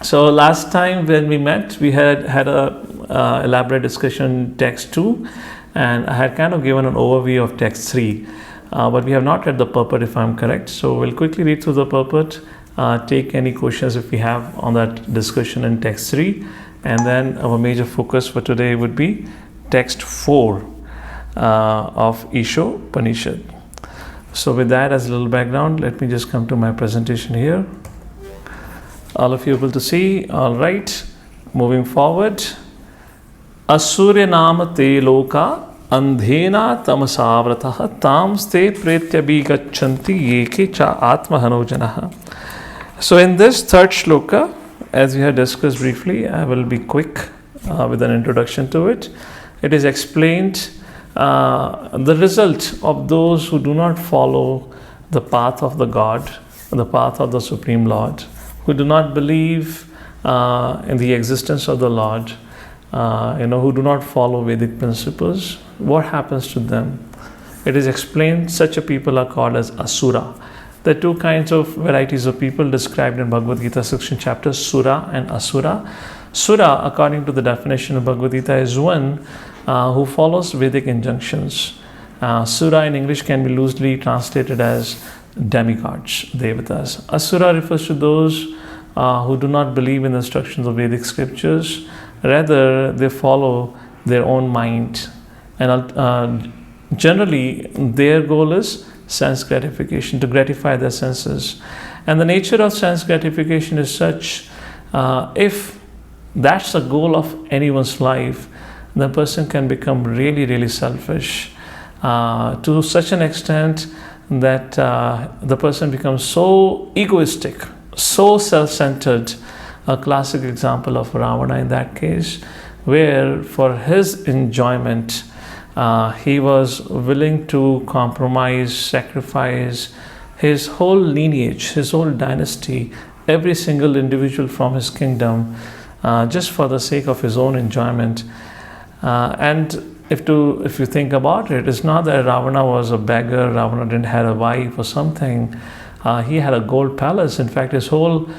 So last time when we met, we had a elaborate discussion text 2, and I had kind of given an overview of text 3, but we have not read the purport if I'm correct. So we'll quickly read through the purport, take any questions if we have on that discussion in text 3, and then our major focus for today would be text 4 of Īśopaniṣad. So with that as a little background, let me just come to my presentation here. All of you able to see? All right. Moving forward. Asurya nama te loka andhena tamasavratah tamste pretyabhi gachanti yeke cha atmahanojanaha. So in this third shloka, as we had discussed briefly, I will be quick with an introduction to it. It is explained the result of those who do not follow the path of the God, the path of the Supreme Lord, who do not believe in the existence of the Lord, who do not follow Vedic principles, what happens to them? It is explained such a people are called as Asura. There are two kinds of varieties of people described in Bhagavad Gita 16 chapters, Sura and Asura. Sura, according to the definition of Bhagavad Gita, is one who follows Vedic injunctions. Sura in English can be loosely translated as demigods, devatas. Asura refers to those who do not believe in the instructions of Vedic scriptures. Rather, they follow their own mind. And generally, their goal is sense gratification, to gratify their senses. And the nature of sense gratification is such, if that's the goal of anyone's life, the person can become really, really selfish to such an extent that the person becomes so egoistic, so self-centered. A classic example of Ravana in that case, where for his enjoyment, he was willing to compromise, sacrifice his whole lineage, his whole dynasty, every single individual from his kingdom, just for the sake of his own enjoyment. And if you think about it, it's not that Ravana was a beggar, Ravana didn't have a wife or something. He had a gold palace. In fact, his whole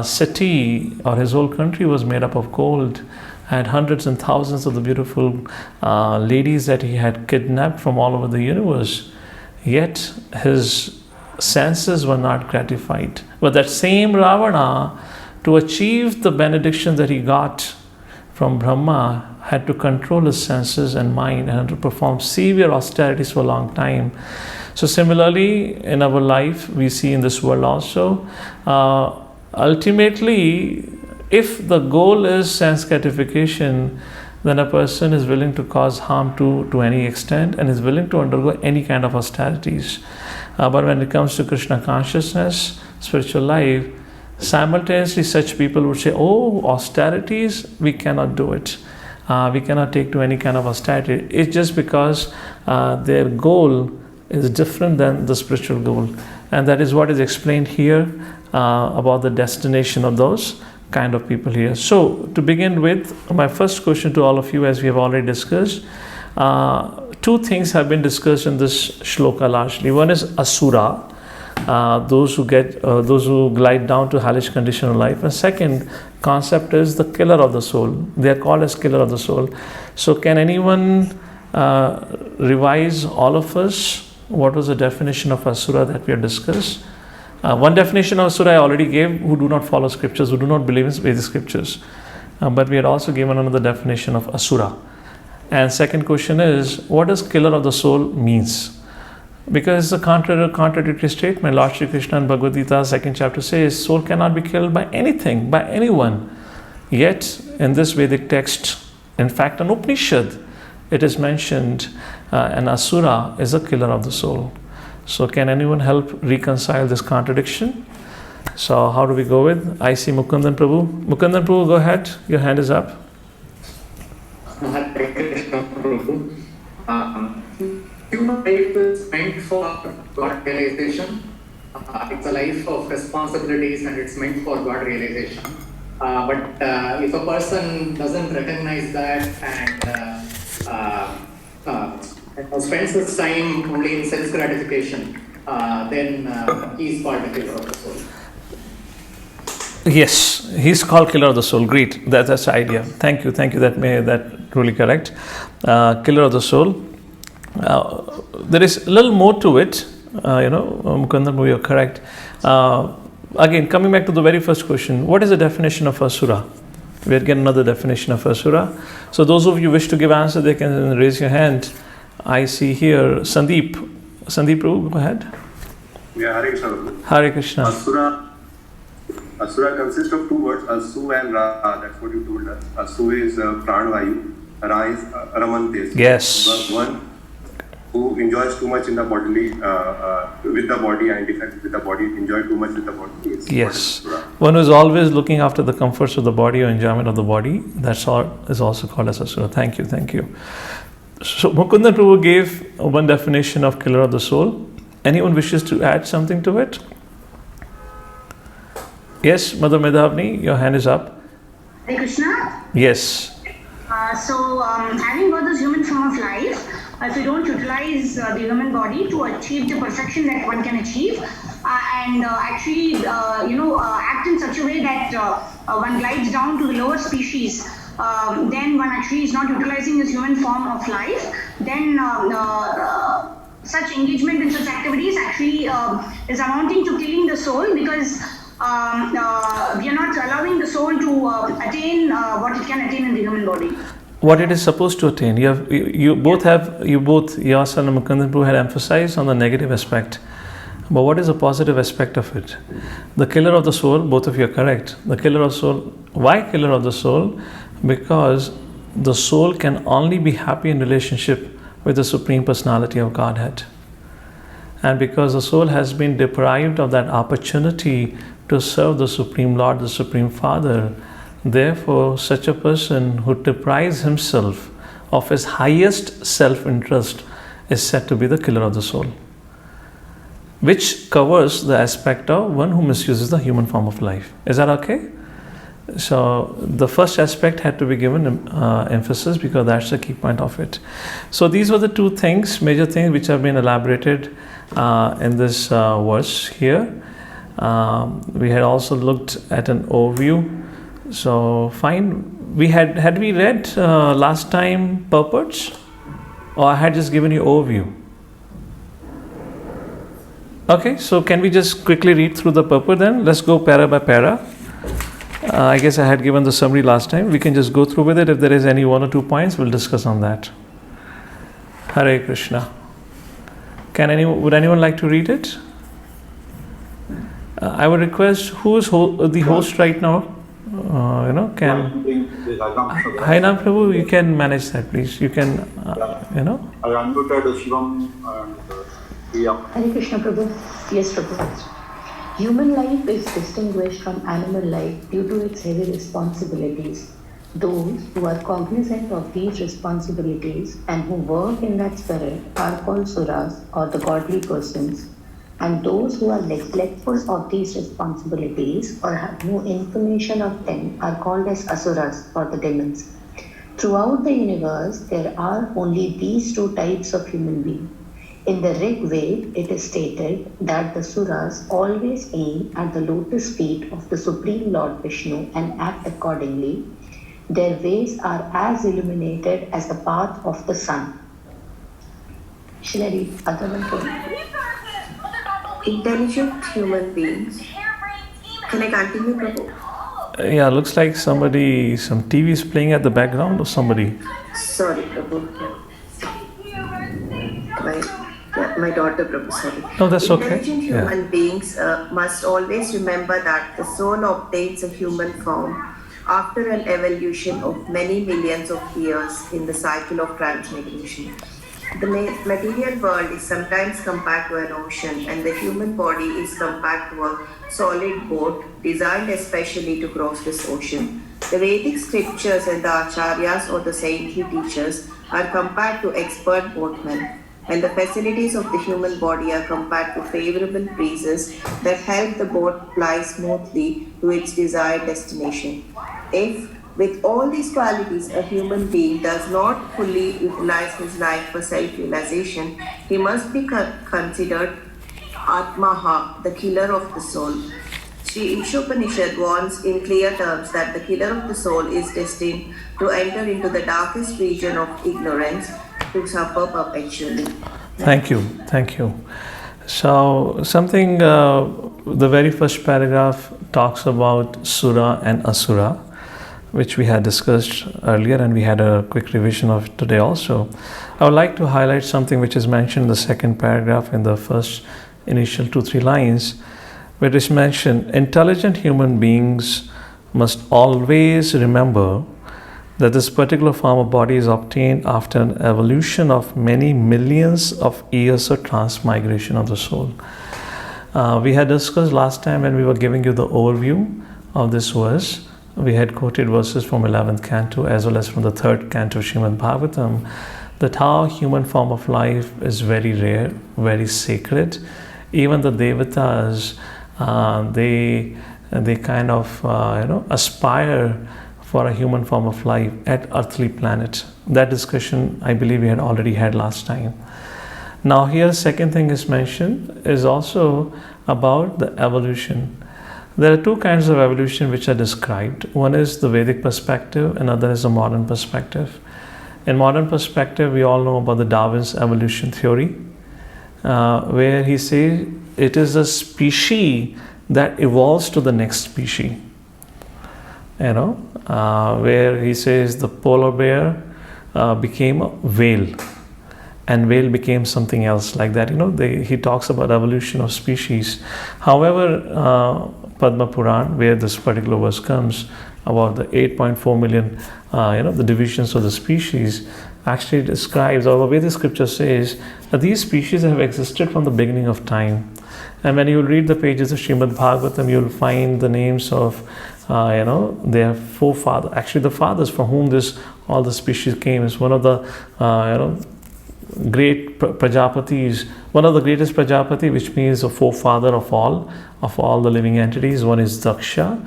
city or his whole country was made up of gold. Had hundreds and thousands of the beautiful ladies that he had kidnapped from all over the universe. Yet his senses were not gratified. But that same Ravana, to achieve the benediction that he got from Brahma, had to control his senses and mind and to perform severe austerities for a long time. So similarly, in our life, we see in this world also, ultimately, if the goal is sense gratification, then a person is willing to cause harm to any extent and is willing to undergo any kind of austerities. But when it comes to Krishna consciousness, spiritual life, simultaneously such people would say, oh, austerities, we cannot do it. We cannot take to any kind of austerity. It's just because their goal is different than the spiritual goal. And that is what is explained here about the destination of those kind of people here. So to begin with, my first question to all of you, as we have already discussed, two things have been discussed in this shloka largely. One is Asura, those who glide down to hellish condition of life. And second concept is the killer of the soul. They are called as killer of the soul. So can anyone revise all of us? What was the definition of Asura that we have discussed? One definition of Asura I already gave, who do not follow scriptures, who do not believe in Vedic scriptures. But we had also given another definition of Asura. And second question is, what does killer of the soul means? Because it's a contradictory statement. Lord Shri Krishna in Bhagavad Gita 2nd chapter says, soul cannot be killed by anything, by anyone. Yet in this Vedic text, in fact an Upanishad, it is mentioned an Asura is a killer of the soul. So can anyone help reconcile this contradiction? So how do we go with? I see Mukundan Prabhu. Mukundan Prabhu, go ahead. Your hand is up. Human life is meant for God realization. It's a life of responsibilities and it's meant for God realization. But if a person doesn't recognize that and spends his time only in self-gratification, then he is called a killer of the soul. Yes, he's called killer of the soul. Great, that's the idea. Thank you. That really correct. Killer of the soul. There is a little more to it. Mukundar, you're correct. Again, coming back to the very first question, what is the definition of asura? We'll get another definition of asura. So those of you wish to give answer, they can raise your hand. I see here Sandeep. Sandeep, go ahead. Yeah, Hare Krishna. Hare Krishna. Asura consists of two words, Asu and Ra. That's what you told us. Asu is Pranvayu, Ra is Ramantes. Yes. One who enjoys too much in the bodily, with the body and defects with the body, enjoy too much with the body. Yes. One who is always looking after the comforts of the body or enjoyment of the body, that's all is also called as asura. Thank you. So Mukundar Prabhu gave one definition of killer of the soul. Anyone wishes to add something to it? Yes, Mother Medhavni, your hand is up. Hare Krishna. Yes. Having got this human form of life, if we don't utilize the human body to achieve the perfection that one can achieve, and actually, act in such a way that one glides down to the lower species, then one actually is not utilizing his human form of life, then such engagement in such activities actually is amounting to killing the soul, because we are not allowing the soul to attain what it can attain in the human body. What it is supposed to attain. You both, Yasan and Mukundar Prabhu had emphasized on the negative aspect. But what is the positive aspect of it? The killer of the soul, both of you are correct. The killer of soul. Why killer of the soul? Because the soul can only be happy in relationship with the Supreme Personality of Godhead. And because the soul has been deprived of that opportunity to serve the Supreme Lord, the Supreme Father, therefore such a person who deprives himself of his highest self-interest is said to be the killer of the soul, which covers the aspect of one who misuses the human form of life. Is that okay? So the first aspect had to be given emphasis, because that's the key point of it. So these were the two things, major things, which have been elaborated in this verse here. We had also looked at an overview. So fine. Had we read last time purports, or I had just given you overview? Okay, so can we just quickly read through the purport then? Let's go para by para. I guess I had given the summary last time. We can just go through with it. If there is any one or two points, we'll discuss on that. Hare Krishna. Would anyone like to read it? I would request who is the host right now. Can Hainam Prabhu, you can manage that, please. You can, I unmuted Shivam and Hare Krishna Prabhu. Yes, Prabhu. Human life is distinguished from animal life due to its heavy responsibilities. Those who are cognizant of these responsibilities and who work in that spirit are called suras, or the godly persons. And those who are neglectful of these responsibilities or have no information of them are called as asuras, or the demons. Throughout the universe, there are only these two types of human beings. In the Rig Veda, it is stated that the suras always aim at the lotus feet of the Supreme Lord Vishnu and act accordingly. Their ways are as illuminated as the path of the sun. Shall I read other one? Intelligent human beings. Can I continue, Prabhu? Yeah, looks like some TV is playing at the background or somebody. Sorry, Prabhu. My daughter, Prabhu, sorry. No, that's okay. Intelligent human beings must always remember that the soul obtains a human form after an evolution of many millions of years in the cycle of transmigration. The material world is sometimes compared to an ocean, and the human body is compared to a solid boat designed especially to cross this ocean. The Vedic scriptures and the acharyas, or the saintly teachers, are compared to expert boatmen, and the facilities of the human body are compared to favorable breezes that help the boat fly smoothly to its desired destination. If, with all these qualities, a human being does not fully utilize his life for self-realization, he must be considered Atmaha, the killer of the soul. Śrī Īśopaniṣad warns in clear terms that the killer of the soul is destined to enter into the darkest region of ignorance to suffer perpetually. Thank you. Thank you. So, something, the very first paragraph talks about Sura and Asura, which we had discussed earlier, and we had a quick revision of today also. I would like to highlight something which is mentioned in the second paragraph in the first initial 2-3 lines, where it is mentioned, intelligent human beings must always remember that this particular form of body is obtained after an evolution of many millions of years of transmigration of the soul. We had discussed last time when we were giving you the overview of this verse. We had quoted verses from 11th canto as well as from the 3rd canto of Srimad Bhagavatam, that how human form of life is very rare, very sacred. Even the devatas, they kind of aspire for a human form of life at earthly planet. That discussion I believe we had already had last time. Now here second thing is mentioned is also about the evolution. There are two kinds of evolution which are described. One is the Vedic perspective, another is the modern perspective. In modern perspective, we all know about the Darwin's evolution theory, where he says it is a species that evolves to the next species. Where he says the polar bear became a whale, and whale became something else like that. He talks about evolution of species. However, Padma Puran, where this particular verse comes about the 8.4 million, the divisions of the species, actually describes, or the way the scripture says, that these species have existed from the beginning of time. And when you read the pages of Srimad Bhagavatam, you'll find the names of, their forefathers. Actually, the fathers from whom all the species came is one of the, great Prajapatis, one of the greatest Prajapati, which means a forefather of all the living entities. One is Daksha,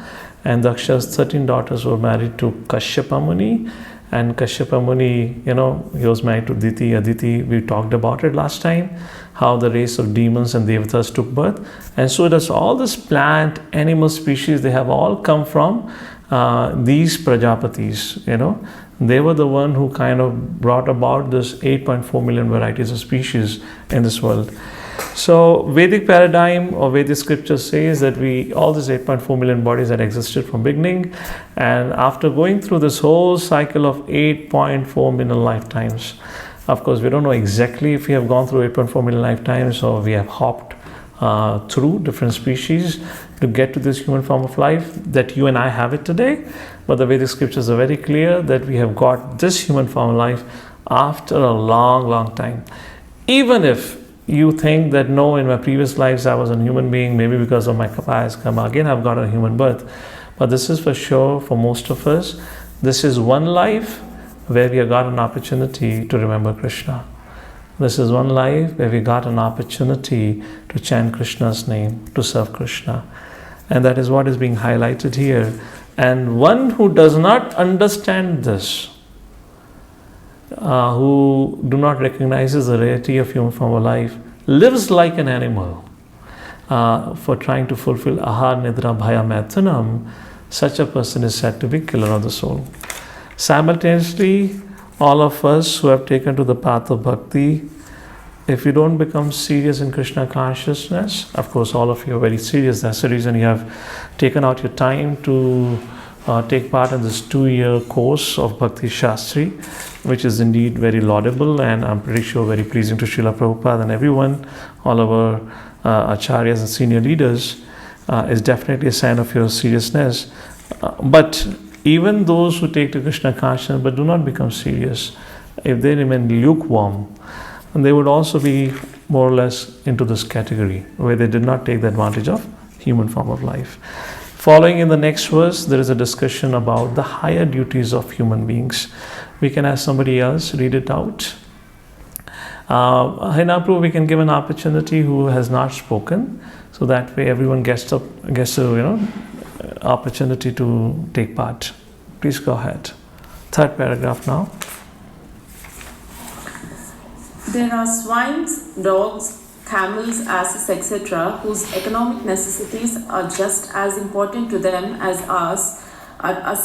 and Daksha's 13 daughters were married to Kashyapa Muni, and Kashyapa Muni, he was married to Aditi. We talked about it last time, how the race of demons and devatas took birth. And so does all this plant, animal species, they have all come from these Prajapatis, They were the one who kind of brought about this 8.4 million varieties of species in this world. So Vedic paradigm or Vedic scripture says that all these 8.4 million bodies had existed from beginning, and after going through this whole cycle of 8.4 million lifetimes, of course we don't know exactly if we have gone through 8.4 million lifetimes or we have hopped through different species to get to this human form of life that you and I have it today. But the Vedic scriptures are very clear that we have got this human form of life after a long, long time. Even if you think that no, in my previous lives I was a human being, maybe because of my kapayas karma, again I've got a human birth. But this is for sure for most of us, this is one life where we have got an opportunity to remember Krishna. This is one life where we got an opportunity to chant Krishna's name, to serve Krishna. And that is what is being highlighted here. And one who does not understand this, who do not recognize the rarity of human form of life, lives like an animal for trying to fulfill ahar nidra bhaya maithunam. Such a person is said to be killer of the soul. Simultaneously, all of us who have taken to the path of bhakti, if you don't become serious in Krishna consciousness, of course all of you are very serious, that's the reason you have taken out your time to take part in this 2-year course of Bhakti Shastri, which is indeed very laudable, and I'm pretty sure very pleasing to Srila Prabhupada and everyone, all our acharyas and senior leaders, is definitely a sign of your seriousness. But even those who take to Krishna consciousness but do not become serious, if they remain lukewarm, and they would also be more or less into this category where they did not take the advantage of human form of life. Following in the next verse, there is a discussion about the higher duties of human beings. We can ask somebody else read it out. Hinapru, we can give an opportunity who has not spoken, so that way everyone gets a opportunity to take part. Please go ahead. Third paragraph now. There are swines, dogs, camels, asses, etc., whose economic necessities are just as important to them as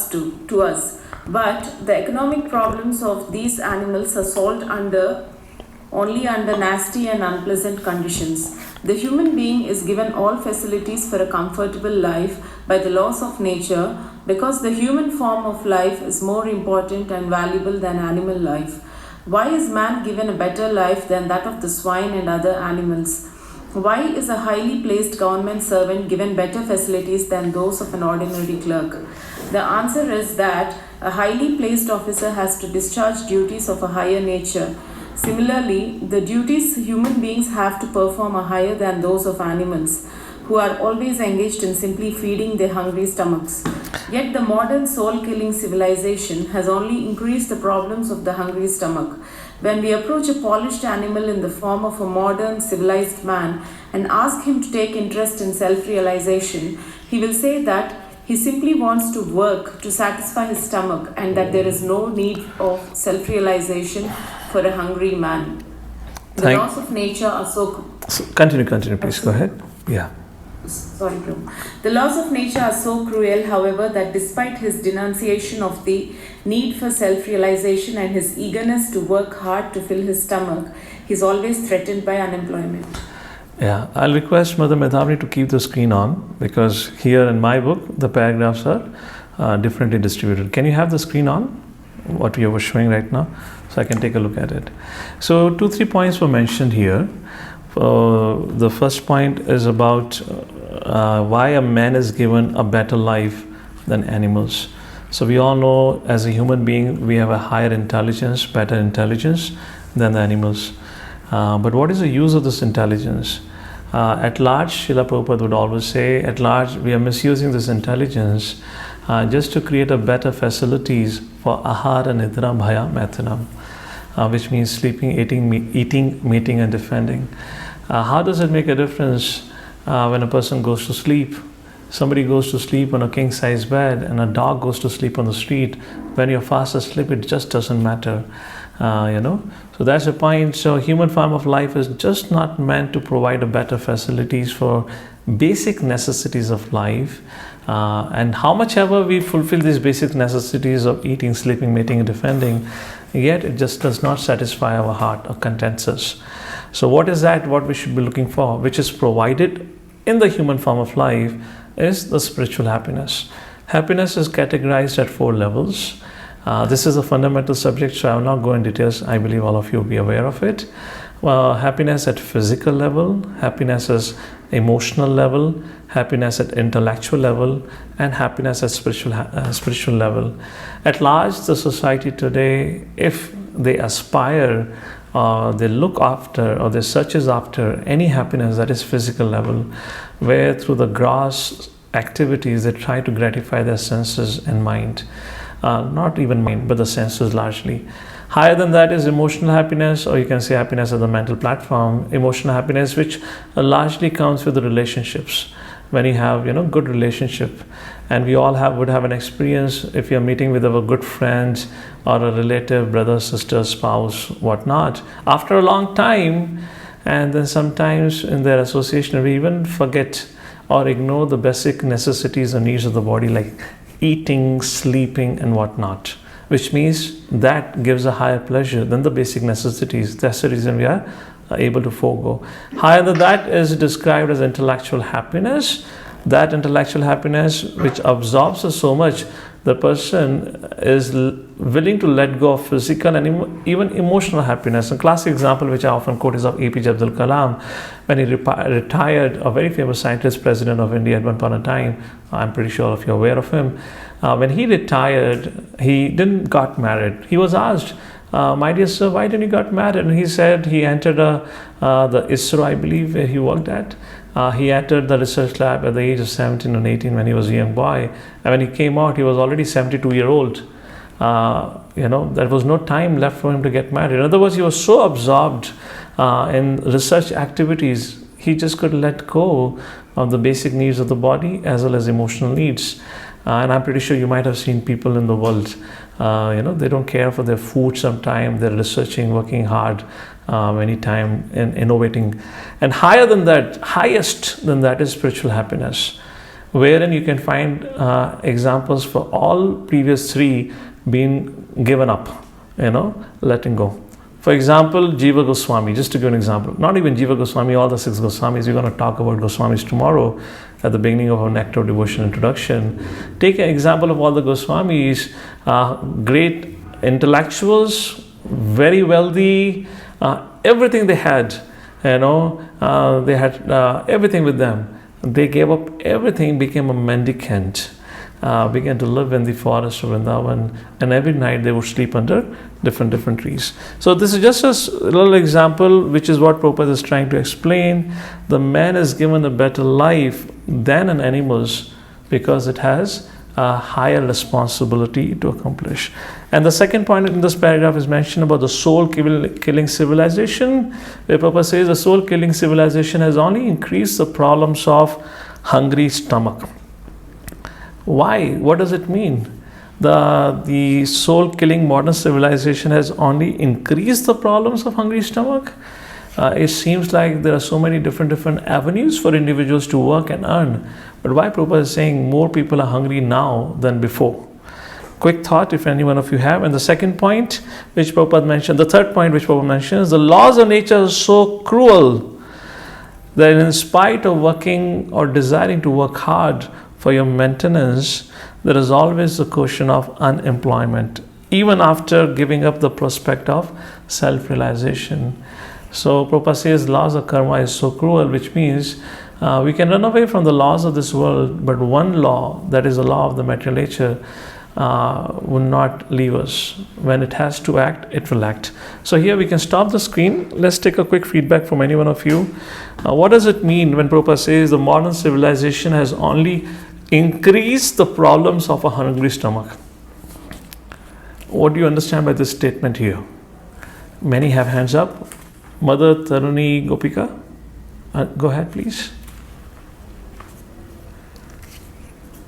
to us. But the economic problems of these animals are solved only under nasty and unpleasant conditions. The human being is given all facilities for a comfortable life by the laws of nature because the human form of life is more important and valuable than animal life. Why is man given a better life than that of the swine and other animals? Why is a highly placed government servant given better facilities than those of an ordinary clerk? The answer is that a highly placed officer has to discharge duties of a higher nature. Similarly, the duties human beings have to perform are higher than those of animals, who are always engaged in simply feeding their hungry stomachs. Yet the modern soul-killing civilization has only increased the problems of the hungry stomach. When we approach a polished animal in the form of a modern civilized man and ask him to take interest in self-realization, he will say that he simply wants to work to satisfy his stomach and that there is no need of self-realization for a hungry man. The laws of nature are Continue, please. Go ahead. Yeah. Sorry, Prabhu. The laws of nature are so cruel, however, that despite his denunciation of the need for self-realization and his eagerness to work hard to fill his stomach, he is always threatened by unemployment. Yeah, I'll request Mother Medhavani to keep the screen on because here in my book, the paragraphs are differently distributed. Can you have the screen on? What we were showing right now, so I can take a look at it. So 2-3 points were mentioned here. The first point is about why a man is given a better life than animals. So we all know as a human being, we have a higher intelligence, better intelligence than the animals. But what is the use of this intelligence? At large, Srila Prabhupada would always say, at large, we are misusing this intelligence just to create a better facilities for ahara, nidra, bhaya, maithanam, which means sleeping, eating, mating, and defending. How does it make a difference when a person goes to sleep? Somebody goes to sleep on a king-size bed and a dog goes to sleep on the street. When you're fast asleep, it just doesn't matter. So that's the point. So human form of life is just not meant to provide a better facilities for basic necessities of life. And how much ever we fulfill these basic necessities of eating, sleeping, mating, and defending, yet it just does not satisfy our heart or contents us. So what is that? What we should be looking for, which is provided in the human form of life, is the spiritual happiness. Happiness is categorized at 4 levels. This is a fundamental subject, so I will not go in details. I believe all of you will be aware of it. Happiness at physical level, happiness at emotional level, happiness at intellectual level, and happiness at spiritual level. At large, the society today, if they aspire, they look after, or they searches after any happiness that is physical level, where through the gross activities they try to gratify their senses and mind. Not even mind, but the senses largely. Higher than that is emotional happiness, or you can say happiness as a mental platform. Emotional happiness, which largely comes with the relationships. When you have, good relationship, and we all would have an experience if you're meeting with our good friends or a relative, brother, sister, spouse, whatnot, after a long time, and then sometimes in their association we even forget or ignore the basic necessities and needs of the body, like eating, sleeping, and whatnot, which means that gives a higher pleasure than the basic necessities. That's the reason we are able to forego. Higher than that is described as intellectual happiness. That intellectual happiness which absorbs us so much, the person is willing to let go of physical and even emotional happiness. A classic example which I often quote is of APJ Abdul Kalam. When he retired, a very famous scientist, president of India at one point in time, I'm pretty sure if you're aware of him. When he retired, he didn't got married. He was asked, my dear sir, why didn't you got married? And he said he entered the ISRO, I believe, where he worked at. He entered the research lab at the age of 17 and 18 when he was a young boy. And when he came out, he was already 72-year-old. There was no time left for him to get married. In other words, he was so absorbed in research activities, he just could let go of the basic needs of the body as well as emotional needs. And I'm pretty sure you might have seen people in the world, they don't care for their food sometime. They're researching, working hard, many time in innovating. And highest than that is spiritual happiness, wherein you can find examples for all previous three being given up, letting go. For example, Jiva Goswami, just to give an example, not even Jiva Goswami, all the 6 Goswamis, we're going to talk about Goswamis tomorrow at the beginning of our Nectar of Devotion introduction. Take an example of all the Goswamis, great intellectuals, very wealthy, everything they had, they had everything with them. They gave up everything, became a mendicant, began to live in the forest of Vrindavan, and every night they would sleep under different trees. So this is just a little example, which is what Prabhupada is trying to explain. The man is given a better life than an animal's because it has a higher responsibility to accomplish. And the second point in this paragraph is mentioned about the soul-killing civilization, where Prabhupada says the soul-killing civilization has only increased the problems of hungry stomach. Why? What does it mean? The soul-killing modern civilization has only increased the problems of hungry stomach. It seems like there are so many different avenues for individuals to work and earn. But why Prabhupada is saying more people are hungry now than before? Quick thought if any one of you have. And the second point which Prabhupada mentioned, the third point which Prabhupada mentioned is the laws of nature are so cruel that in spite of working or desiring to work hard for your maintenance, there is always the question of unemployment, even after giving up the prospect of self-realization. So Prabhupada says laws of karma is so cruel, which means we can run away from the laws of this world, but one law, that is the law of the material nature, will not leave us. When it has to act, it will act. So here we can stop the screen. Let's take a quick feedback from any one of you. What does it mean when Prabhupada says the modern civilization has only increased the problems of a hungry stomach? What do you understand by this statement here? Many have hands up. Mother Taruni Gopika, go ahead please.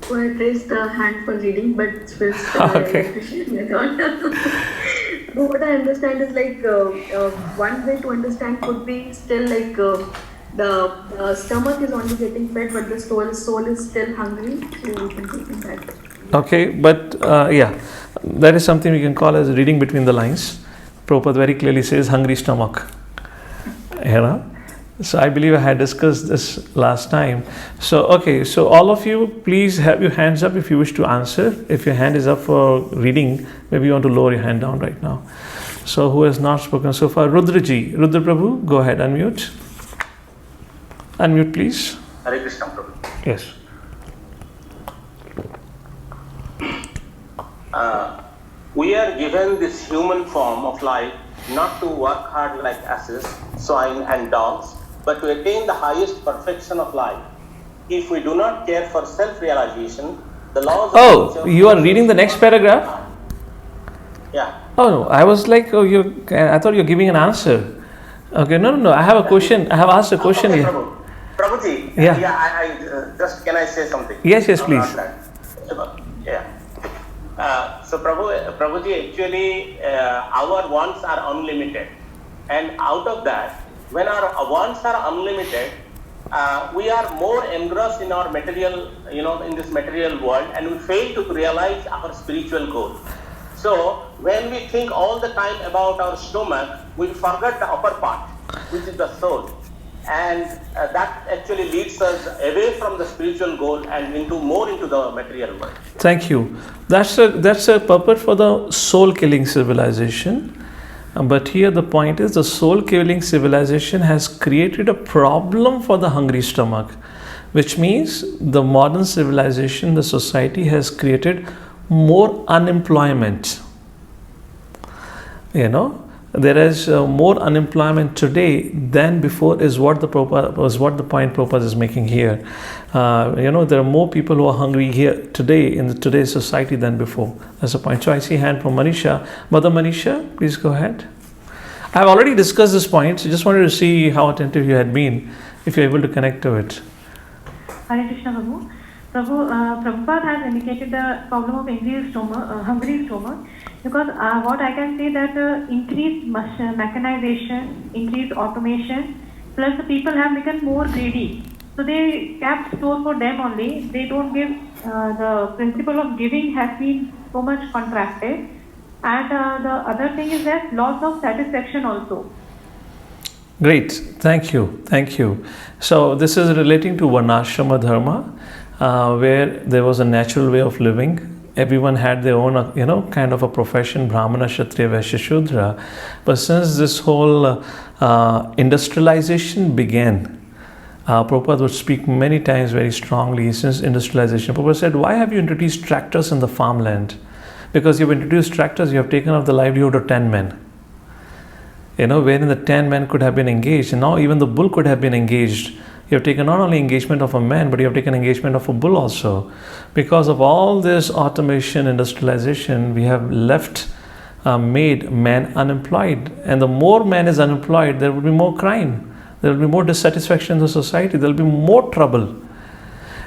So I raised the hand for reading, but first Okay. what I understand is one way to understand could be still the stomach is only getting fed, but the soul is still hungry. So we can take in that. Okay, but that is something we can call as reading between the lines. Prabhupada very clearly says hungry stomach. So I believe I had discussed this last time. So all of you, please have your hands up if you wish to answer. If your hand is up for reading, maybe you want to lower your hand down right now. So who has not spoken so far? Rudraji, Rudra Prabhu, go ahead, unmute. Unmute please. Hare Krishna Prabhu. Yes. We are given this human form of life not to work hard like asses, swine and dogs, but to attain the highest perfection of life. If we do not care for self-realization, the laws of nature... you are reading the next paragraph? Yeah. Oh no, I was like, I thought you're giving an answer. Okay, no, I have a question. I have asked a question here. Prabhuji, I just, can I say something? Yes, please. So Prabhuji, actually our wants are unlimited, and out of that, when our wants are unlimited, we are more engrossed in our material, in this material world, and we fail to realize our spiritual goal. So when we think all the time about our stomach, we forget the upper part, which is the soul. And that actually leads us away from the spiritual goal and more into the material world. Thank you. That's a purport for the soul-killing civilization. But here the point is the soul-killing civilization has created a problem for the hungry stomach, which means the modern civilization, the society has created more unemployment. There is more unemployment today than before is what the point Prabhupada is making here. There are more people who are hungry here today in today's society than before. That's the point. So I see a hand from Manisha. Mother Manisha, please go ahead. I have already discussed this point. So just wanted to see how attentive you had been, if you're able to connect to it. Hare Krishna Prabhu. Prabhupada has indicated the problem of increased hungry stomach, because what I can say that increased mechanization, increased automation, plus the people have become more greedy. So they kept store for them only. They don't give, the principle of giving has been so much contracted. And the other thing is that loss of satisfaction also. Great, thank you, thank you. So this is relating to Varnashrama Dharma, where there was a natural way of living. Everyone had their own, kind of a profession, Brahmana, Kshatriya, Vaishya, Shudra. But since this whole industrialization began, Prabhupada would speak many times very strongly since industrialization. Prabhupada said, why have you introduced tractors in the farmland? Because you've introduced tractors, you have taken off the livelihood of 10 men. Wherein the 10 men could have been engaged, and now even the bull could have been engaged. You have taken not only engagement of a man, but you have taken engagement of a bull also. Because of all this automation, industrialization, we have made man unemployed. And the more man is unemployed, there will be more crime. There will be more dissatisfaction in the society. There will be more trouble.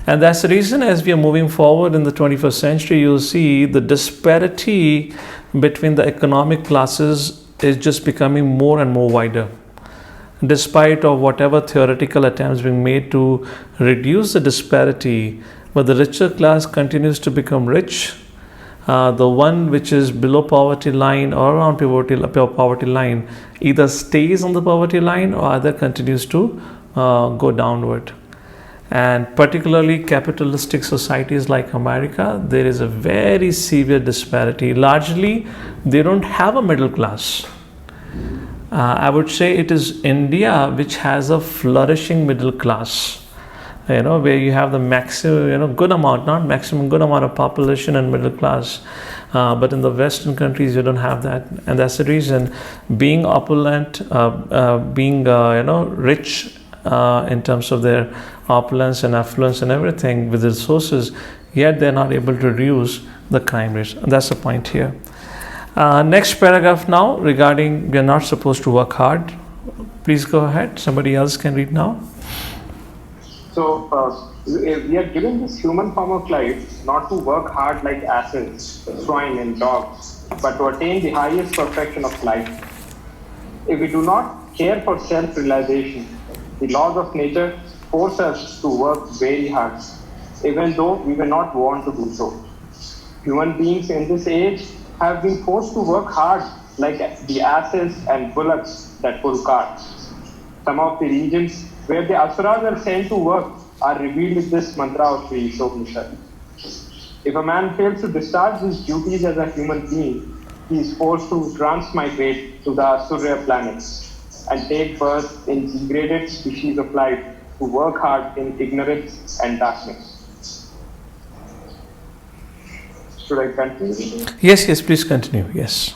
And that's the reason, as we are moving forward in the 21st century, you'll see the disparity between the economic classes is just becoming more and more wider. Despite of whatever theoretical attempts being made to reduce the disparity, but the richer class continues to become rich. The one which is below poverty line or around poverty line either stays on the poverty line or either continues to go downward. And particularly capitalistic societies like America, there is a very severe disparity. Largely, they don't have a middle class. I would say it is India which has a flourishing middle class, where you have the maximum, good amount, not maximum, good amount of population and middle class. But in the Western countries, you don't have that. And that's the reason, being opulent, being, rich in terms of their opulence and affluence and everything with resources, yet they're not able to reduce the crime rates. And that's the point here. Next paragraph now regarding we are not supposed to work hard. Please go ahead. Somebody else can read now. So we are given this human form of life not to work hard like asses, swine and dogs, but to attain the highest perfection of life. If we do not care for self-realization, the laws of nature force us to work very hard, even though we may not want to do so. Human beings in this age have been forced to work hard like the asses and bullocks that pull carts. Some of the regions where the asuras are sent to work are revealed with this mantra of Śrī Īśopaniṣad. If a man fails to discharge his duties as a human being, he is forced to transmigrate to the Asura planets and take birth in degraded species of life to work hard in ignorance and darkness. Should I continue? Yes, please continue. Yes.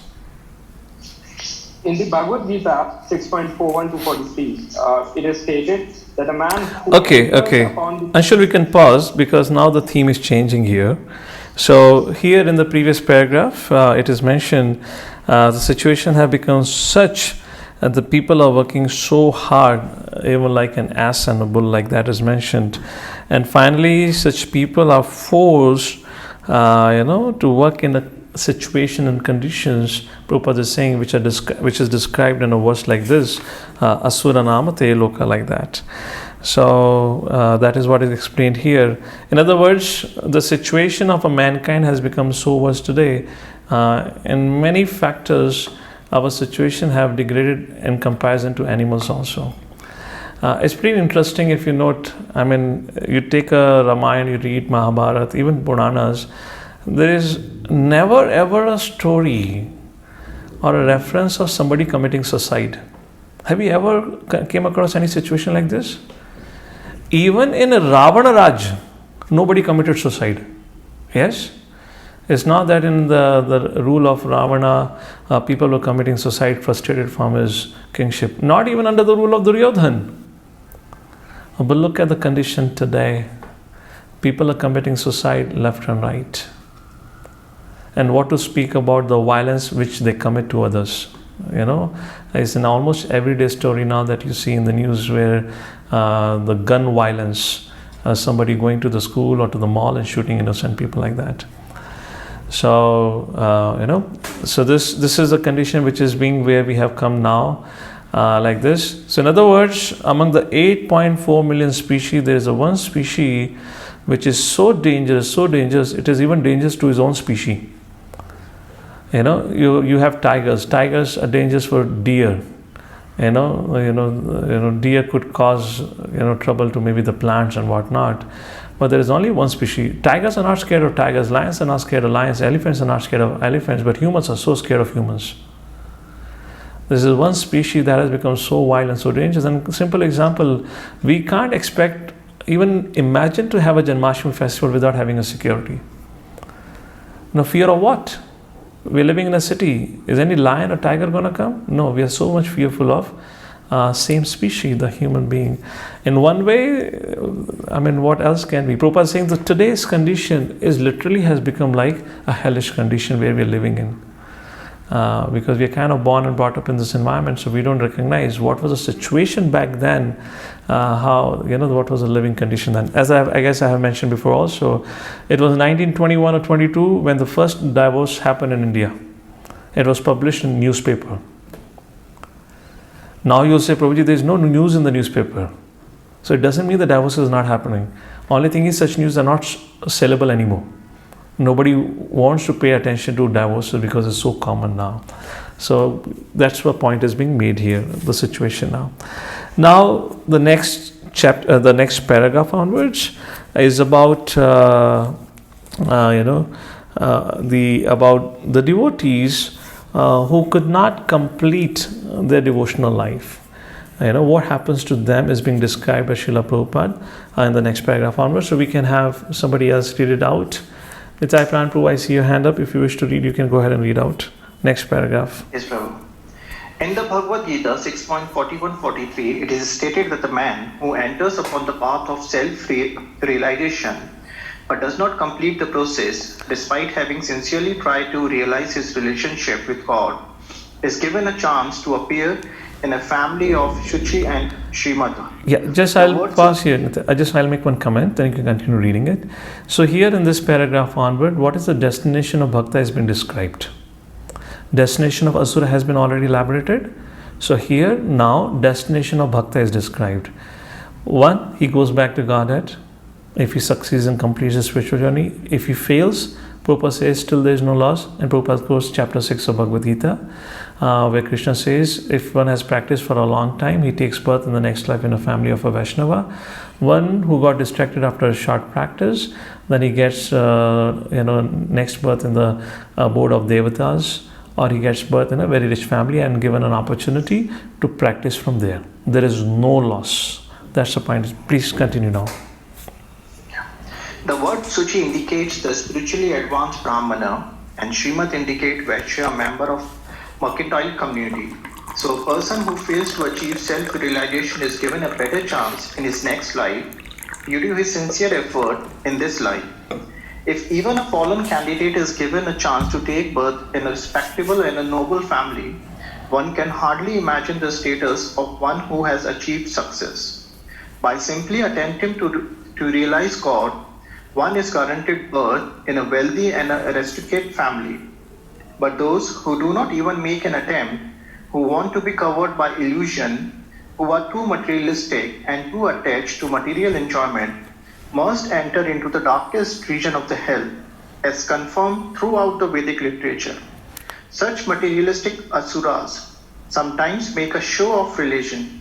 In the Bhagavad Gita 6.41 to 43, it is stated that a man who Okay. Anshul, we can pause because now the theme is changing here. So here in the previous paragraph, it is mentioned the situation have become such that the people are working so hard, even like an ass and a bull, like that is mentioned. And finally, such people are forced, to work in a situation and conditions, Prabhupada is saying, which is described in a verse like this, Asura Namate Loka, like that. So that is what is explained here. In other words, the situation of a mankind has become so worse today. In many factors, our situation have degraded in comparison to animals also. It's pretty interesting if you note, you take a Ramayana, you read Mahabharata, even Puranas, there is never ever a story or a reference of somebody committing suicide. Have you ever came across any situation like this? Even in Ravana Raj, nobody committed suicide. Yes? It's not that in the rule of Ravana, people were committing suicide frustrated from his kingship. Not even under the rule of Duryodhan. But look at the condition today. People are committing suicide left and right. And what to speak about the violence which they commit to others. It's an almost everyday story now that you see in the news where the gun violence somebody going to the school or to the mall and shooting innocent people like that. So so this is a condition which is being where we have come now, like this. So in other words, among the 8.4 million species, there is a one species which is so dangerous, it is even dangerous to its own species. You have tigers. Tigers are dangerous for deer. Deer could cause trouble to maybe the plants and whatnot. But there is only one species. Tigers are not scared of tigers. Lions are not scared of lions. Elephants are not scared of elephants. But humans are so scared of humans. This is one species that has become so wild and so dangerous. And a simple example, we can't expect, even imagine to have a Janmashtami festival without having a security. Fear of what? We're living in a city. Is any lion or tiger going to come? No, we are so much fearful of same species, the human being. In one way, what else can be? Prabhupada is saying that today's condition is literally has become like a hellish condition where we're living in. Because we are kind of born and brought up in this environment, so we don't recognize what was the situation back then, what was the living condition then. As I guess I have mentioned before also, it was 1921 or 22 when the first divorce happened in India. It was published in newspaper. Now you'll say, Prabhuji, there is no news in the newspaper. So it doesn't mean the divorce is not happening. Only thing is such news are not sellable anymore. Nobody wants to pay attention to divorces because it's so common now. So that's what point is being made here, the situation now. Now the next chapter, the next paragraph onwards is about about the devotees who could not complete their devotional life. What happens to them is being described by Srila Prabhupada in the next paragraph onwards. So we can have somebody else read it out. Nitai Pran Prabhu, I see your hand up. If you wish to read, you can go ahead and read out. Next paragraph. Yes, Prabhu. In the Bhagavad Gita 6.41-43, it is stated that the man who enters upon the path of self-realization but does not complete the process, despite having sincerely tried to realize his relationship with God, is given a chance to appear in a family of Shruti and Srimata. Yeah, I'll pause here. I'll make one comment, then you can continue reading it. So here in this paragraph onward, what is the destination of Bhakta has been described. Destination of Asura has been already elaborated. So here now destination of Bhakta is described. One, he goes back to Godhead. If he succeeds and completes his spiritual journey. If he fails, Prabhupada says still there is no loss. And Prabhupada quotes chapter 6 of Bhagavad Gita, where Krishna says if one has practiced for a long time, he takes birth in the next life in a family of a Vaishnava. One who got distracted after a short practice, then he gets next birth in the board of Devatas, or he gets birth in a very rich family and given an opportunity to practice from there. There is no loss. That's the point. Please continue now. The word Suchi indicates the spiritually advanced Brahmana, and Srimat indicate Vaishya, member of mercantile community. So a person who fails to achieve self-realization is given a better chance in his next life due to his sincere effort in this life. If even a fallen candidate is given a chance to take birth in a respectable and a noble family, one can hardly imagine the status of one who has achieved success. By simply attempting to realize God, one is guaranteed birth in a wealthy and aristocratic family. But those who do not even make an attempt, who want to be covered by illusion, who are too materialistic and too attached to material enjoyment, must enter into the darkest region of the hell, as confirmed throughout the Vedic literature. Such materialistic asuras sometimes make a show of religion,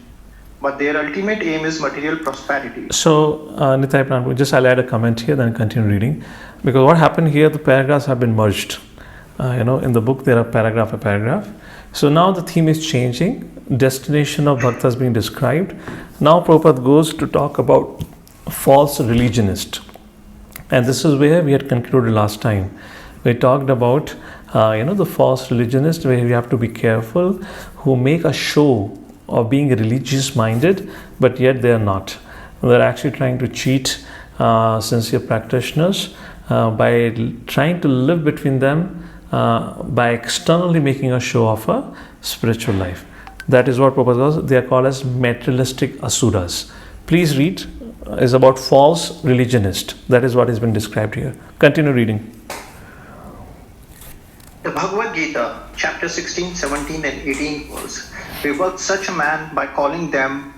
but their ultimate aim is material prosperity. So, Nitai Pran, I'll add a comment here, then continue reading. Because what happened here, the paragraphs have been merged. In the book, there are paragraph a paragraph. So now the theme is changing. Destination of Bhakta is being described. Now Prabhupada goes to talk about false religionist. And this is where we had concluded last time. We talked about, the false religionist, where we have to be careful, who make a show of being religious minded, but yet they are not. They're actually trying to cheat sincere practitioners by trying to live between them by externally making a show of a spiritual life. That is what Prabhupada calls. They are called as materialistic asuras. Please read is about false religionist. That is what has been described here. Continue reading. The Bhagavad Gita, chapter 16, 17 and 18 verse, reverts such a man by calling them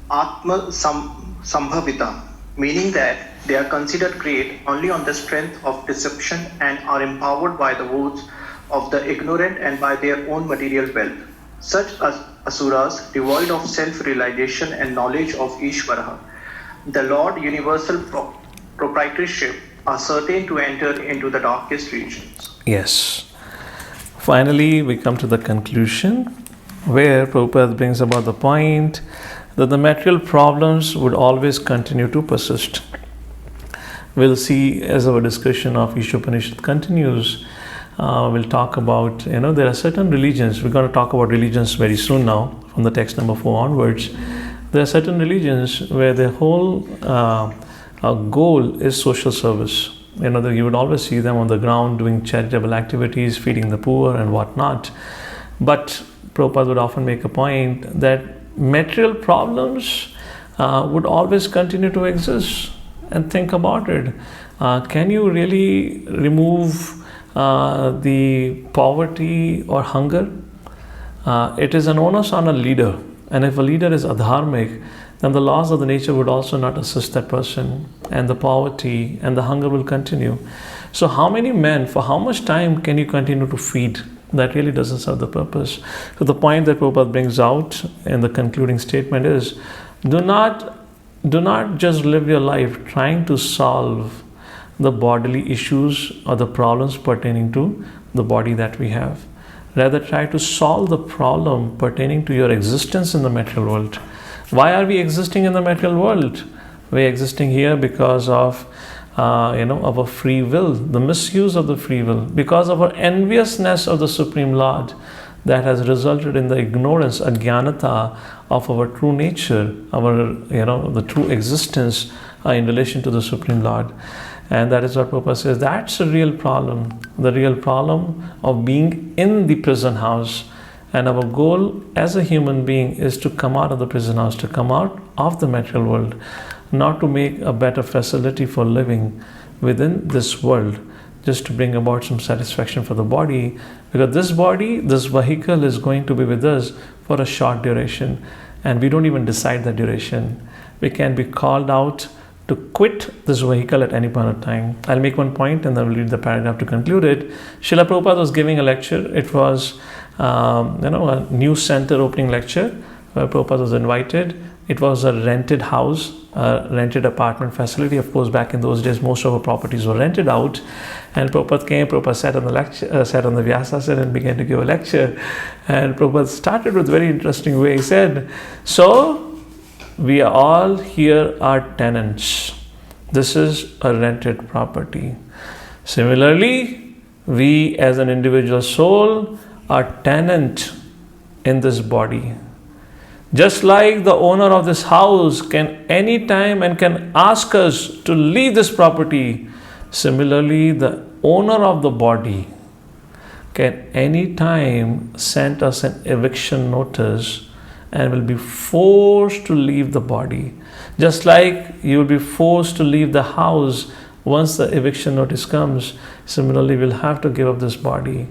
Atma Sambhavita, meaning that they are considered great only on the strength of deception and are empowered by the votes of the ignorant and by their own material wealth. Such asuras, devoid of self-realization and knowledge of Ishvara, the Lord Universal Proprietorship, are certain to enter into the darkest regions. Yes. Finally, we come to the conclusion where Prabhupada brings about the point that the material problems would always continue to persist. We'll see as our discussion of Isopanisad continues, we'll talk about, there are certain religions, we're going to talk about religions very soon now, from the text number 4 onwards. There are certain religions where the whole goal is social service. You would always see them on the ground doing charitable activities, feeding the poor and whatnot. But Prabhupada would often make a point that material problems would always continue to exist. And think about it. Can you really remove the poverty or hunger? It is an onus on a leader. And if a leader is adharmic, then the laws of the nature would also not assist that person, and the poverty and the hunger will continue. So how many men, for how much time can you continue to feed? That really doesn't serve the purpose. So the point that Prabhupada brings out in the concluding statement is, do not just live your life trying to solve the bodily issues or the problems pertaining to the body that we have. Rather, try to solve the problem pertaining to your existence in the material world. Why are we existing in the material world? We're existing here because of our free will, the misuse of the free will, because of our enviousness of the Supreme Lord that has resulted in the ignorance, ajnanata of our true nature, the true existence in relation to the Supreme Lord. And that is what Prabhupada says, that's a real problem, the real problem of being in the prison house. And our goal as a human being is to come out of the prison house, to come out of the material world, not to make a better facility for living within this world, just to bring about some satisfaction for the body. Because this body, this vehicle is going to be with us for a short duration, and we don't even decide the duration. We can be called out to quit this vehicle at any point of time. I'll make one point and then we'll read the paragraph to conclude it. Srila Prabhupada was giving a lecture. It was a new center opening lecture where Prabhupada was invited. It was a rented house, a rented apartment facility. Of course, back in those days, most of our properties were rented out. And Prabhupada came, Prabhupada sat on the Vyasasana and began to give a lecture. And Prabhupada started with a very interesting way. He said, so we all here are tenants. This is a rented property. Similarly, we as an individual soul are tenant in this body. Just like the owner of this house can anytime and can ask us to leave this property, similarly the owner of the body can anytime send us an eviction notice and will be forced to leave the body. Just like you will be forced to leave the house once the eviction notice comes, similarly we'll have to give up this body.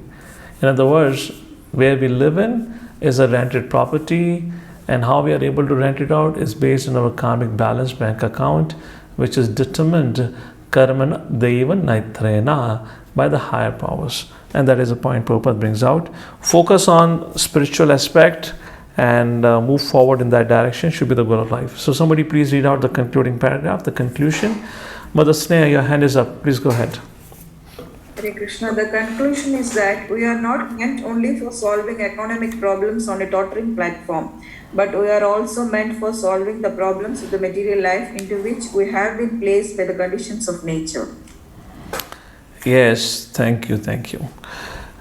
In other words, where we live in is a rented property, and how we are able to rent it out is based on our karmic balance bank account, which is determined karmana deva naitrena by the higher powers. And that is a point Prabhupada brings out. Focus on spiritual aspect and move forward in that direction should be the goal of life. So somebody please read out the concluding paragraph, the conclusion. Mother Sneha, your hand is up. Please go ahead. Hare Krishna, the conclusion is that we are not meant only for solving economic problems on a tottering platform, but we are also meant for solving the problems of the material life into which we have been placed by the conditions of nature. Yes, thank you.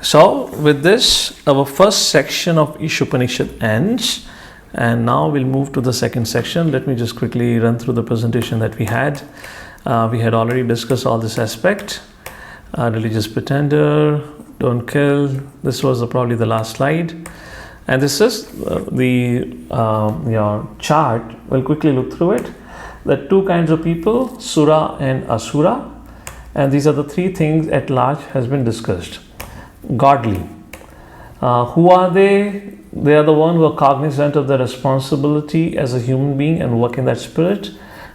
So with this, our first section of Isopanisad ends, and now we'll move to the second section. Let me just quickly run through the presentation that we had. We had already discussed all this aspect. Religious pretender, don't kill. This was probably the last slide. And this is your chart. We'll quickly look through it. that two kinds of people, Sura and Asura, and these are the three things at large has been discussed. Godly. Who are they? They are the one who are cognizant of their responsibility as a human being and work in that spirit.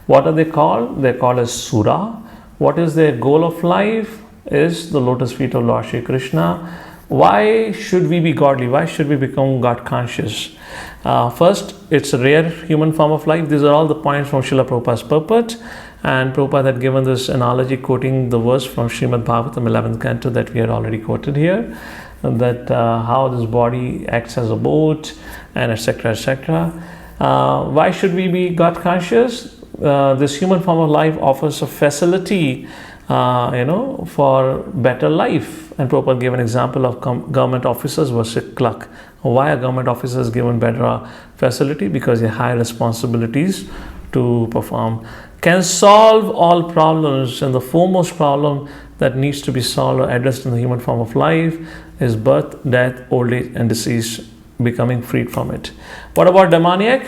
What are they called? They're called as Sura. What is their goal of life? Is the lotus feet of Lord Shri Krishna. Why should we be godly? Why should we become God conscious? First, it's a rare human form of life. These are all the points from Srila Prabhupada's purport. And Prabhupada had given this analogy quoting the verse from Srimad Bhagavatam 11th canto that we had already quoted here. That how this body acts as a boat and etc. etc. Why should we be God conscious? This human form of life offers a facility for better life. And Prabhupada gave an example of government officers versus clerk. Why are government officers given better facility? Because they have high responsibilities to perform. Can solve all problems, and the foremost problem that needs to be solved or addressed in the human form of life is birth, death, old age and disease, becoming freed from it. What about demoniac?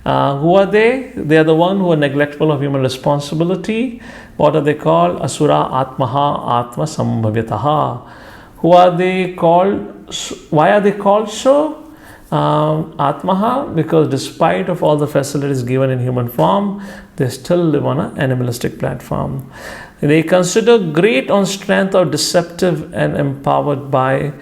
Who are they? They are the one who are neglectful of human responsibility. What are they called? Asura Atmaha Atma Sambhavyataha. Who are they called? Why are they called so? Atmaha, because despite of all the facilities given in human form, they still live on an animalistic platform. They consider great on strength or deceptive and empowered by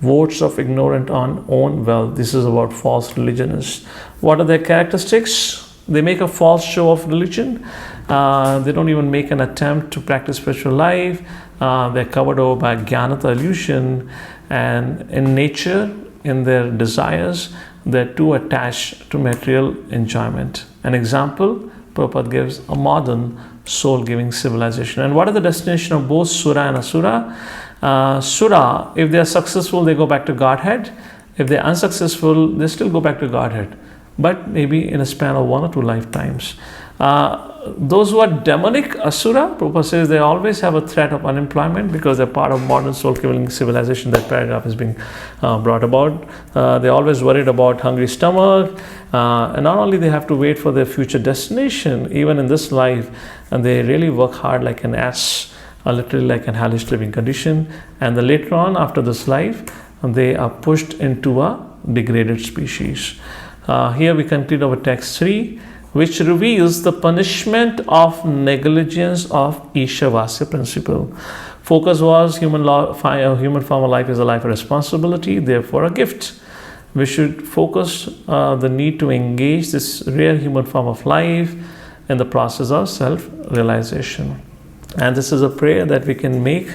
votes of ignorant on own wealth. This is about false religionists. What are their characteristics? They make a false show of religion. They don't even make an attempt to practice spiritual life. They're covered over by jnanata illusion, and in nature, in their desires, they're too attached to material enjoyment. An example, Prabhupada gives a modern soul-giving civilization. And what are the destination of both Sura and Asura? Sura, if they are successful, they go back to Godhead. If they are unsuccessful, they still go back to Godhead, but maybe in a span of 1 or 2 lifetimes. Those who are demonic, Asura, Prabhupada says they always have a threat of unemployment because they're part of modern soul-killing civilization. That paragraph is being brought about. They're always worried about hungry stomach, and not only they have to wait for their future destination, even in this life, and they really work hard like an ass, literally like an hellish living condition. And then later on, after this life, they are pushed into a degraded species. Here we conclude our text 3, which reveals the punishment of negligence of Ishavasya principle. Focus was human form of life is a life of responsibility, therefore a gift. We should focus the need to engage this rare human form of life in the process of self-realization. And this is a prayer that we can make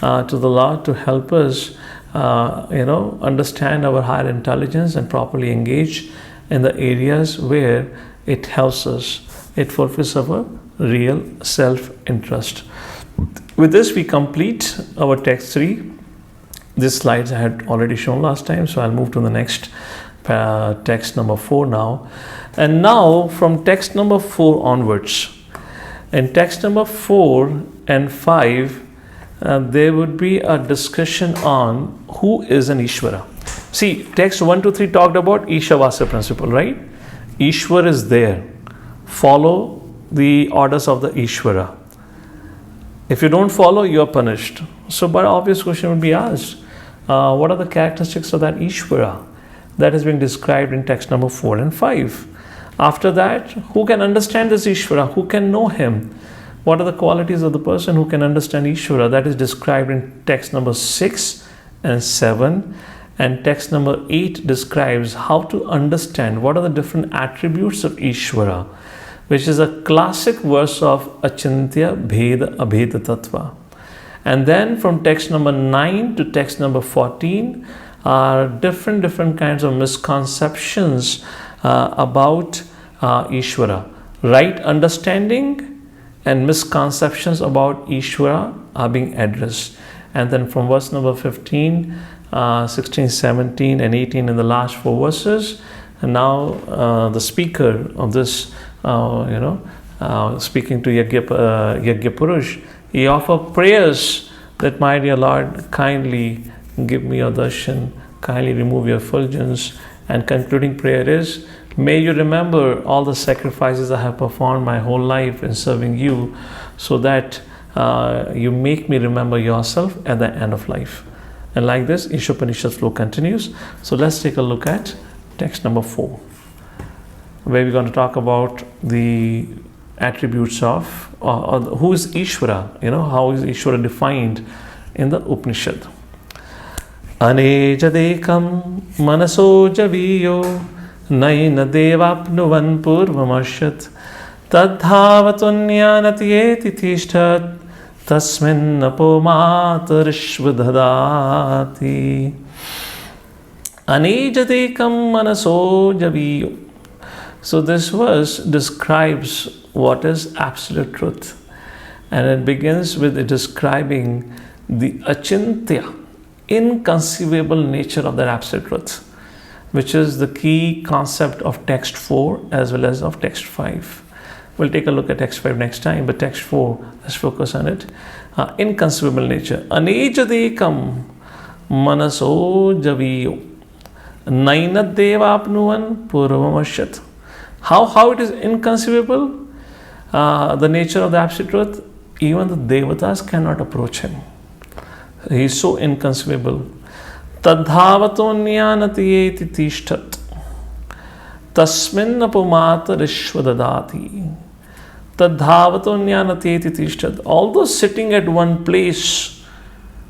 to the Lord to help us understand our higher intelligence and properly engage in the areas where it helps us. It fulfills our real self-interest. With this, we complete our text 3. These slides I had already shown last time, so I'll move to the next text number 4 now. And now from text number 4 onwards, in text number 4 and 5, there would be a discussion on who is an Ishvara. See, text 1 to 3 talked about Ishavasya principle, right? Ishvara is there. Follow the orders of the Ishvara. If you don't follow, you are punished. So, but obvious question would be asked, what are the characteristics of that Ishvara that is being described in text number 4 and 5? After that, who can understand this Ishvara? Who can know him? What are the qualities of the person who can understand Ishvara? That is described in text number 6 and 7. And text number 8 describes how to understand what are the different attributes of Ishvara, which is a classic verse of Achintya Bheda Abheda Tattva. And then from text number 9 to text number 14 are different kinds of misconceptions about Ishvara. Right understanding and misconceptions about Ishvara are being addressed. And then from verse number 15, 16, 17 and 18 in the last 4 verses, and now the speaker of this, speaking to Yajna Purush, he offered prayers that, my dear Lord, kindly give me your darshan, kindly remove your effulgence. And concluding prayer is May you remember all the sacrifices I have performed my whole life in serving you, so that you make me remember yourself at the end of life. And like this, Isopanisad flow continues. So let's take a look at text number 4, where we're going to talk about the attributes of who is Ishvara, how is Ishvara defined in the Upanishad. Anejadekam manaso javiyo naina devapnuvan purvamashat tadhavatunyanatyeti tishtat tasmin apomatarishvadadati. Anejadekam manaso javiyo. So this verse describes what is absolute truth, and it begins with describing the achintya, inconceivable nature of that absolute truth, which is the key concept of text 4 as well as of text 5. We'll take a look at text 5 next time, but text 4, let's focus on it. Inconceivable nature. Anejadekam manaso javiyo nainad devapnuvan purvamashat. How it is inconceivable, the nature of the absolute truth, even the devatas cannot approach him. He is so inconceivable. Tadhavatonyanatyeti tishtat tasmin apumatarishvadadati. Tadhavatonyanatyeti tishtat. Although sitting at one place,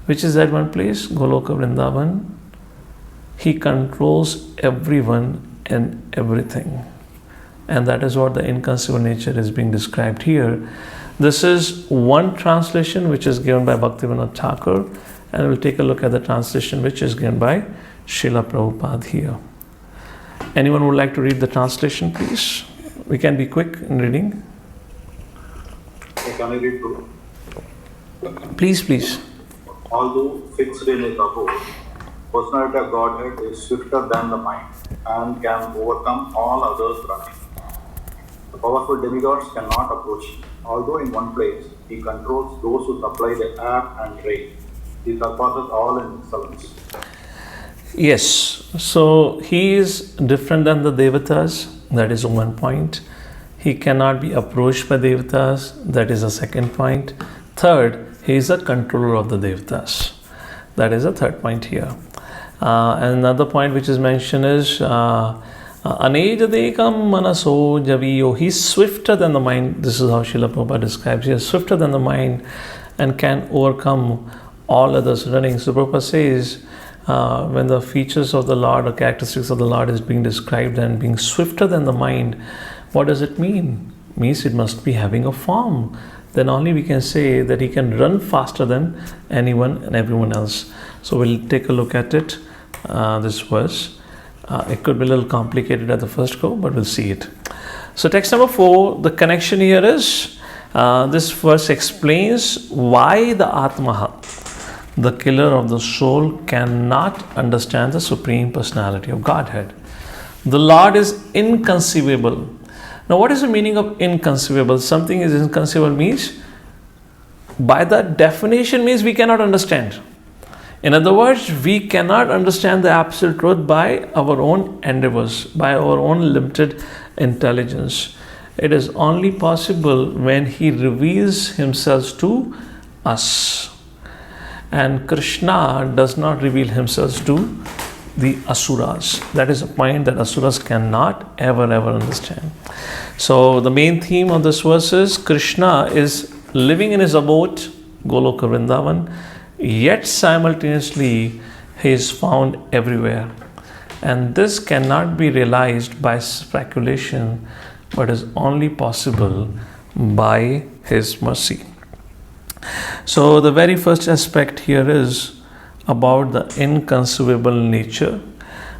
which is at one place, Goloka Vrindavan, he controls everyone and everything. And that is what the inconceivable nature is being described here. This is one translation which is given by Bhaktivinoda Thakur, and we'll take a look at the translation which is given by Srila Prabhupada here. Anyone would like to read the translation, please? We can be quick in reading. Can I read too? Please. Although fixed in its abode, personality of Godhead is swifter than the mind and can overcome all others running. The powerful demigods cannot approach him. Although in one place, he controls those who supply the air and rain. He surpasses all in excellence. Yes, so he is different than the devatas. That is one point. He cannot be approached by devatas. That is a second point. Third, he is a controller of the devatas. That is a third point here. And another point which is mentioned is Anejadekam manaso javiyo. He is swifter than the mind. This is how Srila Prabhupada describes. He is swifter than the mind and can overcome all others running. So Prabhupada says when the features of the Lord or characteristics of the Lord is being described and being swifter than the mind, what does it mean? It means it must be having a form. Then only we can say that he can run faster than anyone and everyone else. So we'll take a look at it, this verse. It could be a little complicated at the first go, but we'll see it. So text number 4, the connection here is, this verse explains why the Atmaha, the killer of the soul, cannot understand the Supreme Personality of Godhead. The Lord is inconceivable. Now what is the meaning of inconceivable? Something is inconceivable means, by that definition means we cannot understand. In other words, we cannot understand the absolute truth by our own endeavors, by our own limited intelligence. It is only possible when he reveals himself to us. And Krishna does not reveal himself to the asuras. That is a point that asuras cannot ever understand. So the main theme of this verse is Krishna is living in his abode, Goloka Vrindavan, yet simultaneously he is found everywhere. And this cannot be realized by speculation, but is only possible by his mercy. So the very first aspect here is about the inconceivable nature.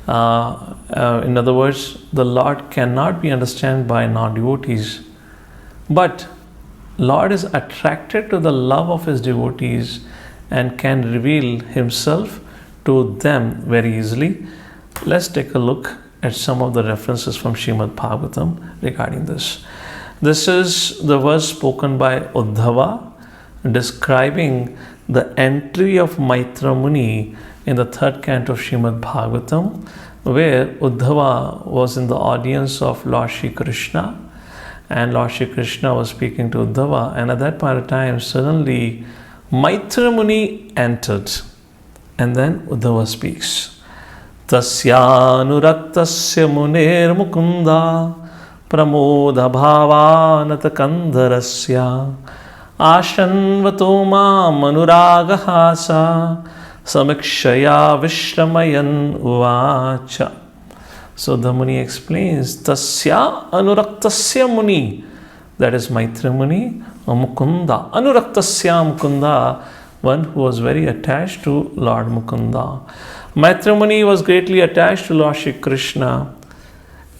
In other words, the Lord cannot be understood by non-devotees, but Lord is attracted to the love of his devotees and can reveal himself to them very easily. Let's take a look at some of the references from Srimad Bhagavatam regarding this. This is the verse spoken by Uddhava describing the entry of Maitra Muni in the third canto of Srimad Bhagavatam, where Uddhava was in the audience of Lord Shri Krishna, and Lord Shri Krishna was speaking to Uddhava, and at that point of time, suddenly Maitra Muni entered, and then Uddhava speaks. Tasyanuraktasya muner mukunda pramoda bhavanata kandarasya ashanvato mam anuragahasa samikshaya vishramayan uvacha. So the Muni explains, Tasya anuraktasya muni, that is Maitra Muni, Mukunda. Anuraktasya Mukunda, one who was very attached to Lord Mukunda. Maitra Muni was greatly attached to Lord Shri Krishna,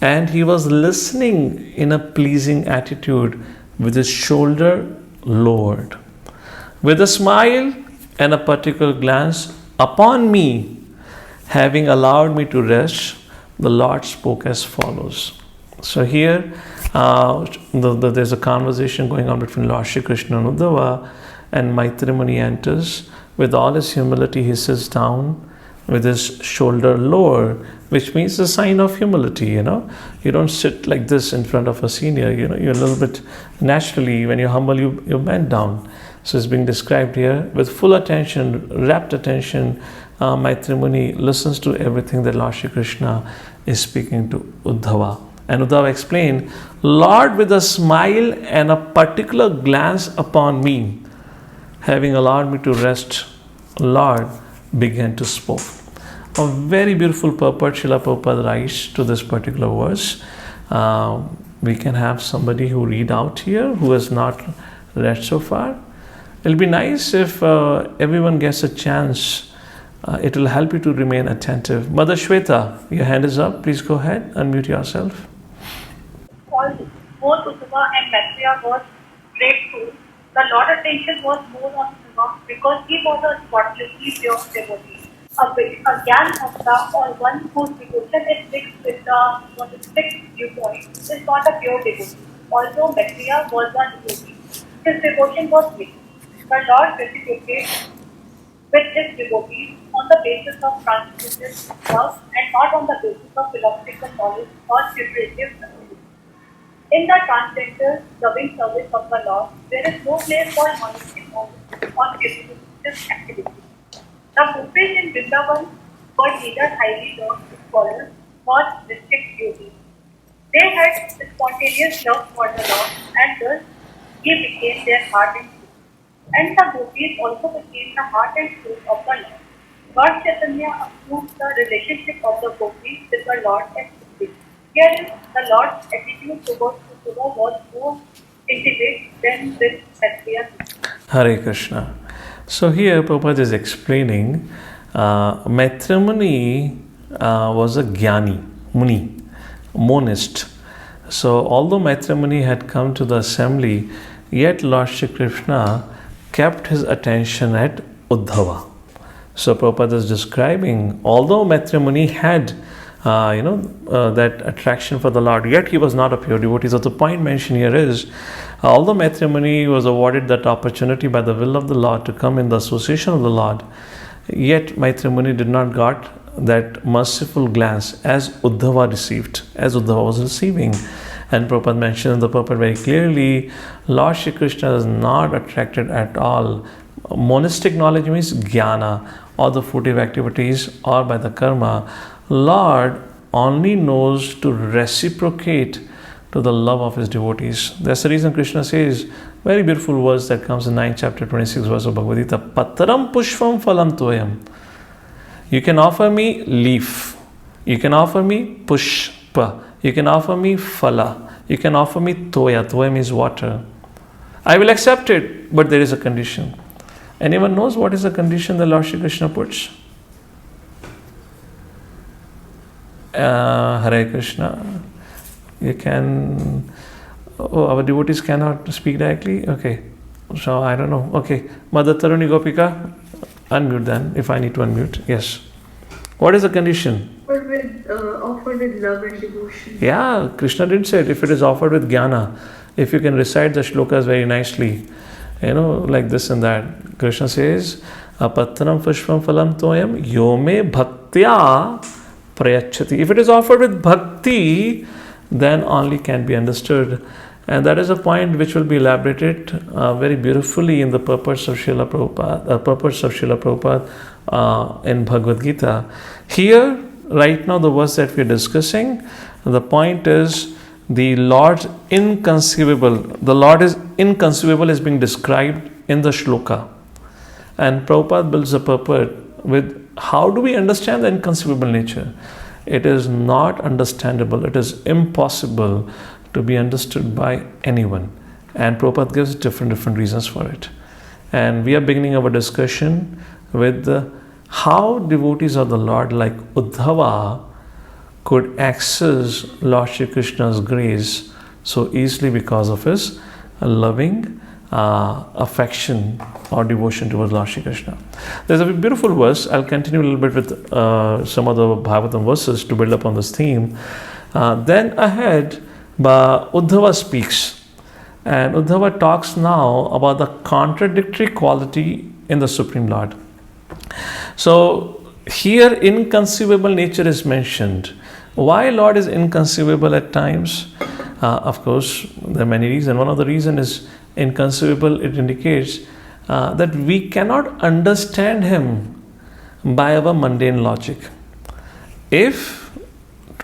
and he was listening in a pleasing attitude with his shoulder lowered. With a smile and a particular glance upon me, having allowed me to rest, the Lord spoke as follows. So here, there's a conversation going on between Lord Shri Krishna and Uddhava, and Maitra Muni enters. With all his humility, he sits down with his shoulder lower, which means a sign of humility, you know. You don't sit like this in front of a senior, you know, you're a little bit naturally, when you're humble, you bend down. So it's being described here with full attention, rapt attention. Maitra Muni listens to everything that Lord Shri Krishna is speaking to Uddhava. And Uddhava explained, Lord, with a smile and a particular glance upon me, having allowed me to rest, Lord began to speak. A very beautiful purport Srila Prabhupada writes to this particular verse. We can have somebody who read out here who has not read so far. It'll be nice if everyone gets a chance. It will help you to remain attentive. Mother Shweta, your hand is up. Please go ahead, unmute yourself. Both Uddhava and Maitreya was grateful. The Lord's attention was more on Uddhava because he was a spotlessly pure devotee. A Gyan Bhakta, or one whose devotion is mixed with the monistic viewpoint, is not a pure devotee. Although Maitreya was a devotee, his devotion was mixed. The Lord reciprocated with his devotees on the basis of transcendental love and not on the basis of philosophical knowledge or speculative ability. In the transcendental loving service of the Lord, there is no place for monastic knowledge or speculative activity. The gopis in Vrindavan were neither highly learned scholars nor mystic yogis. They had spontaneous love for the Lord, and thus he became their heart and soul. And the gopis also became the heart and soul of the Lord. Lord Chaitanya approved the relationship of the gopis with the Lord as Shastri. Herein, the Lord's attitude towards Uddhava was more intimate than with Maitreya. Hare Krishna. So here Prabhupada is explaining Maitra Muni was a Jnani, Muni, monist. So although Maitra Muni had come to the assembly, yet Lord Shri Krishna kept his attention at Uddhava. So Prabhupada is describing, although Maitra Muni had that attraction for the Lord, yet he was not a pure devotee. So the point mentioned here is, although Maitra Muni was awarded that opportunity by the will of the Lord to come in the association of the Lord, yet Maitra Muni did not got that merciful glance as Uddhava received, as Uddhava was receiving. And Prabhupada mentioned in the purport very clearly, Lord Shri Krishna is not attracted at all. Monistic knowledge means jnana, or the fruitive activities, or by the karma. Lord only knows to reciprocate to the love of his devotees. That's the reason Krishna says, very beautiful verse that comes in 9th chapter 26 verse of Bhagavad Gita, Pataram pushpam phalam toyam. You can offer me leaf, you can offer me pushpa, you can offer me phala, you can offer me toya. Toya means water. I will accept it, but there is a condition. Anyone knows what is the condition that Lord Shri Krishna puts? Hare Krishna. You can. Oh, our devotees cannot speak directly? Okay. So I don't know. Okay. Mother Taruni Gopika, unmute then, if I need to unmute. Yes. What is the condition? Offered with love and devotion. Yeah, Krishna did say it. If it is offered with jnana, if you can recite the shlokas very nicely, like this and that. Krishna says, Apattanam pushpam phalam toyam yome bhaktya prayachati. If it is offered with bhakti, then only can be understood. And that is a point which will be elaborated very beautifully in the purports of Srila Prabhupada, in Bhagavad Gita. Here, right now, the verse that we are discussing, the point is the Lord's inconceivable. The Lord is inconceivable is being described in the shloka. And Prabhupada builds a purport with how do we understand the inconceivable nature? It is not understandable. It is impossible to be understood by anyone. And Prabhupada gives different reasons for it. And we are beginning our discussion with how devotees of the Lord like Uddhava could access Lord Shri Krishna's grace so easily because of his loving affection or devotion towards Lord Shri Krishna. There's a beautiful verse. I'll continue a little bit with some of the Bhagavatam verses to build up on this theme. Then ahead, Uddhava speaks, and Uddhava talks now about the contradictory quality in the Supreme Lord. So here inconceivable nature is mentioned. Why Lord is inconceivable at times? Of course, there are many reasons. One of the reasons is inconceivable. It indicates that we cannot understand Him by our mundane logic. If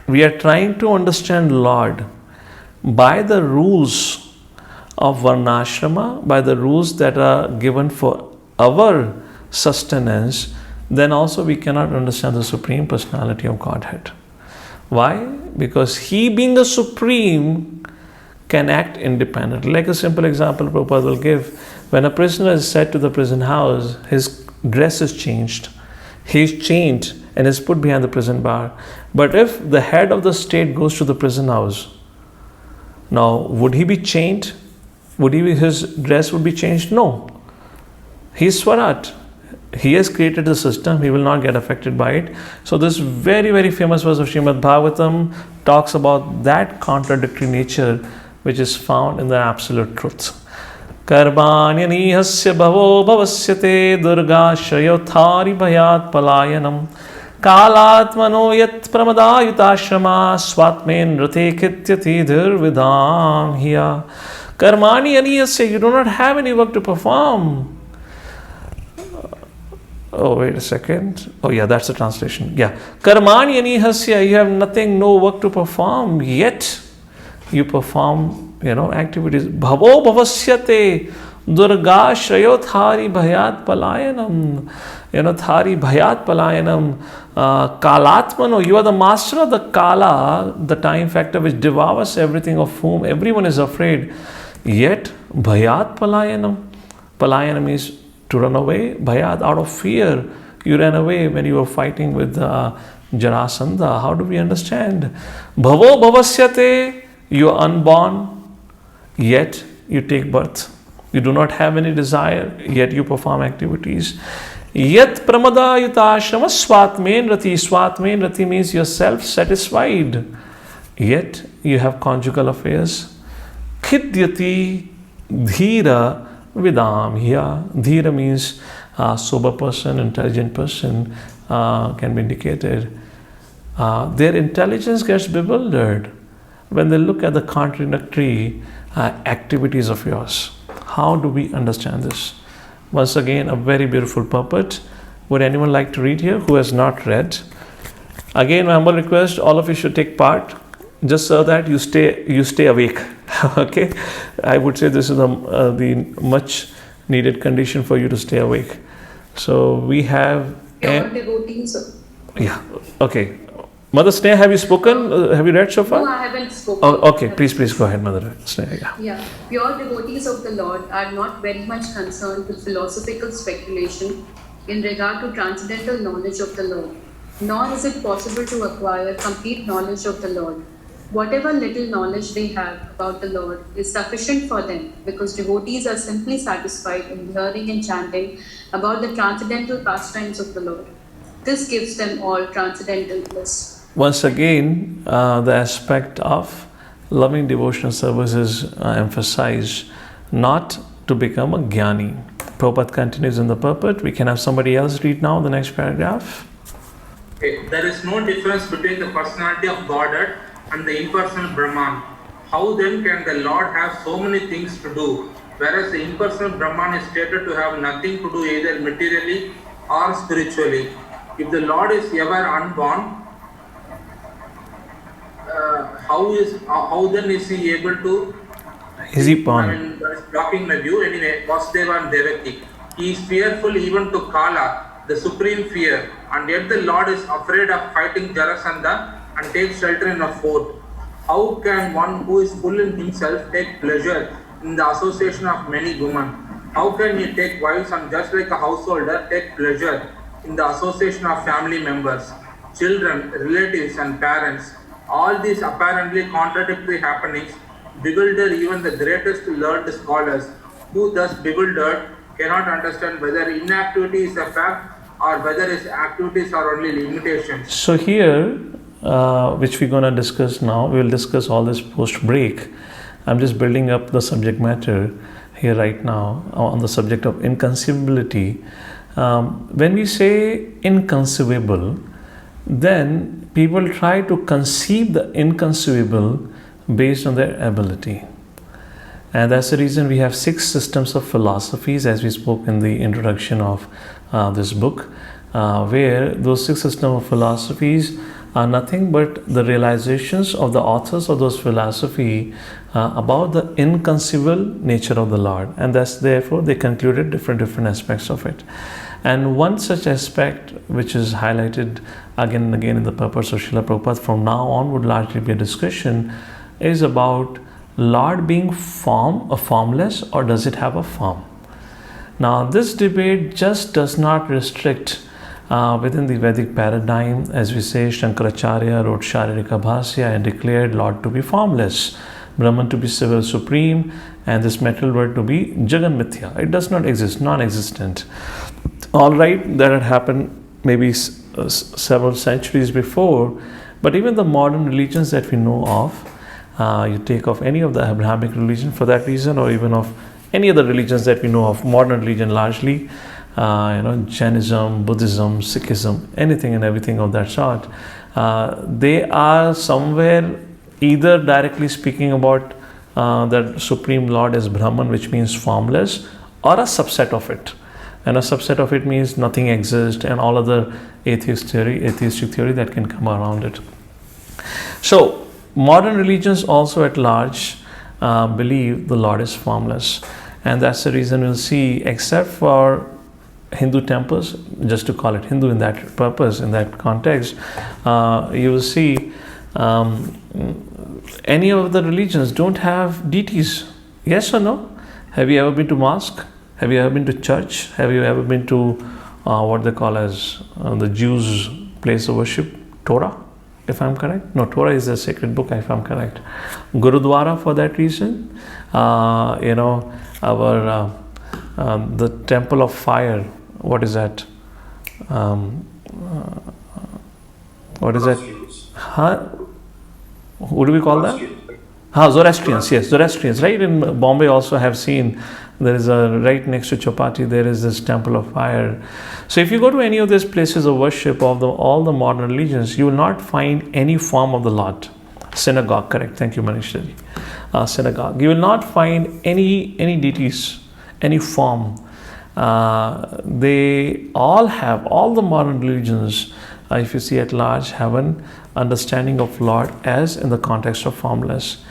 we are trying to understand Lord by the rules of Varnashrama, by the rules that are given for our sustenance, then also we cannot understand the Supreme Personality of Godhead. Why? Because He, being the Supreme, can act independently. Like a simple example Prabhupada will give. When a prisoner is sent to the prison house, his dress is changed. He is chained and is put behind the prison bar. But if the head of the state goes to the prison house, now would he be chained? His dress would be changed? No. He is Swarat. He has created the system. He will not get affected by it. So this very famous verse of Srimad Bhagavatam talks about that contradictory nature which is found in the absolute truth. Karmanyanihasya bhavo bhavasyate durgashayothari bhayat palayanam kalatmano yat pramadayutashrama swatmen rate kityati dhirvidam hiya. Karmanyanihasya, you do not have any work to perform. Oh, wait a second. Oh, yeah, that's the translation. Yeah. Karmanyanihasya, you have nothing, no work to perform, yet you perform, activities. Bhavo bhavasyate durga shrayothari bhayat palayanam. Thari bhayat palayanam. Kalatmano, you are the master of the kala, the time factor which devours everything, of whom everyone is afraid. Yet, bhayat palayanam. Palayana means to run away. Bhayat, out of fear, you ran away when you were fighting with Jarasandha. How do we understand? Bhavo bhavasyate, you are unborn, yet you take birth. You do not have any desire, yet you perform activities. Yat pramadayutashrama swatmen rati. Swatmen rati means you are self-satisfied, yet you have conjugal affairs. Khidyati dhira vidam hiya. Dhira means sober person, intelligent person can be indicated. Their intelligence gets bewildered when they look at the contradictory activities of yours. How do we understand this? Once again, a very beautiful purport. Would anyone like to read here who has not read? Again, my humble request, all of you should take part, just so that you stay awake. Okay, I would say this is the much needed condition for you to stay awake. So we have devotees. Yeah. Okay. Mother Sneha, have you spoken? Have you read so far? No, I haven't spoken. Oh, okay. Please go ahead, Mother Sneha. Yeah. Pure devotees of the Lord are not very much concerned with philosophical speculation in regard to transcendental knowledge of the Lord, nor is it possible to acquire complete knowledge of the Lord. Whatever little knowledge they have about the Lord is sufficient for them, because devotees are simply satisfied in hearing and chanting about the transcendental pastimes of the Lord. This gives them all transcendental bliss. Once again, the aspect of loving devotional service is emphasized, not to become a jnani. Prabhupada continues in the purport. We can have somebody else read now the next paragraph. There is no difference between the personality of Godhead and the impersonal Brahman. How then can the Lord have so many things to do, whereas the impersonal Brahman is stated to have nothing to do either materially or spiritually? If the Lord is ever unborn, how then is he able to? Is he born? I mean, that is blocking my view. Anyway, Vasudeva and Devaki. He is fearful even to Kala, the supreme fear, and yet the Lord is afraid of fighting Jarasandha and takes shelter in a fort. How can one who is full in himself take pleasure in the association of many women? How can he take wives and just like a householder take pleasure in the association of family members, children, relatives and parents? All these apparently contradictory happenings bewilder even the greatest learned scholars, who thus bewildered cannot understand whether inactivity is a fact or whether his activities are only limitations. So here, which we're going to discuss now, we will discuss all this post break. I'm just building up the subject matter here right now on the subject of inconceivability. When we say inconceivable, then people try to conceive the inconceivable based on their ability. And that's the reason we have 6 systems of philosophies, as we spoke in the introduction of this book, where those 6 systems of philosophies are nothing but the realizations of the authors of those philosophy about the inconceivable nature of the Lord. And that's therefore they concluded different aspects of it. And one such aspect which is highlighted again and again in the purpose of Srila Prabhupada from now on would largely be a discussion is about Lord being formless, or does it have a form? Now this debate just does not restrict within the Vedic paradigm. As we say, Shankaracharya wrote Sharirika Bhasya and declared Lord to be formless, Brahman to be civil supreme, and this material world to be Jagan Mithya. It does not exist, non-existent. All right, that had happened maybe several centuries before, but even the modern religions that we know of, you take of any of the Abrahamic religion for that reason, or even of any other religions that we know of, modern religion largely, Jainism, Buddhism, Sikhism, anything and everything of that sort, they are somewhere either directly speaking about the Supreme Lord as Brahman, which means formless, or a subset of it. And a subset of it means nothing exists, and all other atheistic theory that can come around it. So modern religions also at large believe the Lord is formless, and that's the reason we'll see, except for Hindu temples, just to call it Hindu in that purpose, in that context, you will see any of the religions don't have deities. Yes or no? Have you ever been to mosque? Have you ever been to church? Have you ever been to what they call as the Jews' place of worship, Torah, if I'm correct? No, Torah is a sacred book, if I'm correct. Gurudwara for that reason. The temple of fire, what is that? What is that? Who do we call that? Zoroastrians, yes, Zoroastrians, right? In Bombay also have seen, there is right next to Chopati, there is this temple of fire. So if you go to any of these places of worship of all the modern religions, you will not find any form of the Lord. Synagogue, correct, thank you Manishji. Synagogue, you will not find any deities, any form. They all the modern religions, if you see at large, have an understanding of Lord as in the context of formless.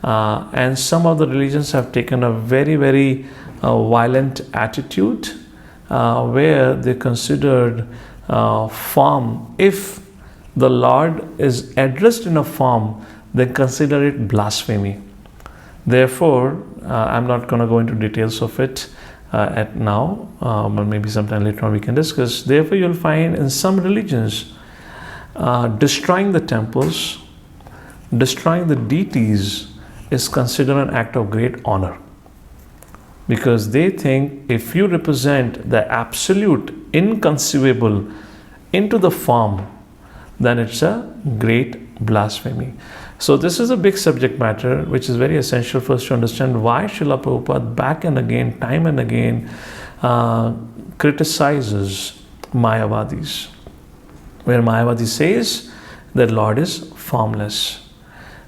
And some of the religions have taken a very, very violent attitude where they considered form. If the Lord is addressed in a form, they consider it blasphemy. Therefore, I'm not going to go into details of it at now, but maybe sometime later on we can discuss. Therefore, you'll find in some religions, destroying the temples, destroying the deities is considered an act of great honor, because they think if you represent the absolute inconceivable into the form, then it's a great blasphemy. So this is a big subject matter which is very essential for us to understand why Srila Prabhupada back and again, time and again, criticizes Mayavadis. where Mayavadi says that Lord is formless.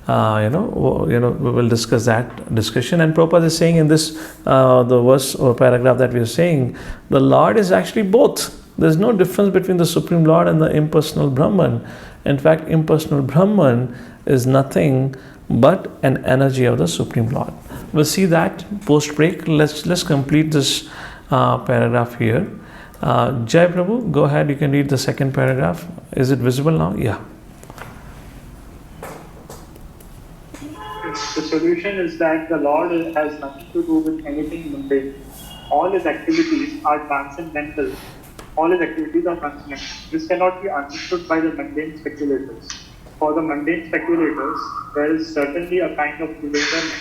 We will discuss that discussion. And Prabhupada is saying in this, the verse or paragraph that we are saying, the Lord is actually both. There's no difference between the Supreme Lord and the impersonal Brahman. In fact, impersonal Brahman is nothing but an energy of the Supreme Lord. We'll see that post break. Let's complete this paragraph here. Jai Prabhu, go ahead. You can read the second paragraph. Is it visible now? Yeah. The solution is that the Lord has nothing to do with anything mundane. All his activities are transcendental. This cannot be understood by the mundane speculators. For the mundane speculators, there is certainly a kind of bewilderment,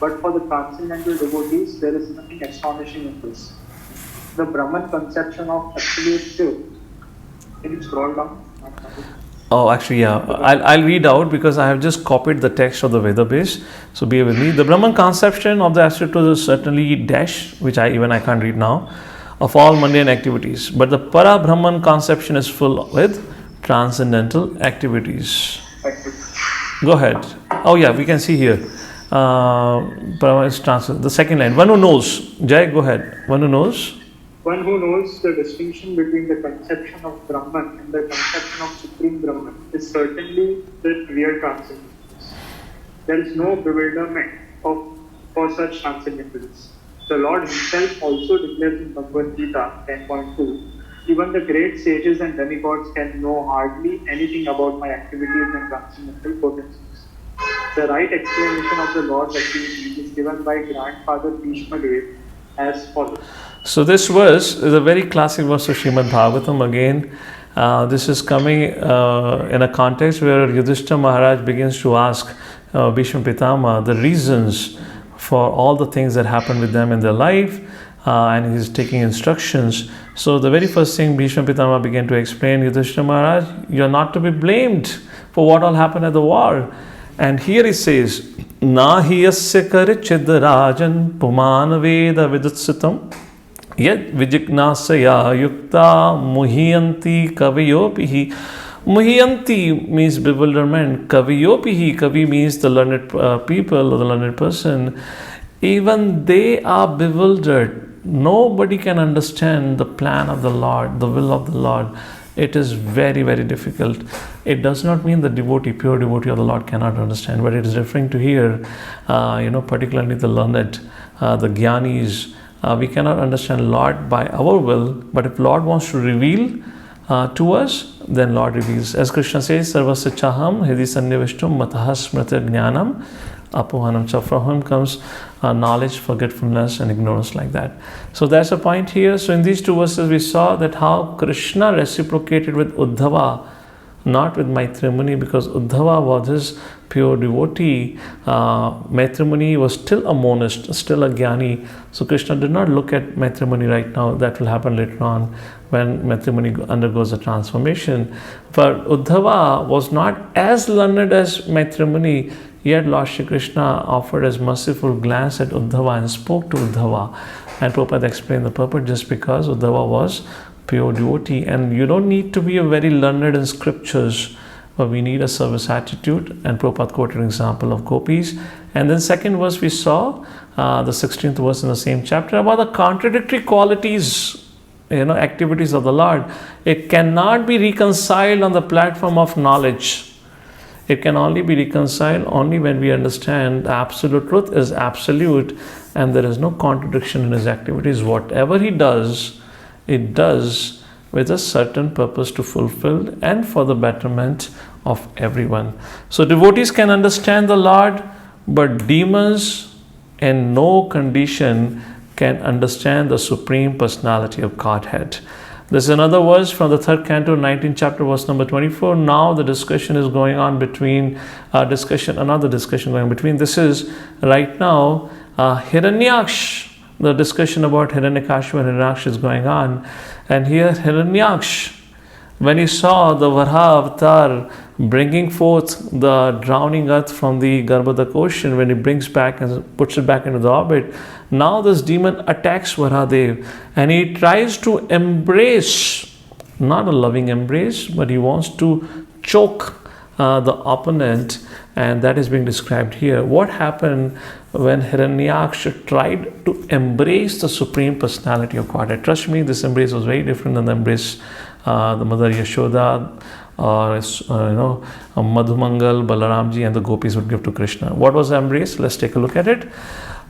but for the transcendental devotees, there is nothing astonishing in this. The Brahman conception of absolute truth. Can you scroll down? Oh, actually, yeah. I'll read out because I have just copied the text of the Veda base. So bear with me. The Brahman conception of the absolute truth is certainly dash, which I can't read now, of all mundane activities. But the Para Brahman conception is full with transcendental activities. Go ahead. Oh yeah, we can see here. The second line. One who knows. Jai, go ahead. One who knows. One who knows the distinction between the conception of Brahman and the conception of Supreme Brahman is certainly the real transcendence. There is no bewilderment for such transcendentals. The Lord himself also declares in Bhagavad Gita 10.2, even the great sages and demigods can know hardly anything about my activities and transcendental potencies. The right explanation of the Lord's activities is given by Grandfather Bhishma Dev as follows. So this verse is a very classic verse of Srimad Bhagavatam. Again, this is coming in a context where Yudhishthira Maharaj begins to ask Bhishma Pitama the reasons for all the things that happen with them in their life, and he's taking instructions. So the very first thing Bhishma Pitama began to explain, Yudhishthira Maharaj, you're not to be blamed for what all happened at the war. And here he says, Nahi yasya karichid rajan puman veda vidutsitam yet vijignasaya yukta muhiyanti kaviyopihi. Muhiyanti means bewilderment. Kaviyopihi, kavi means the learned people or the learned person. Even they are bewildered. Nobody can understand the plan of the Lord, the will of the Lord. It is very, very difficult. It does not mean the devotee, pure devotee of the Lord cannot understand, but it is referring to here, particularly the learned, the jnanis. We cannot understand Lord by our will, but if Lord wants to reveal to us, then Lord reveals. As Krishna says, Sarvasya Chaham Hidi Sannivishtum Mataha Smriti Jnanam Apohanam. So from him comes knowledge, forgetfulness and ignorance, like that. So that's the point here. So in these two verses we saw that how Krishna reciprocated with Uddhava, not with Maitreya Muni, because Uddhava was his pure devotee. Maitreya Muni was still a monist, still a jnani. So Krishna did not look at Maitreya Muni right now. That will happen later on when Maitreya Muni undergoes a transformation. But Uddhava was not as learned as Maitreya Muni. Yet Lord Shri Krishna offered his merciful glance at Uddhava and spoke to Uddhava. And Prabhupada explained the purpose just because Uddhava was pure devotee. And you don't need to be a very learned in scriptures, but we need a service attitude. And Prabhupada quoted an example of gopis. And then second verse we saw, the 16th verse in the same chapter, about the contradictory qualities, activities of the Lord. It cannot be reconciled on the platform of knowledge. It can only be reconciled only when we understand the absolute truth is absolute and there is no contradiction in his activities. Whatever he does, it does with a certain purpose to fulfill and for the betterment of everyone. So devotees can understand the Lord, but demons in no condition can understand the Supreme Personality of Godhead. There's another verse from the 3rd canto, 19th chapter, verse number 24. Now the discussion is going on between, another discussion going between. This is right now Hiranyaksh. The discussion about Hiranyakashipu and Hiranyaksh is going on. And here Hiranyaksh, when he saw the Varaha avatar bringing forth the drowning earth from the Garbhodak ocean, when he brings back and puts it back into the orbit, now this demon attacks Varahadev and he tries to embrace not a loving embrace, but he wants to choke the opponent, and that is being described here. What happened when Hiranyaksha tried to embrace the Supreme Personality of Godhead? Trust me, this embrace was very different than the embrace the Mother Yashoda or Madhumangal, Balaramji and the gopis would give to Krishna. What was the embrace? Let's take a look at it.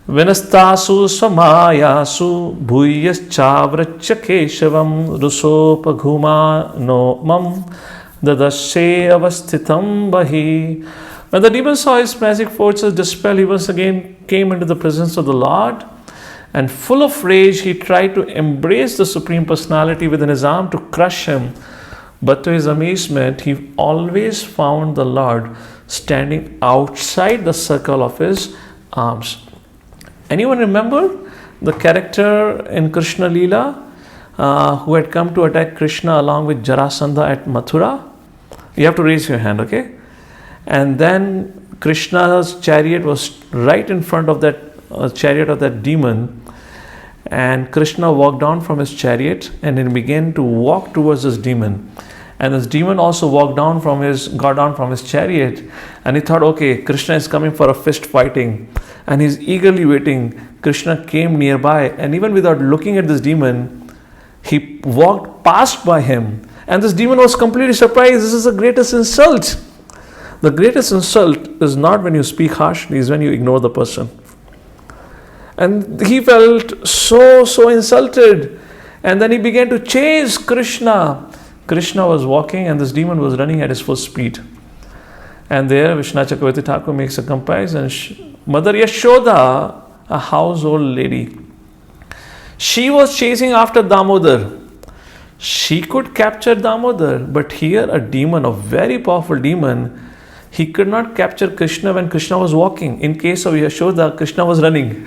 Vinastasu swamayasu bhuyaschavracha keshavam rusopaghuma no mam dadashe avasthitam bahi. When the demon saw his magic forces dispel, he once again came into the presence of the Lord, and full of rage he tried to embrace the Supreme Personality within his arm to crush him. But to his amazement, he always found the Lord standing outside the circle of his arms. Anyone remember the character in Krishna Leela who had come to attack Krishna along with Jarasandha at Mathura? You have to raise your hand, okay? And then Krishna's chariot was right in front of that chariot of that demon, and Krishna walked down from his chariot and he began to walk towards this demon. And this demon also got down from his chariot, and he thought, okay, Krishna is coming for a fist fighting, and he's eagerly waiting. Krishna came nearby, and even without looking at this demon, he walked past by him, and this demon was completely surprised. This is the greatest insult. The greatest insult is not when you speak harshly, is when you ignore the person. And he felt so insulted, and then he began to chase Krishna. Krishna was walking and this demon was running at his full speed. And there Vishwanath Chakravarti Thakur makes a comparison. Mother Yashoda, a household lady, she was chasing after Damodar. She could capture Damodar, but here a demon, a very powerful demon, he could not capture Krishna when Krishna was walking. In case of Yashoda, Krishna was running.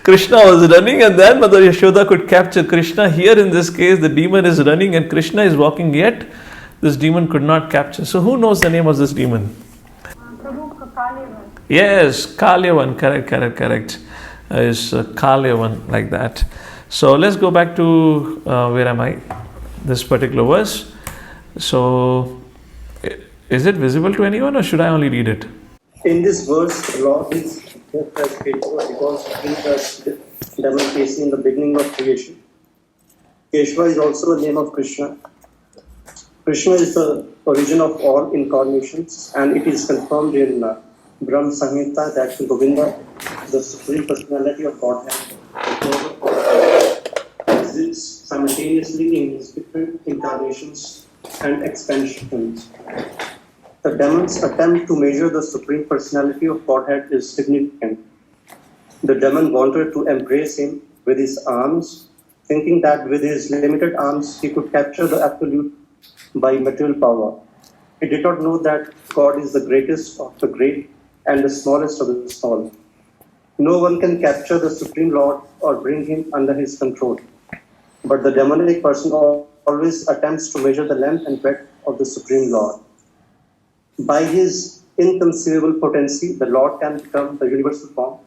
Krishna was running, and then Mother Yashoda could capture Krishna. Here in this case, the demon is running and Krishna is walking, yet this demon could not capture. So who knows the name of this demon? Yes, Kalyavan. Correct. Is Kalyavan, like that. So let's go back to where am I? This particular verse. So is it visible to anyone, or should I only read it? In this verse, the Lord is just as faithful because he was demon facing in the beginning of creation. Keshava is also the name of Krishna. Krishna is the origin of all incarnations, and it is confirmed in Brahma Samhita that Govinda, the Supreme Personality of Godhead, exists simultaneously in his different incarnations and expansions. The demon's attempt to measure the Supreme Personality of Godhead is significant. The demon wanted to embrace him with his arms, thinking that with his limited arms he could capture the Absolute by material power. He did not know that God is the greatest of the great and the smallest of the small. No one can capture the Supreme Lord or bring him under his control. But the demonic person always attempts to measure the length and breadth of the Supreme Lord. By his inconceivable potency, the Lord can become the universal form,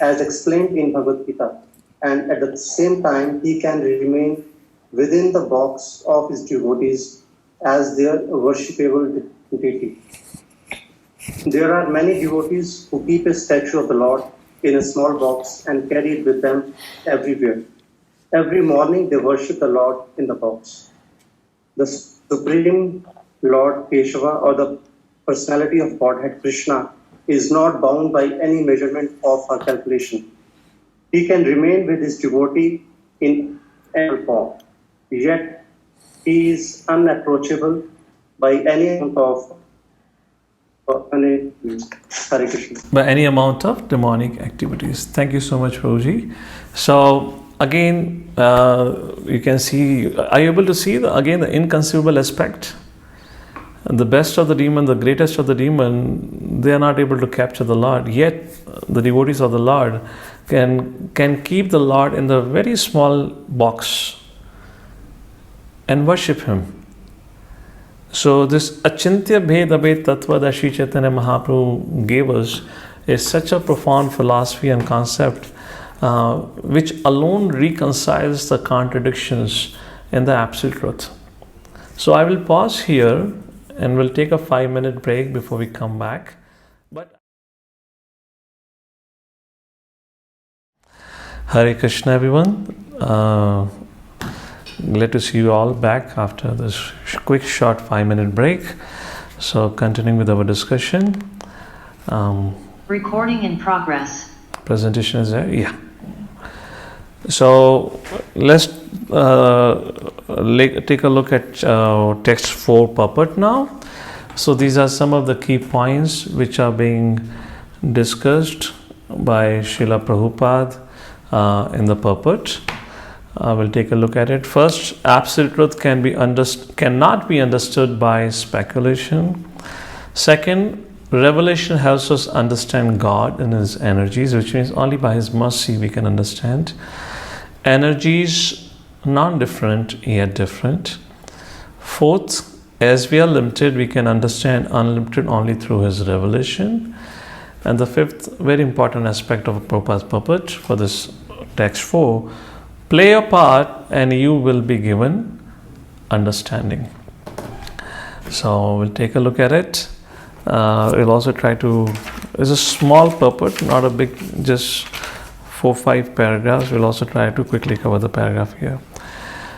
as explained in Bhagavad Gita, and at the same time, he can remain within the box of his devotees as their worshipable deity. There are many devotees who keep a statue of the Lord in a small box and carry it with them everywhere. Every morning, they worship the Lord in the box. The Supreme Lord Keshava, or the Personality of Godhead Krishna, is not bound by any measurement of or calculation. He can remain with his devotee in any form, yet he is unapproachable by any amount of by any amount of demonic activities. Thank you so much, Prabhuji. So again, you can see, are you able to see the inconceivable aspect? The best of the demon, the greatest of the demon, they are not able to capture the Lord. Yet the devotees of the Lord can keep the Lord in the very small box and worship him. So this Achintya Bheda Bhed Tattva that Sri Chaitanya Mahaprabhu gave us is such a profound philosophy and concept which alone reconciles the contradictions in the absolute truth. So I will pause here and we'll take a 5-minute break before we come back. But Hare Krishna, everyone. Glad to see you all back after this quick short 5-minute break. So continuing with our discussion. Recording in progress. Presentation is there? Yeah. So let's take a look at text 4 purport now. So these are some of the key points which are being discussed by Srila Prabhupada in the purport. We'll take a look at it. First, absolute truth cannot be understood by speculation. Second, revelation helps us understand God and His energies, which means only by His mercy we can understand. Energies non-different yet different. Fourth, as we are limited, we can understand unlimited only through His revelation. And the fifth, very important aspect of Prabhupada's purport for this text 4, play a part and you will be given understanding. So we'll take a look at it. We'll also try to, it's a small purport, not a big, just 4-5 paragraphs. We'll also try to quickly cover the paragraph here.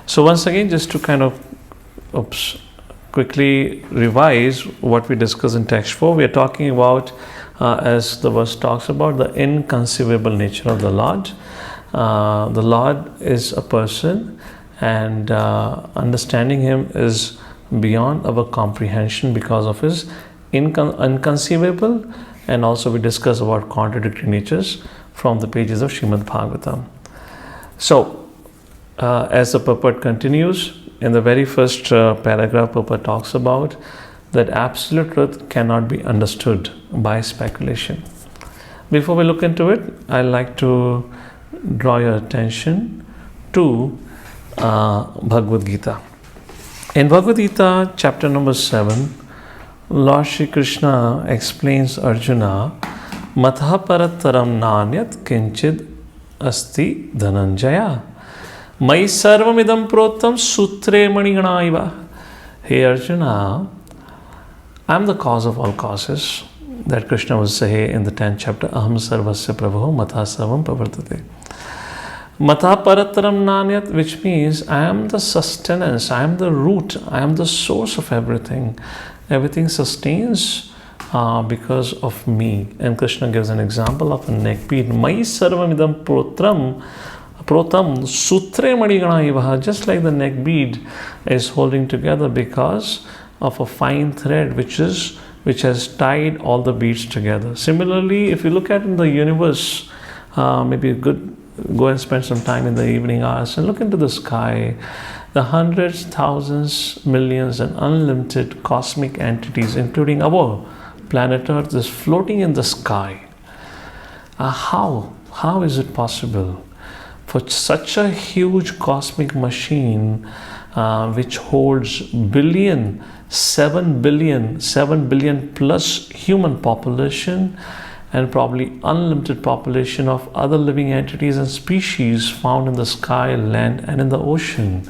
So once again, just to kind of quickly revise what we discussed in text 4, we are talking about, as the verse talks about, the inconceivable nature of the Lord. The Lord is a person, and understanding Him is beyond our comprehension because of His inconceivable, and also we discuss about contradictory natures from the pages of Srimad Bhagavatam. So, as the purport continues, in the very first paragraph, purport talks about that absolute truth cannot be understood by speculation. Before we look into it, I'd like to draw your attention to Bhagavad Gita. In Bhagavad Gita, chapter number 7, Lord Shri Krishna explains Arjuna, Matha parataram nanyat kinchid asti dhananjaya mai sarvamidam protam sutre maniganaiva. Hey Arjuna, I am the cause of all causes. That Krishna will say in the 10th chapter, Aham sarvasya prabho matha sarvam pravartate. Matha parataram nanyat, which means I am the sustenance, I am the root, I am the source of everything. Everything sustains because of me. And Krishna gives an example of a neck bead. Mai sarvamidam protam sutre maniganaiva. Just like the neck bead is holding together because of a fine thread which has tied all the beads together. Similarly, if you look at in the universe, maybe go and spend some time in the evening hours and look into the sky. The hundreds, thousands, millions and unlimited cosmic entities, including our planet Earth, is floating in the sky. How is it possible for such a huge cosmic machine which holds 7 billion plus human population and probably unlimited population of other living entities and species found in the sky, land and in the ocean?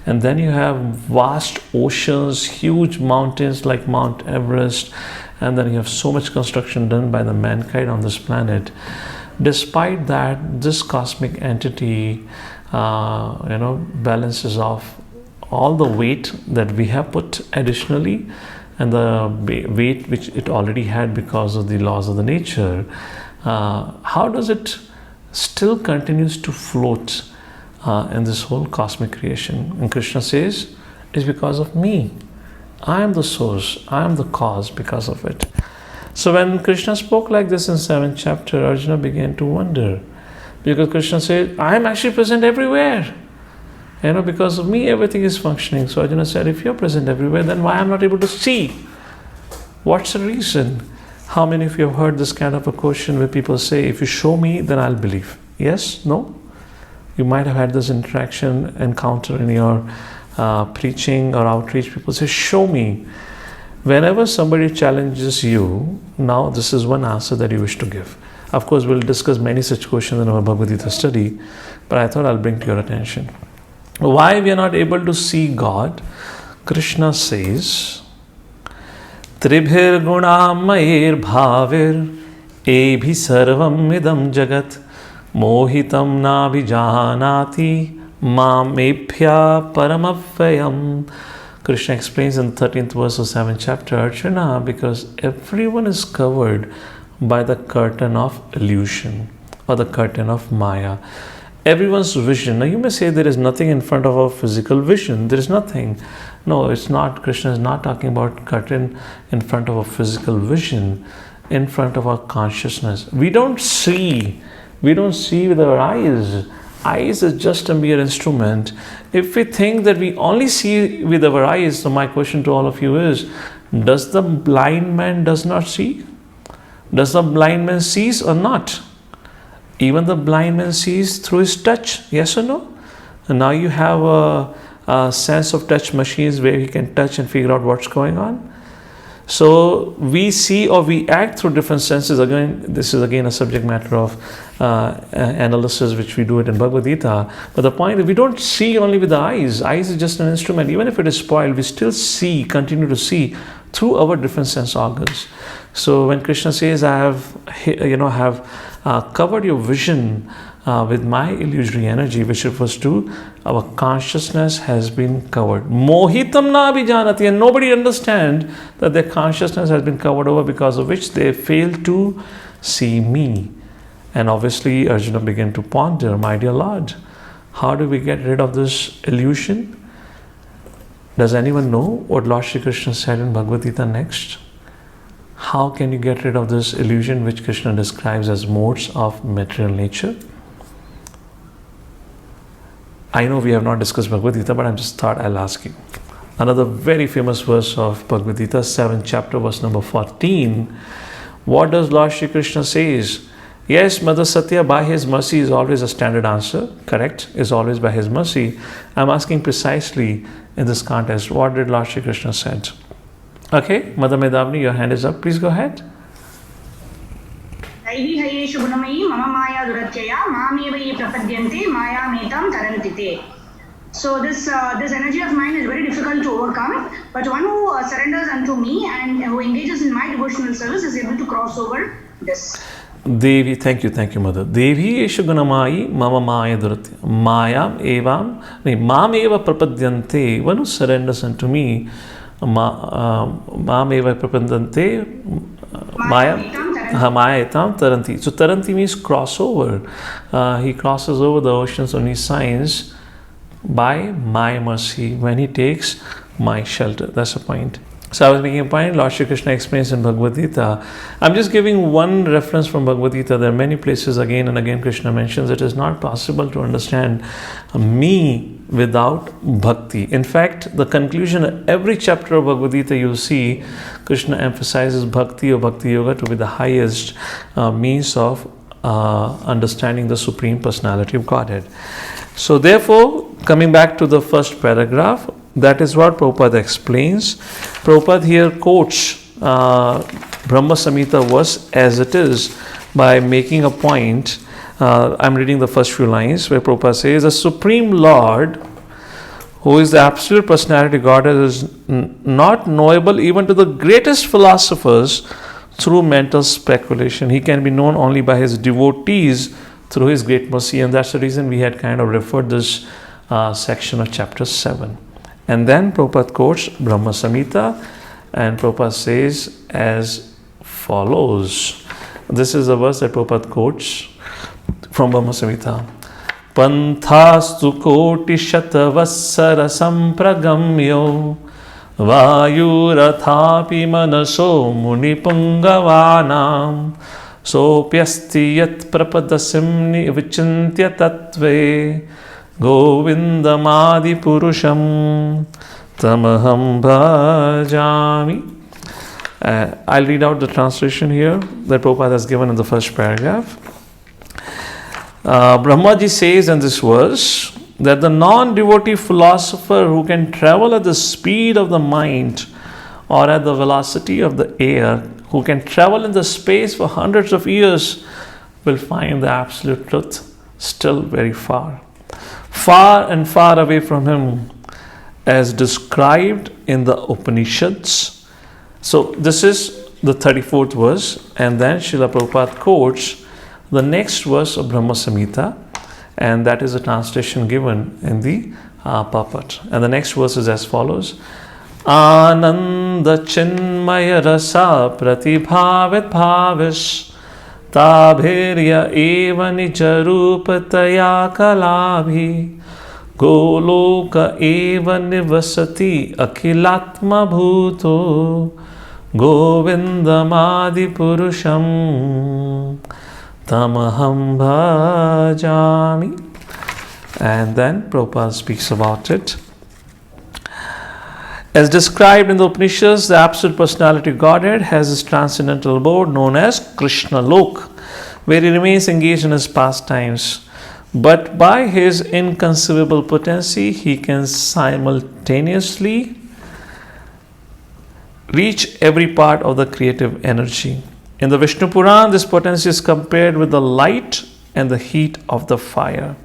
And then you have vast oceans, huge mountains like Mount Everest, and then you have so much construction done by the mankind on this planet. Despite that, this cosmic entity, balances off all the weight that we have put additionally and the weight which it already had because of the laws of the nature. How does it still continues to float in this whole cosmic creation? And Krishna says, it's because of me. I am the source, I am the cause because of it. So when Krishna spoke like this in 7th chapter, Arjuna began to wonder, because Krishna said, I am actually present everywhere. Because of me everything is functioning. So Arjuna said, if you're present everywhere, then why I'm not able to see? What's the reason? How many of you have heard this kind of a question where people say, if you show me, then I'll believe? Yes? No? You might have had this encounter in your preaching or outreach. People say, show me. Whenever somebody challenges you, now this is one answer that you wish to give. Of course, we'll discuss many such questions in our Bhagavad Gita study, but I thought I'll bring to your attention. Why we are not able to see God? Krishna says, Tribhir gunamair bhavir ebhi sarvam idam jagat mohitam na vijahanati mamebhya paramavayam. Krishna explains in the 13th verse of 7th chapter, Arjuna, because everyone is covered by the curtain of illusion or the curtain of Maya. Everyone's vision. Now you may say there is nothing in front of our physical vision. There is nothing. No, it's not. Krishna is not talking about curtain in front of our physical vision, in front of our consciousness. We don't see. We don't see with our eyes. Eyes is just a mere instrument. If we think that we only see with our eyes, so my question to all of you is, does the blind man does not see? Does the blind man sees or not? Even the blind man sees through his touch, yes or no? And now you have a sense of touch machines where he can touch and figure out what's going on. So we see or we act through different senses. Again, this is again a subject matter of analysis which we do it in Bhagavad Gita. But the point is we don't see only with the eyes. Eyes is just an instrument. Even if it is spoiled, we still see, continue to see through our different sense organs. So when Krishna says, I have covered your vision with my illusory energy, which refers to our consciousness has been covered. Mohitam na abhijanati, and nobody understands that their consciousness has been covered over, because of which they fail to see me. And obviously Arjuna began to ponder, my dear Lord, how do we get rid of this illusion? Does anyone know what Lord Shri Krishna said in Bhagavad Gita next? How can you get rid of this illusion which Krishna describes as modes of material nature? I know we have not discussed Bhagavad Gita, but I just thought I'll ask you. Another very famous verse of Bhagavad Gita, 7th chapter, verse number 14. What does Lord Shri Krishna says? Yes, Mother Satya, by His mercy is always a standard answer. Correct, is always by His mercy. I'm asking precisely in this context, what did Lord Shri Krishna said? Okay, Mother Medavni, your hand is up. Please go ahead. दैवीहयेषु गुणमयी मम माया दुरत्यया मामेव ये प्रपद्यन्ते मायामेतां तरन्ति ते. So this energy of mine is very difficult to overcome, but one who surrenders unto me and who engages in my devotional service is able to cross over this. Devi, thank you, Mother. Devi Eshu Gunamayi Mama Maya Duratya Mayam Evam Mam Eva Prapadyante. One who surrenders unto me, Mam Eva Prapadyante Maya Etam Taranti. So Taranti means crossover. He crosses over the oceans on his signs by my mercy, when he takes my shelter. That's the point. So I was making a point, Lord Shri Krishna explains in Bhagavad Gita. I'm just giving one reference from Bhagavad Gita. There are many places again and again Krishna mentions it is not possible to understand me without bhakti. In fact, the conclusion of every chapter of Bhagavad Gita, you'll see Krishna emphasizes bhakti or bhakti yoga to be the highest means of understanding the Supreme Personality of Godhead. So therefore, coming back to the first paragraph, that is what Prabhupada explains. Prabhupada here quotes Brahma Samhita verse as it is by making a point. I'm reading the first few lines where Prabhupada says, the Supreme Lord, who is the absolute personality of Godhead, is not knowable even to the greatest philosophers through mental speculation. He can be known only by his devotees through his great mercy, and that's the reason we had kind of referred this section of chapter 7. And then Prabhupada quotes Brahma Samhita, and Prabhupada says as follows. This is the verse that Prabhupada quotes from Brahma Samhita. Panthastu koti shatavassara sampragamyo vayurathapi manaso munipungavanam sopyasti yat prapadasimni vichintya tattve Govindamadi Purusham Tamaham Bhajami. I'll read out the translation here that Prabhupada has given in the first paragraph. Brahmaji says in this verse that the non-devotee philosopher who can travel at the speed of the mind or at the velocity of the air, who can travel in the space for hundreds of years, will find the absolute truth still very far. far and far away from him, as described in the Upanishads. So this is the 34th verse, and then Srila Prabhupada quotes the next verse of Brahma Samhita, and that is a translation given in the Papat. And the next verse is as follows: Ananda Chinmaya Rasa Pratibhavet Bhavish Tabhirya Eva Nijarupataya Kalabhi Goloka Eva Nivasati Akhilatma Bhuto Govindamadi Purusham Tamaham Bhajami. And then Prabhupada speaks about it. As described in the Upanishads, the Absolute Personality of Godhead has his transcendental abode known as Krishna Lok, where he remains engaged in his pastimes. But by his inconceivable potency, he can simultaneously reach every part of the creative energy. In the Vishnu Puran, this potency is compared with the light and the heat of the fire.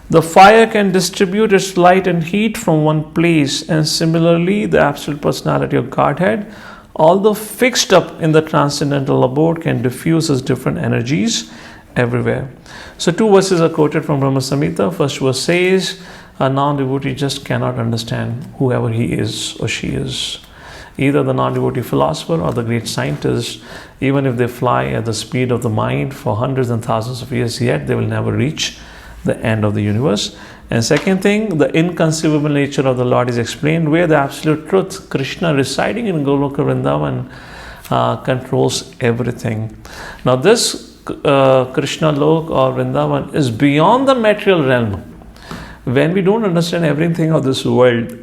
The fire can distribute its light and heat from one place, and similarly, the Absolute Personality of Godhead, although fixed up in the transcendental abode, can diffuse its different energies everywhere. So, two verses are quoted from Brahma Samhita. First verse says, a non-devotee just cannot understand whoever he is or she is. Either the non-devotee philosopher or the great scientist, even if they fly at the speed of the mind for hundreds and thousands of years, yet they will never reach the end of the universe. And second thing, the inconceivable nature of the Lord is explained, where the absolute truth, Krishna residing in Goloka Vrindavan, controls everything. Now this Krishna Lok or Vrindavan is beyond the material realm. When we don't understand everything of this world,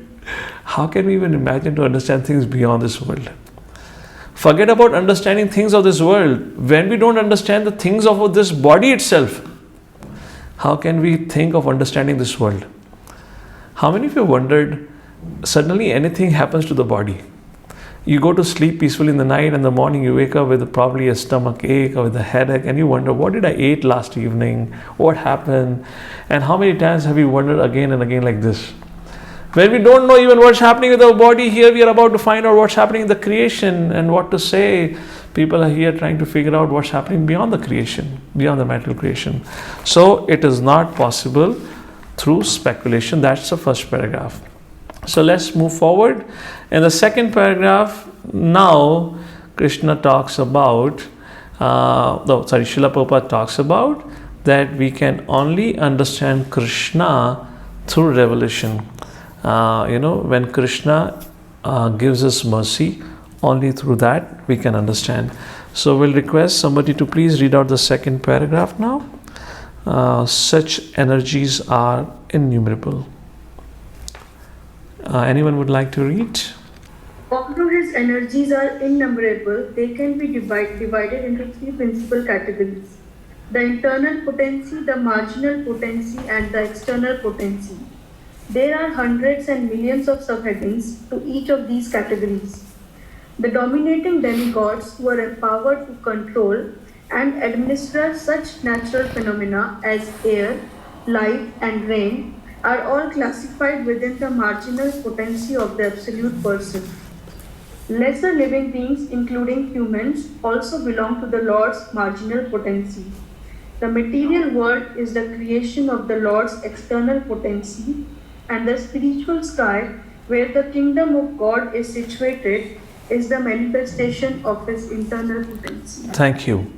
how can we even imagine to understand things beyond this world? Forget about understanding things of this world. When we don't understand the things of this body itself, how can we think of understanding this world? How many of you wondered, suddenly anything happens to the body? You go to sleep peacefully in the night, and in the morning you wake up with probably a stomach ache or with a headache, and you wonder, what did I eat last evening? What happened? And how many times have you wondered again and again like this? When we don't know even what's happening with our body, here we are about to find out what's happening in the creation and what to say. People are here trying to figure out what's happening beyond the creation, beyond the material creation. So it is not possible through speculation. That's the first paragraph. So let's move forward. In the second paragraph, now Krishna talks about, Srila Prabhupada talks about that we can only understand Krishna through revelation. When Krishna gives us mercy, only through that we can understand. So we'll request somebody to please read out the second paragraph now. Such energies are innumerable. Anyone would like to read? Although his energies are innumerable, they can be divided into three principal categories: the internal potency, the marginal potency, and the external potency. There are hundreds and millions of subheadings to each of these categories. The dominating demigods who are empowered to control and administer such natural phenomena as air, light, and rain are all classified within the marginal potency of the absolute person. Lesser living beings, including humans, also belong to the Lord's marginal potency. The material world is the creation of the Lord's external potency, and the spiritual sky, where the kingdom of God is situated, is the manifestation of his internal potency. Thank you.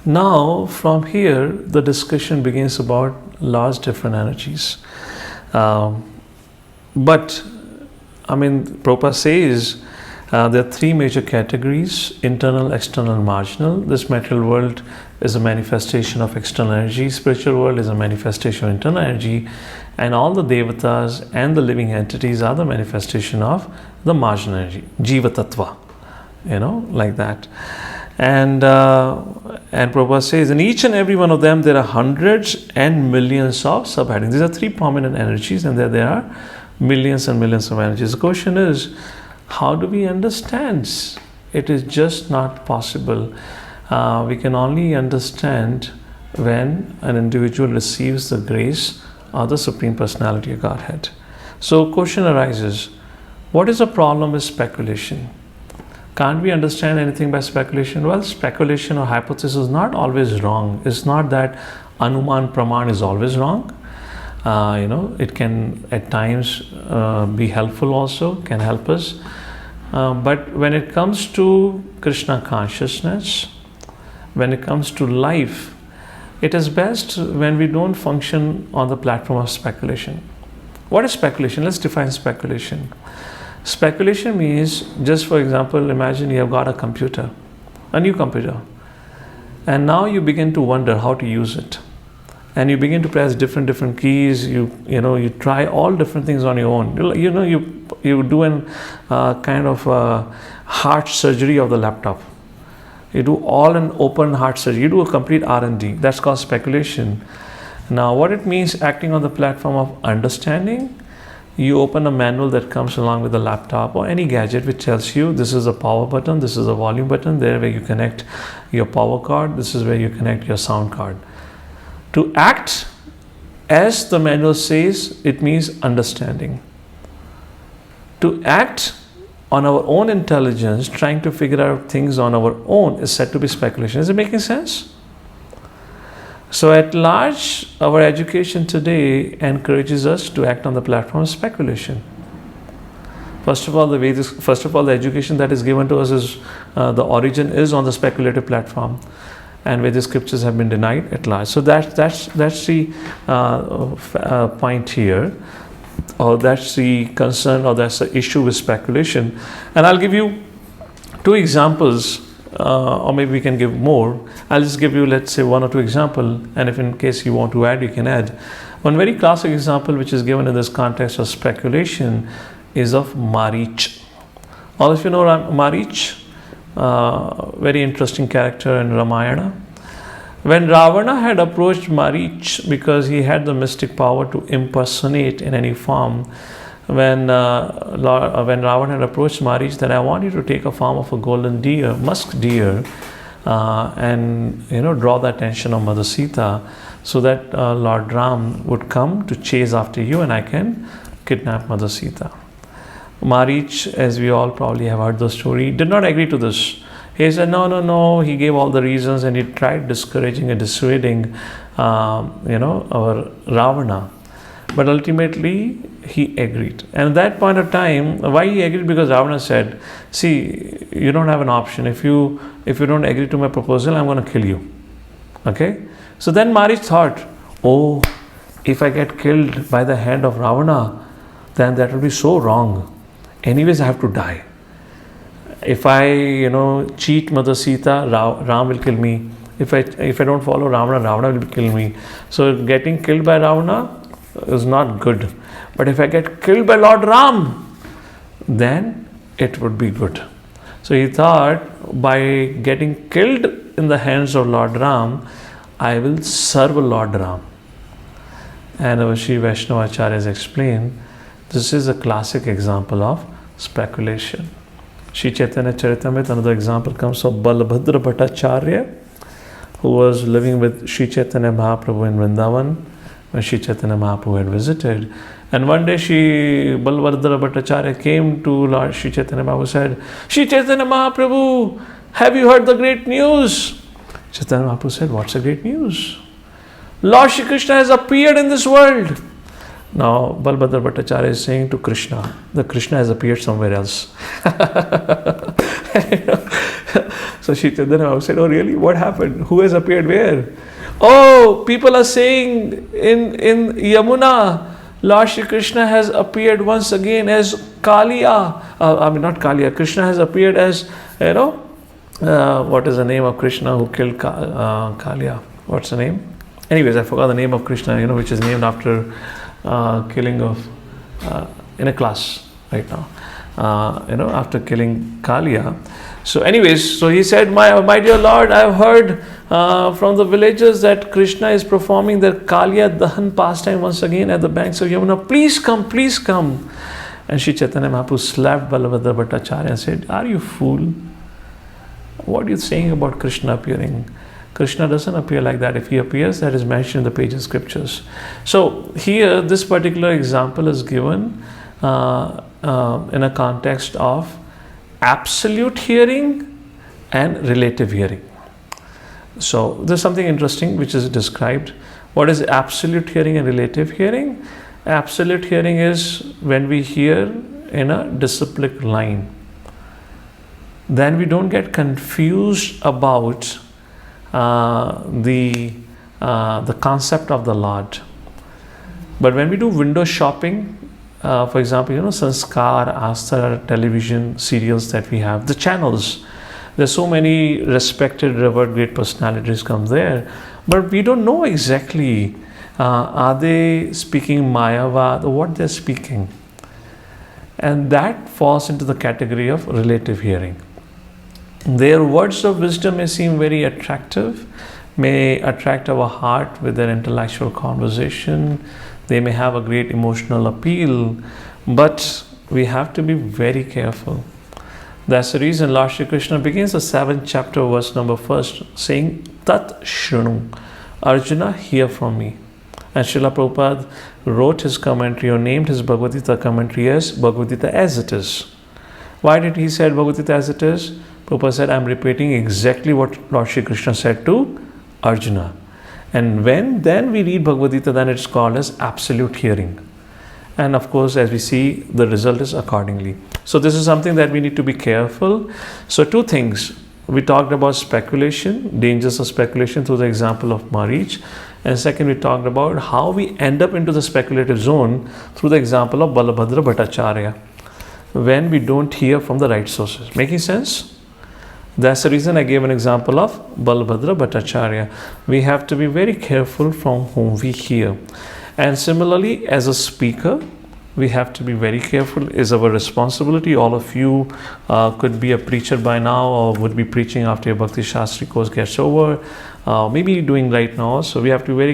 Now, from here, the discussion begins about Lord's different energies. Prabhupada says there are three major categories: internal, external, marginal. This material world is a manifestation of external energy, spiritual world is a manifestation of internal energy, and all the devatas and the living entities are the manifestation of the marginal energy, jiva tattva, like that. And Prabhupada says in each and every one of them there are hundreds and millions of subheadings. These are three prominent energies, and there are millions and millions of energies. The question is, how do we understand? It is just not possible. We can only understand when an individual receives the grace or the Supreme Personality of Godhead. So question arises, what is the problem with speculation? Can't we understand anything by speculation? Well, speculation or hypothesis is not always wrong. It's not that Anuman Praman is always wrong. It can at times be helpful also, can help us. But when it comes to Krishna consciousness, when it comes to life, it is best when we don't function on the platform of speculation. What is speculation? Let's define speculation. Speculation means, just for example, imagine you have got a computer, a new computer, and now you begin to wonder how to use it. And you begin to press different keys. You try all different things on your own. You do an kind of heart surgery of the laptop. You do all an open heart surgery. You do a complete R&D. That's called speculation. Now, what it means, acting on the platform of understanding, you open a manual that comes along with the laptop or any gadget which tells you this is a power button, this is a volume button, there where you connect your power cord, this is where you connect your sound card. To act as the manual says, it means understanding. To act on our own intelligence, trying to figure out things on our own, is said to be speculation. Is it making sense? So at large, our education today encourages us to act on the platform of speculation. First of all, the education that is given to us is the origin is on the speculative platform, and Vedic scriptures have been denied at large. So that's the point here, or that's the concern, or that's the issue with speculation. And I'll give you two examples, or maybe we can give more. I'll just give you, let's say, one or two examples, and if in case you want to add, you can add. One very classic example which is given in this context of speculation is of Marich. All of you know Marich, very interesting character in Ramayana. When Ravana had approached Marich because he had the mystic power to impersonate in any form, when Ravana had approached Marich that I want you to take a form of a golden deer, musk deer, and draw the attention of Mother Sita, so that Lord Ram would come to chase after you and I can kidnap Mother Sita. Marich, as we all probably have heard the story, did not agree to this. He said, no. He gave all the reasons and he tried discouraging and dissuading our Ravana. But ultimately, he agreed. And at that point of time, why he agreed? Because Ravana said, see, you don't have an option. If you don't agree to my proposal, I'm going to kill you. Okay? So then Marich thought, oh, if I get killed by the hand of Ravana, then that will be so wrong. Anyways, I have to die. If I, cheat Mother Sita, Ram will kill me. If I don't follow Ravana, Ravana will kill me. So getting killed by Ravana is not good. But if I get killed by Lord Ram, then it would be good. So he thought, by getting killed in the hands of Lord Ram, I will serve Lord Ram. And our Sri Vaishnava Acharyas explained, this is a classic example of speculation. Shri Chaitanya Charitamrita, another example comes of Balabhadra Bhattacharya, who was living with Shri Chaitanya Mahaprabhu in Vrindavan when Shri Chaitanya Mahaprabhu had visited. And one day Shri Balabhadra Bhattacharya came to Lord Shri Chaitanya Mahaprabhu and said, Shri Chaitanya Mahaprabhu, have you heard the great news? Chaitanya Mahaprabhu said, what's the great news? Lord Shri Krishna has appeared in this world. Now, Balabhadra Bhattacharya is saying to Krishna, the Krishna has appeared somewhere else. So Shri Chaitanya said, oh really? What happened? Who has appeared where? Oh, people are saying in Yamuna, Lord Shri Krishna has appeared once again as Kaliya. Not Kaliya. Krishna has appeared as, what is the name of Krishna who killed Kaliya? What's the name? Anyways, I forgot the name of Krishna, which is named after killing of in a class right now, after killing Kaliya. So anyways, so he said, my dear Lord, I have heard from the villagers that Krishna is performing the Kaliya Dahan pastime once again at the banks of Yamuna. Please come, please come. And Shri Chaitanya Mahaprabhu slapped Balabhadra Bhattacharya and said, are you fool? What are you saying about Krishna appearing? Krishna doesn't appear like that. If he appears, that is mentioned in the pages scriptures. So here, this particular example is given in a context of absolute hearing and relative hearing. So there's something interesting which is described. What is absolute hearing and relative hearing? Absolute hearing is when we hear in a disciplic line. Then we don't get confused about the concept of the Lord. But when we do window shopping, for example, Sanskar, Asta, television serials that we have, the channels, there's so many respected, revered, great personalities come there, but we don't know exactly are they speaking Mayavad or what they're speaking. And that falls into the category of relative hearing. Their words of wisdom may seem very attractive, may attract our heart with their intellectual conversation. They may have a great emotional appeal, but we have to be very careful. That's the reason Lord Shri Krishna begins the 7th chapter, verse number 1, saying, Tat Shrinu, Arjuna, hear from me. And Srila Prabhupada wrote his commentary or named his Bhagavad Gita commentary as Bhagavad Gita as it is. Why did he say Bhagavad Gita as it is? Prabhupada said, I'm repeating exactly what Lord Shri Krishna said to Arjuna. And when then we read Bhagavad Gita, then it's called as absolute hearing. And of course, as we see, the result is accordingly. So this is something that we need to be careful. So two things. We talked about speculation, dangers of speculation through the example of Marich. And second, we talked about how we end up into the speculative zone through the example of Balabhadra Bhattacharya, when we don't hear from the right sources. Making sense? That's the reason I gave an example of Balabhadra Bhattacharya. We have to be very careful from whom we hear. And similarly, as a speaker, we have to be very careful. It's our responsibility. All of you could be a preacher by now, or would be preaching after your Bhakti Shastri course gets over. Maybe doing right now. So we have to be very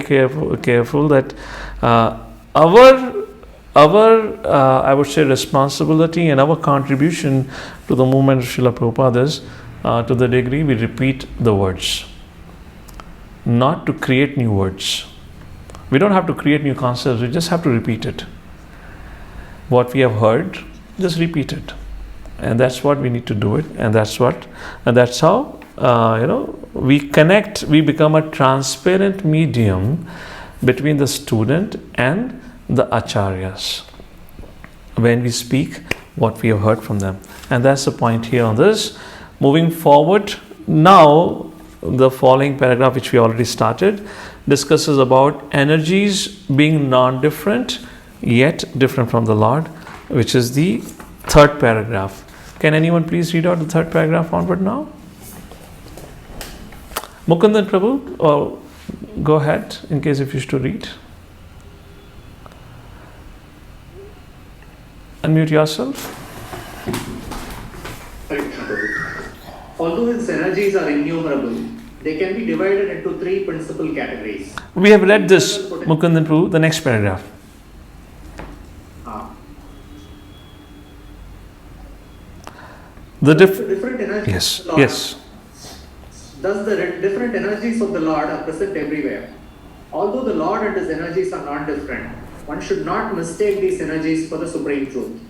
careful that our I would say responsibility and our contribution to the movement of Srila Prabhupada is to the degree we repeat the words, not to create new words. We don't have to create new concepts, we just have to repeat it. What we have heard, just repeat it. And that's what we need to do it. And that's how we connect, we become a transparent medium between the student and the acharyas when we speak what we have heard from them. And that's the point here on this. Moving forward, now the following paragraph, which we already started, discusses about energies being non-different yet different from the Lord, which is the 3rd paragraph. Can anyone please read out the 3rd paragraph onward now? Mukundan Prabhu, or go ahead in case if you wish to read. Unmute yourself. Although its energies are innumerable, they can be divided into 3 principal categories. We have read this, Mukundan Prabhu, the next paragraph. The different energies. Yes, yes. Thus, the different energies of the Lord are present everywhere. Although the Lord and his energies are non-different, one should not mistake these energies for the Supreme Truth.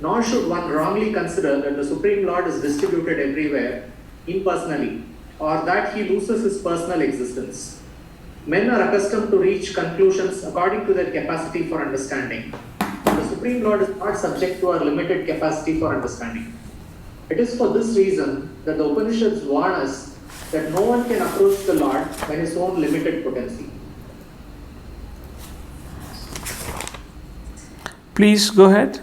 Nor should one wrongly consider that the Supreme Lord is distributed everywhere impersonally, or that he loses his personal existence. Men are accustomed to reach conclusions according to their capacity for understanding. The Supreme Lord is not subject to our limited capacity for understanding. It is for this reason that the Upanishads warn us that no one can approach the Lord by his own limited potency. Please go ahead.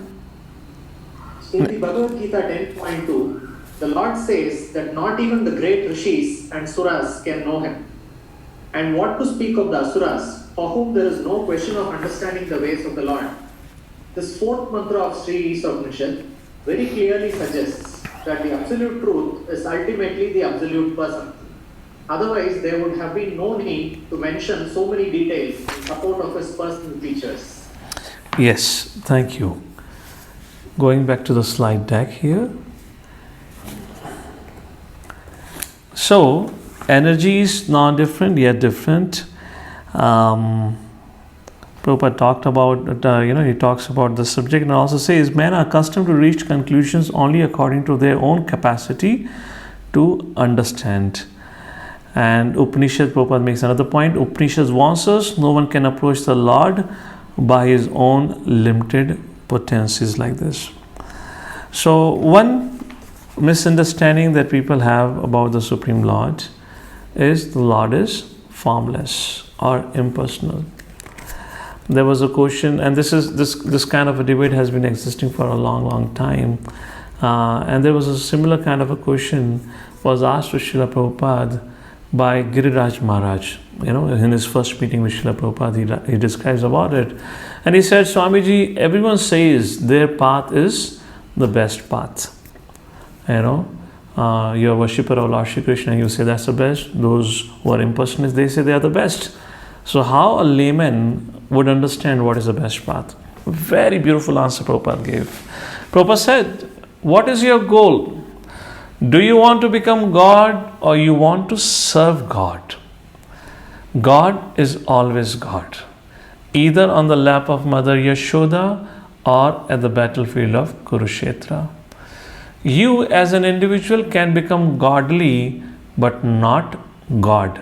In the Bhagavad Gita 10.2, the Lord says that not even the great rishis and suras can know him. And what to speak of the asuras, for whom there is no question of understanding the ways of the Lord. This 4th mantra of Śrī Īśopaniṣad very clearly suggests that the absolute truth is ultimately the absolute person. Otherwise, there would have been no need to mention so many details in support of his personal features. Yes, thank you. Going back to the slide deck here. So, energies non-different yet different. Prabhupada talked about, he talks about the subject and also says, men are accustomed to reach conclusions only according to their own capacity to understand. And Upanishad, Prabhupada makes another point. Upanishad warns us, no one can approach the Lord by his own limited potencies, like this. So one misunderstanding that people have about the Supreme Lord is the Lord is formless or impersonal. There was a question, and this kind of a debate has been existing for a long time, and there was a similar kind of a question was asked to Srila Prabhupada by Giriraj Maharaj. In his first meeting with Srila Prabhupada, he describes about it, and he said, Swamiji, everyone says their path is the best path. You're a worshipper of Lord Shri Krishna, and you say that's the best. Those who are impersonalists, they say they are the best. So how a layman would understand what is the best path? Very beautiful answer Prabhupada gave. Prabhupada said, what is your goal? Do you want to become God or you want to serve God? God is always God, either on the lap of Mother Yashoda or at the battlefield of Kurukshetra. You as an individual can become godly but not God.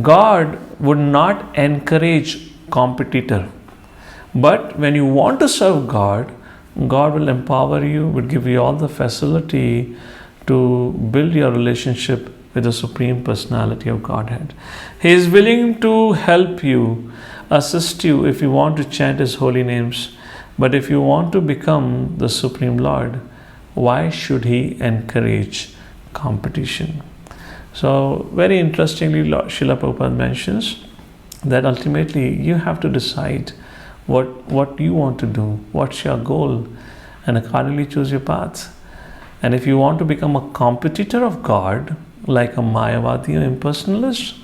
God would not encourage competitor. But when you want to serve God, God will empower you, will give you all the facility to build your relationship with the Supreme Personality of Godhead. He is willing to help you, assist you if you want to chant His holy names. But if you want to become the Supreme Lord, why should He encourage competition? So very interestingly, Srila Prabhupada mentions that ultimately you have to decide what you want to do, what's your goal, and accordingly choose your path. And if you want to become a competitor of God, like a Mayavadi or impersonalist,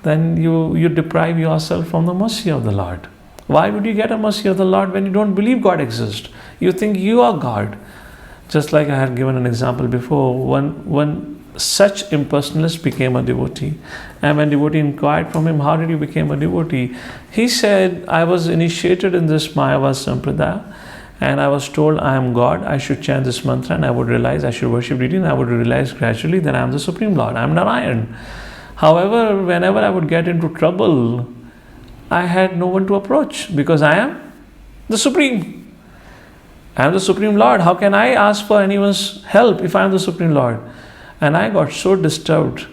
then you deprive yourself from the mercy of the Lord. Why would you get a mercy of the Lord when you don't believe God exists? You think you are God. Just like I had given an example before, when such impersonalist became a devotee, and when devotee inquired from him, how did you become a devotee? He said, I was initiated in this Mayavad Sampradaya, and I was told I am God, I should chant this mantra, and I would realize I should worship deity, and I would realize gradually that I am the Supreme Lord, I am Narayan. However, whenever I would get into trouble, I had no one to approach because I am the Supreme. I am the Supreme Lord. How can I ask for anyone's help if I am the Supreme Lord? And I got so disturbed,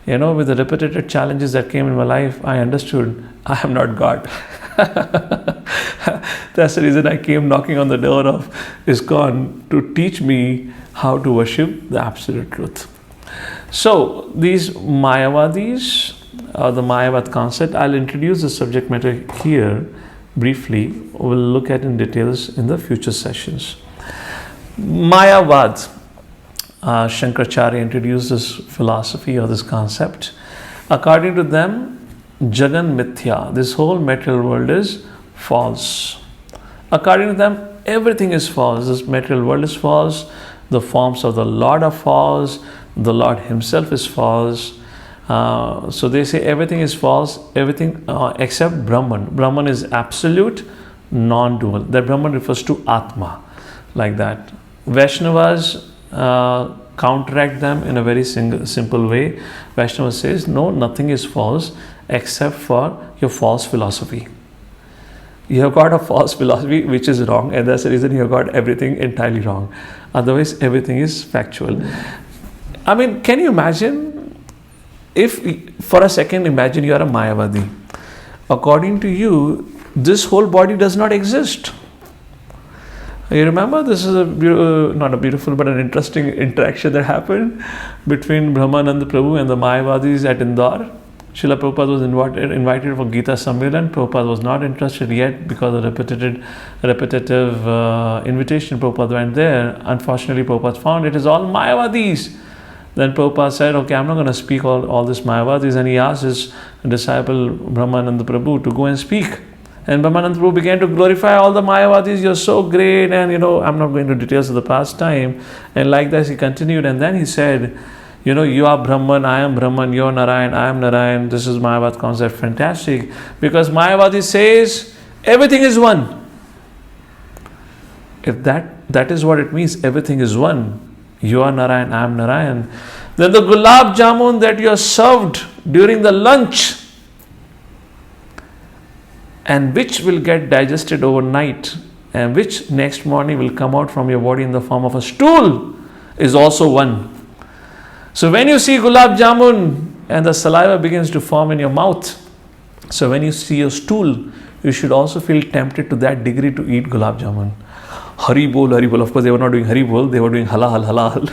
with the repetitive challenges that came in my life. I understood I am not God. That's the reason I came knocking on the door of ISKCON to teach me how to worship the absolute truth. So these Mayavadis, or the Mayavad concept, I'll introduce the subject matter here briefly. We'll look at in details in the future sessions. Mayavad. Shankaracharya introduced this philosophy or this concept. According to them, Jagan Mithya, this whole material world is false. According to them, everything is false. This material world is false. The forms of the Lord are false. The Lord Himself is false. So they say everything is false, everything except Brahman. Brahman is absolute, non-dual. That Brahman refers to Atma, like that. Vaishnavas counteract them in a very simple way. Vaishnava says, no, nothing is false except for your false philosophy. You have got a false philosophy which is wrong, and that's the reason you have got everything entirely wrong. Otherwise, everything is factual. I mean, can you imagine? If for a second imagine you are a Mayavadi. According to you, this whole body does not exist. You remember, this is not a beautiful but an interesting interaction that happened between Brahmananda Prabhu and the Mayavadis at Indore. Srila Prabhupada was invited for Gita Sammelan. Prabhupada was not interested yet because of repetitive invitation. Prabhupada went there. Unfortunately, Prabhupada found it is all Mayavadis. Then Prabhupada said, okay, I'm not going to speak all this Mayavadis, and he asked his disciple Brahmananda Prabhu to go and speak. And Brahmananda Prabhu began to glorify all the Mayavadis. You're so great, and I'm not going into details of the past time. And like this, he continued, and then he said, You are Brahman, I am Brahman, you are Narayan, I am Narayan. This is Mayavad concept. Fantastic. Because Mayavadi says everything is one. If that is what it means, everything is one. You are Narayan, I am Narayan. Then the gulab jamun that you are served during the lunch and which will get digested overnight and which next morning will come out from your body in the form of a stool is also one. So when you see gulab jamun and the saliva begins to form in your mouth, so when you see a stool, you should also feel tempted to that degree to eat gulab jamun. Hari bol, Hari bol. Of course, they were not doing Hari bol, they were doing halal, halal.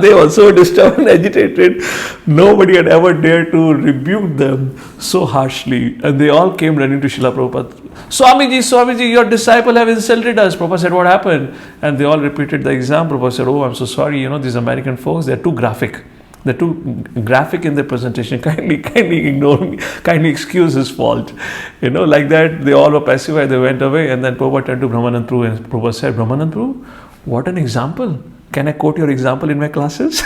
They were so disturbed and agitated. Nobody had ever dared to rebuke them so harshly. And they all came running to Srila Prabhupada. Swamiji, your disciple have insulted us. Prabhupada said, what happened? And they all repeated the exam. Prabhupada said, oh, I'm so sorry. These American folks, they're too graphic. They're too graphic in their presentation. Kindly ignore me. Kindly excuse his fault. Like that, they all were pacified. They went away. And then Prabhupada turned to Brahmanand Prabhu and Prabhupada said, Brahmanand Prabhu, what an example. Can I quote your example in my classes?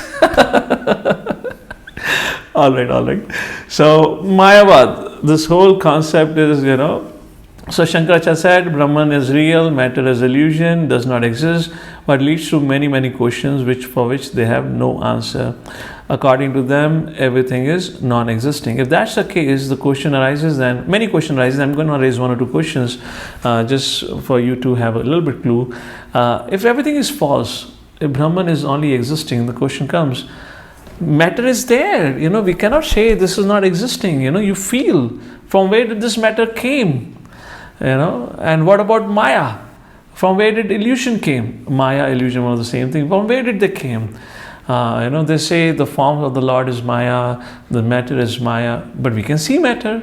All right. So, Mayavad, this whole concept is, so Shankaracharya said, Brahman is real, matter is illusion, does not exist, but leads to many, many questions for which they have no answer. According to them, everything is non-existing. If that's the case, the question arises then, many questions arise. I'm going to raise one or two questions just for you to have a little bit clue. If everything is false, if Brahman is only existing, the question comes, matter is there. We cannot say this is not existing. You feel from where did this matter came? And what about Maya? From where did illusion came? Maya, illusion were the same thing. From where did they came? They say the form of the Lord is Maya, the matter is Maya, but we can see matter.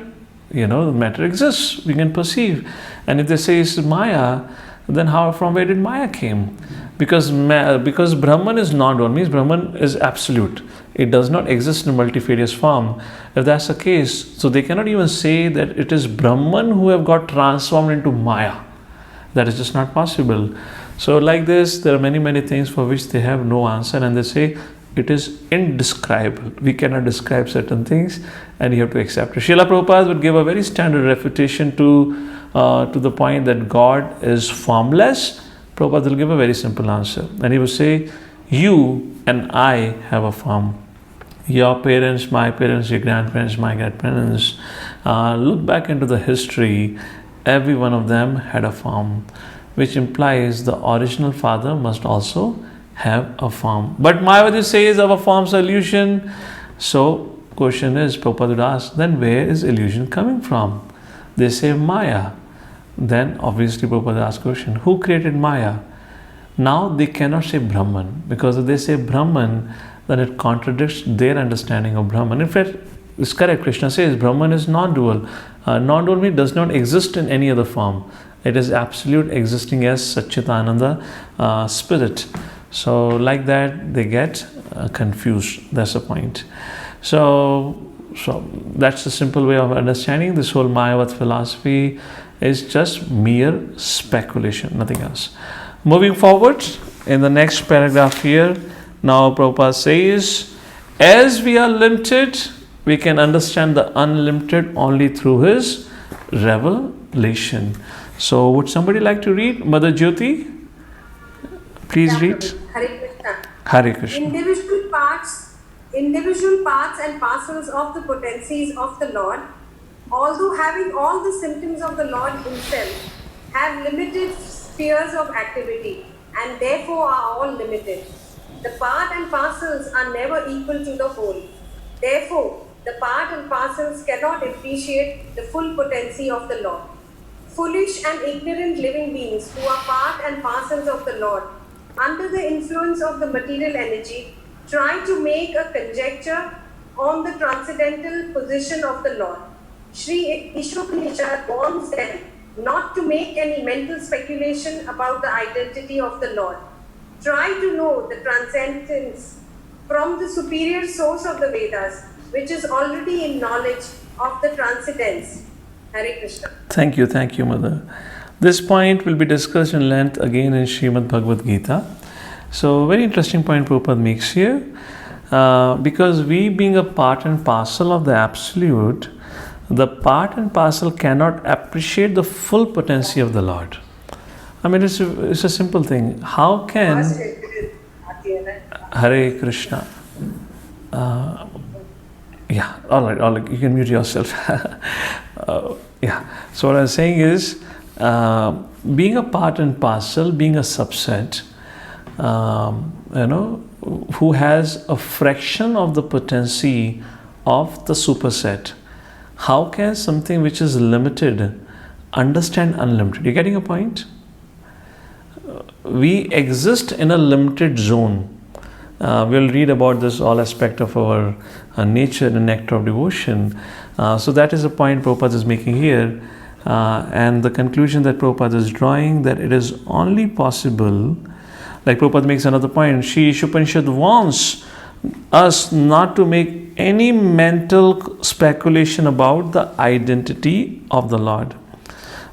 The matter exists, we can perceive. And if they say it's Maya, then from where did Maya came? Because Brahman is non-dual, means Brahman is absolute. It does not exist in multifarious form. If that's the case, so they cannot even say that it is Brahman who have got transformed into Maya. That is just not possible. So like this, there are many, many things for which they have no answer, and they say it is indescribable. We cannot describe certain things, and you have to accept it. Srila Prabhupada would give a very standard refutation to the point that God is formless. Prabhupada will give a very simple answer, and he will say, you and I have a form. Your parents, my parents, your grandparents, my grandparents. Look back into the history. Every one of them had a form, which implies the original father must also have a form. But Mayavadi says our form's illusion. So question is, Prabhupada would ask, then where is illusion coming from? They say Maya. Then obviously Prabhupada asks question, who created Maya? Now they cannot say Brahman, because if they say Brahman, then it contradicts their understanding of Brahman. In fact, it's correct. Krishna says Brahman is non-dual. Non-dual means does not exist in any other form. It is absolute, existing as Satchitananda spirit. So like that, they get confused. That's the point. So that's the simple way of understanding. This whole Mayavad philosophy is just mere speculation, nothing else. Moving forward, in the next paragraph here, now Prabhupada says, as we are limited, we can understand the unlimited only through his revelation. So would somebody like to read? Mother Jyoti, please read. Hare Krishna. Hare Krishna. Individual parts and parcels of the potencies of the Lord, although having all the symptoms of the Lord himself, have limited spheres of activity and therefore are all limited. The part and parcels are never equal to the whole. Therefore, the part and parcels cannot appreciate the full potency of the Lord. Foolish and ignorant living beings who are part and parcels of the Lord, under the influence of the material energy, try to make a conjecture on the transcendental position of the Lord. Śrī Īśopaniṣad warns them not to make any mental speculation about the identity of the Lord. Try to know the transcendence from the superior source of the Vedas, which is already in knowledge of the transcendence. Hare Krishna. Thank you, Mother. This point will be discussed in length again in Srimad Bhagavad Gita. So very interesting point Prabhupada makes here. Because we being a part and parcel of the Absolute, the part and parcel cannot appreciate the full potency of the Lord. I mean, it's a simple thing. How can Hare Krishna? Yeah, all right, you can mute yourself. Yeah. So what I'm saying is, being a part and parcel, being a subset, who has a fraction of the potency of the superset. How can something which is limited understand unlimited? You're getting a point? We exist in a limited zone. We'll read about this all aspect of our nature and nectar of devotion. So that is the point Prabhupada is making here. And the conclusion that Prabhupada is drawing, that it is only possible, like Prabhupada makes another point, Śrī Īśopaniṣad wants us not to make any mental speculation about the identity of the Lord.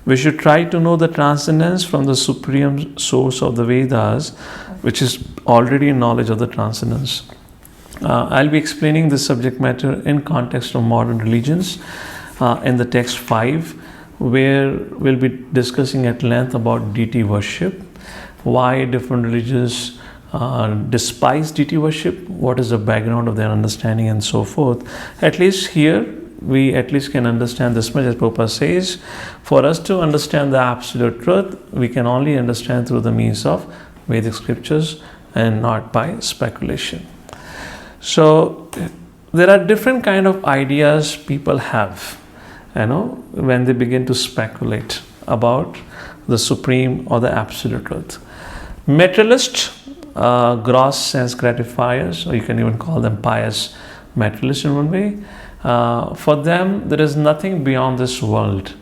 We should try to know the transcendence from the supreme source of the Vedas, which is already in knowledge of the transcendence. I'll be explaining this subject matter in context of modern religions in the text 5, where we'll be discussing at length about deity worship, why different religions despise deity worship, what is the background of their understanding, and so forth. At least here, we at least can understand this much, as Prabhupada says. For us to understand the absolute truth, we can only understand through the means of Vedic scriptures and not by speculation. So there are different kind of ideas people have, when they begin to speculate about the supreme or the absolute truth. Materialist, gross sense gratifiers, or you can even call them pious materialists in one way. For them, there is nothing beyond this world.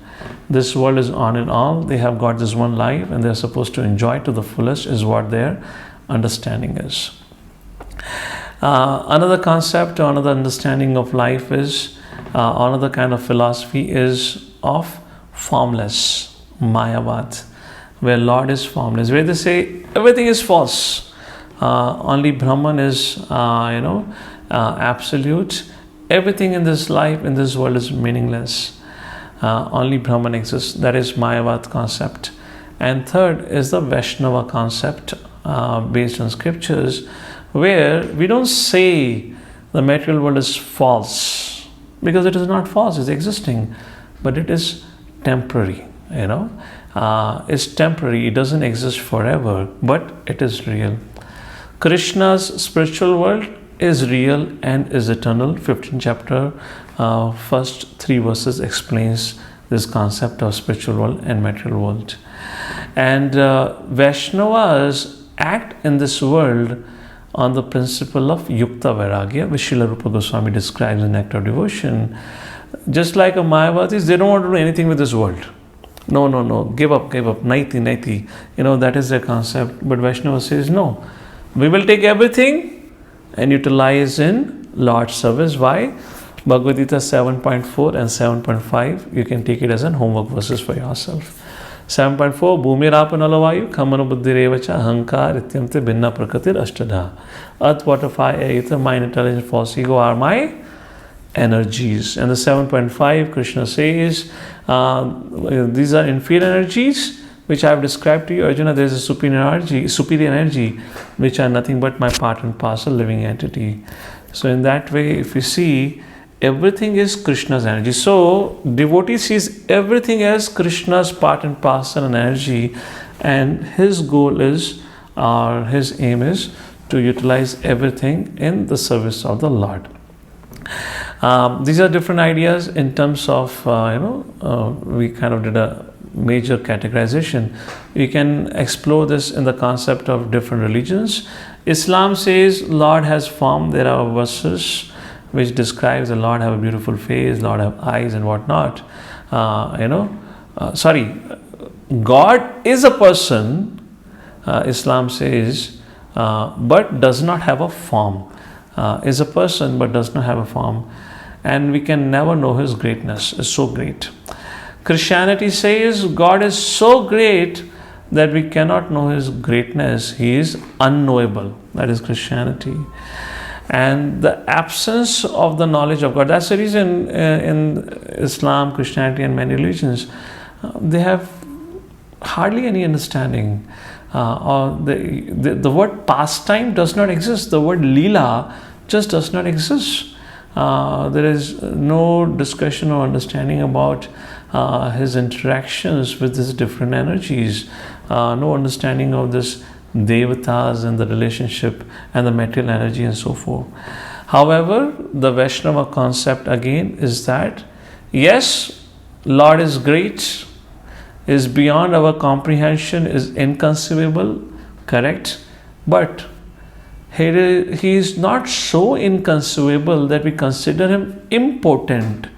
This world is on and all. They have got this one life and they're supposed to enjoy it to the fullest, is what their understanding is. Another concept or another understanding of life is, another kind of philosophy is of formless, Mayavad, where Lord is formless, where they say everything is false. Only Brahman is, absolute. Everything in this life, in this world is meaningless. Only Brahman exists. That is Mayavad concept. And third is the Vaishnava concept based on scriptures, where we don't say the material world is false, because it is not false, it's existing, but it is temporary, it's temporary, it doesn't exist forever, but it is real. Krishna's spiritual world is real and is eternal. 15th chapter, first 3 verses explains this concept of spiritual world and material world. And Vaishnavas act in this world on the principle of Yukta Vairagya, which Srila Rupa Goswami describes in Nectar of Devotion. Just like a Mayavadis, they don't want to do anything with this world. No, give up, naiti. That is their concept. But Vaishnava says, no, we will take everything and utilize in Lord's service. Why? Bhagavad Gita 7.4 and 7.5, you can take it as an homework verses for yourself. 7.4, Bhumirapanalavāyu Khamana Buddhirevacha Ahankar Ityamte Bhinna Prakatir Ashtadha. Earth, water, fire, ether, mind, intelligence, false ego are my energies. And the 7.5, Krishna says, these are inferior energies which I have described to you. Arjuna, there is a superior energy, which are nothing but my part and parcel living entity. So in that way, if you see, everything is Krishna's energy. So devotee sees everything as Krishna's part and parcel and energy, and his goal is, or his aim is, to utilize everything in the service of the Lord. These are different ideas in terms of, we kind of did a major categorization. We can explore this in the concept of different religions. Islam says Lord has form. There are verses which describes the Lord have a beautiful face, Lord have eyes and whatnot. God is a person, Islam says, but does not have a form. Is a person but does not have a form. And we can never know his greatness, is so great. Christianity says God is so great, that we cannot know His greatness. He is unknowable. That is Christianity. And the absence of the knowledge of God. That's the reason in Islam, Christianity, and many religions, they have hardly any understanding. Or the word pastime does not exist. The word Leela just does not exist. There is no discussion or understanding about His interactions with these different energies. No understanding of this devatas and the relationship and the material energy and so forth. However, the Vaishnava concept again is that yes, Lord is great, is beyond our comprehension, is inconceivable, correct, but he is not so inconceivable that we consider Him impotent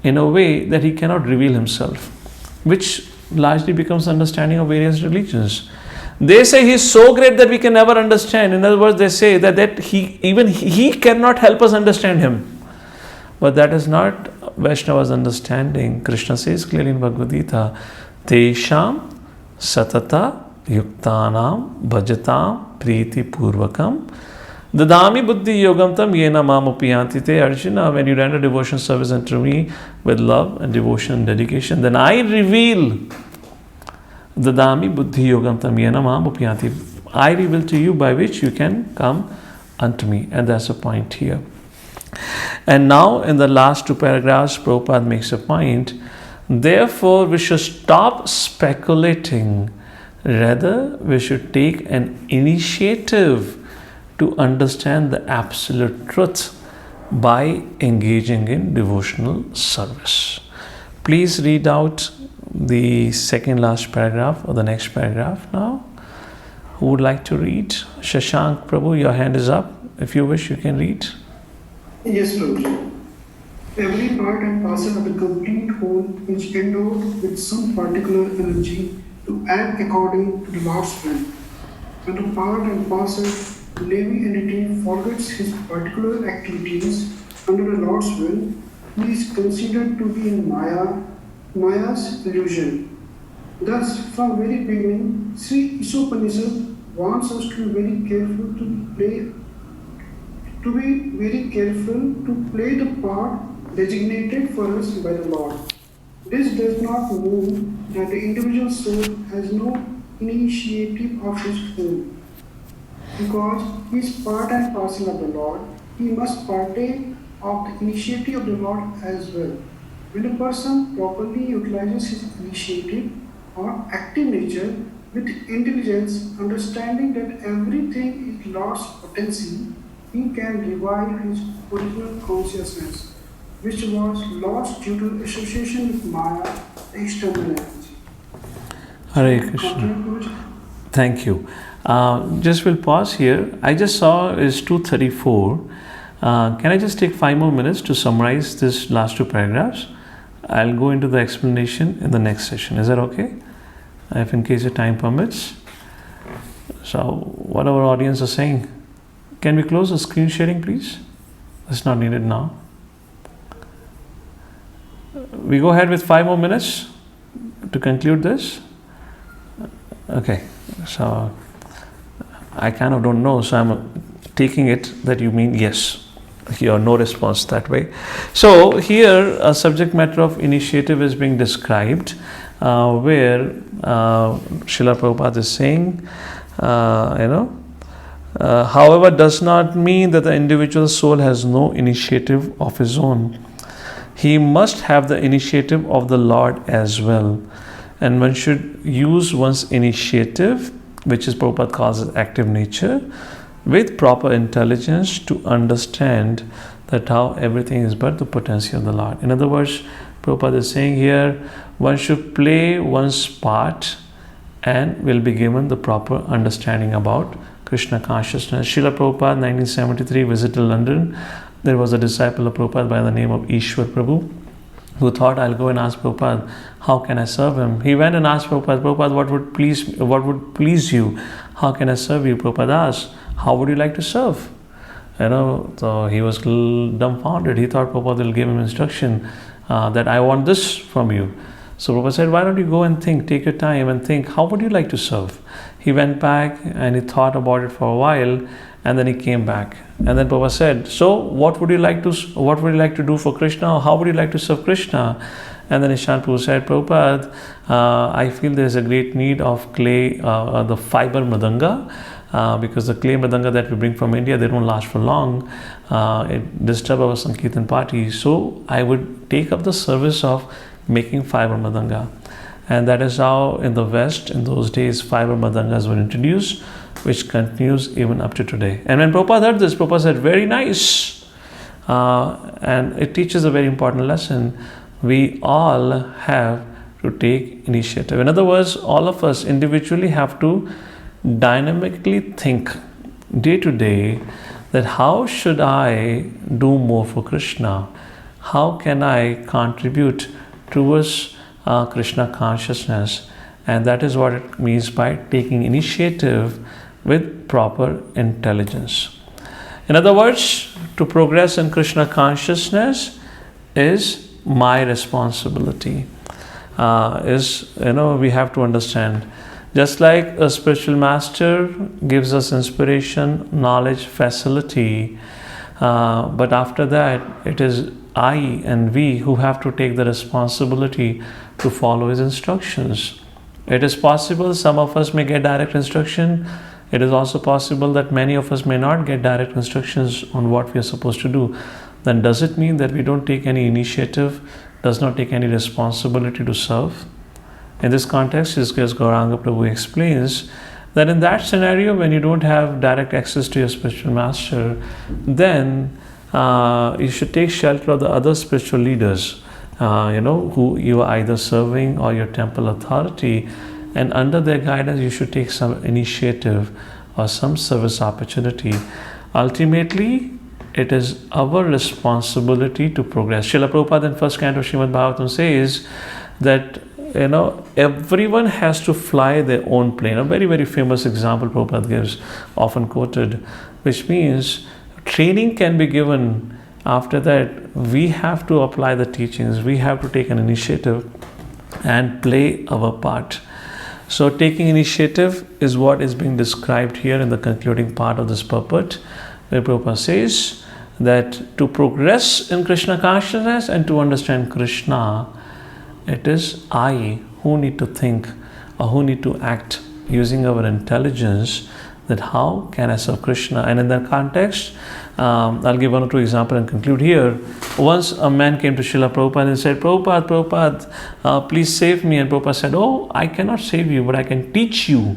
in a way that He cannot reveal Himself, which largely becomes understanding of various religions. They say He is so great that we can never understand. In other words, they say that He cannot help us understand Him. But that is not Vaishnava's understanding. Krishna says clearly in Bhagavad Gita, Tesham satata yuktanam bhajatam priti purvakam dadami buddhi yogam tam yena mam upiyanti te. Arjuna, when you render devotion service unto me with love and devotion and dedication, then I reveal Dadami buddhi yogam tam yena mam upyanti. I reveal to you by which you can come unto me. And that's the point here. And now in the last two paragraphs, Prabhupada makes a point. Therefore, we should stop speculating. Rather, we should take an initiative to understand the absolute truth by engaging in devotional service. Please read out the second last paragraph or the next paragraph now. Who would like to read? Shashank Prabhu, your hand is up. If you wish, you can read. Yes, Prabhu. Every part and parcel of the complete whole is endowed with some particular energy to act according to the Lord's will. When the part and parcel living entity forgets his particular activities under the Lord's will, he is considered to be in Maya's illusion. Thus, from very beginning, Śrī Īśopaniṣad wants us to be very careful to play the part designated for us by the Lord. This does not mean that the individual soul has no initiative of his own. Because he is part and parcel of the Lord, he must partake of the initiative of the Lord as well. When a person properly utilizes his initiative or active nature with intelligence, understanding that everything is Lord's potency, he can revive his original consciousness, which was lost due to association with Maya, the external energy. Hare Krishna. Thank you. Just will pause here. I just saw is 234. Can I just take 5 more minutes to summarize this last two paragraphs? I'll go into the explanation in the next session. Is that okay? If in case the time permits. So what our audience are saying. Can we close the screen sharing, please? It's not needed now. We go ahead with 5 more minutes to conclude this. Okay. So I kind of don't know. So I'm taking it that you mean yes. Here, no response that way. So here a subject matter of initiative is being described where Srila Prabhupada is saying, however, does not mean that the individual soul has no initiative of his own. He must have the initiative of the Lord as well. And one should use one's initiative, which is Prabhupada calls as active nature, with proper intelligence to understand that how everything is but the potency of the Lord. In other words, Prabhupada is saying here, one should play one's part and will be given the proper understanding about Krishna consciousness. Srila Prabhupada, 1973, visited London. There was a disciple of Prabhupada by the name of Ishwar Prabhu, who thought, I'll go and ask Prabhupada, how can I serve him? He went and asked Prabhupada, what would please you? How can I serve you? Prabhupada asked, how would you like to serve? So he was a little dumbfounded. He thought Prabhupada will give him instruction that I want this from you. So Prabhupada said, why don't you go and think, take your time and think, how would you like to serve? He went back and he thought about it for a while, and then he came back. And then Prabhupada said, so what would you like to do for Krishna? Or how would you like to serve Krishna? And then Ishant Prabhu said, Prabhupada, I feel there is a great need of clay, the fiber mridanga, because the clay mridanga that we bring from India, they don't last for long. It disturbs our Sankirtan party. So I would take up the service of making fiber mridanga. And that is how in the West, in those days, fiber mridangas were introduced, which continues even up to today. And when Prabhupada heard this, Prabhupada said, very nice. And it teaches a very important lesson. We all have to take initiative. In other words, all of us individually have to dynamically think day to day that how should I do more for Krishna? How can I contribute towards Krishna consciousness? And that is what it means by taking initiative with proper intelligence. In other words, to progress in Krishna consciousness is my responsibility. We have to understand. Just like a spiritual master gives us inspiration, knowledge, facility, but after that, it is I and we who have to take the responsibility to follow his instructions. It is possible some of us may get direct instruction. It is also possible that many of us may not get direct instructions on what we are supposed to do. Then does it mean that we don't take any initiative, does not take any responsibility to serve? In this context, His Grace Gauranga Prabhu explains that in that scenario, when you don't have direct access to your spiritual master, then you should take shelter of the other spiritual leaders, who you are either serving or your temple authority, and under their guidance, you should take some initiative or some service opportunity. Ultimately, it is our responsibility to progress. Srila Prabhupada in first canto of Srimad Bhagavatam says that everyone has to fly their own plane. A very, very famous example Prabhupada gives, often quoted, which means training can be given. After that, we have to apply the teachings. We have to take an initiative and play our part. So taking initiative is what is being described here in the concluding part of this purport, where Prabhupada says that to progress in Krishna consciousness and to understand Krishna, it is I who need to think or who need to act using our intelligence, that how can I serve Krishna. And in that context, I'll give one or two examples and conclude here. Once a man came to Srila Prabhupada and said, Prabhupada, please save me. And Prabhupada said, oh, I cannot save you, but I can teach you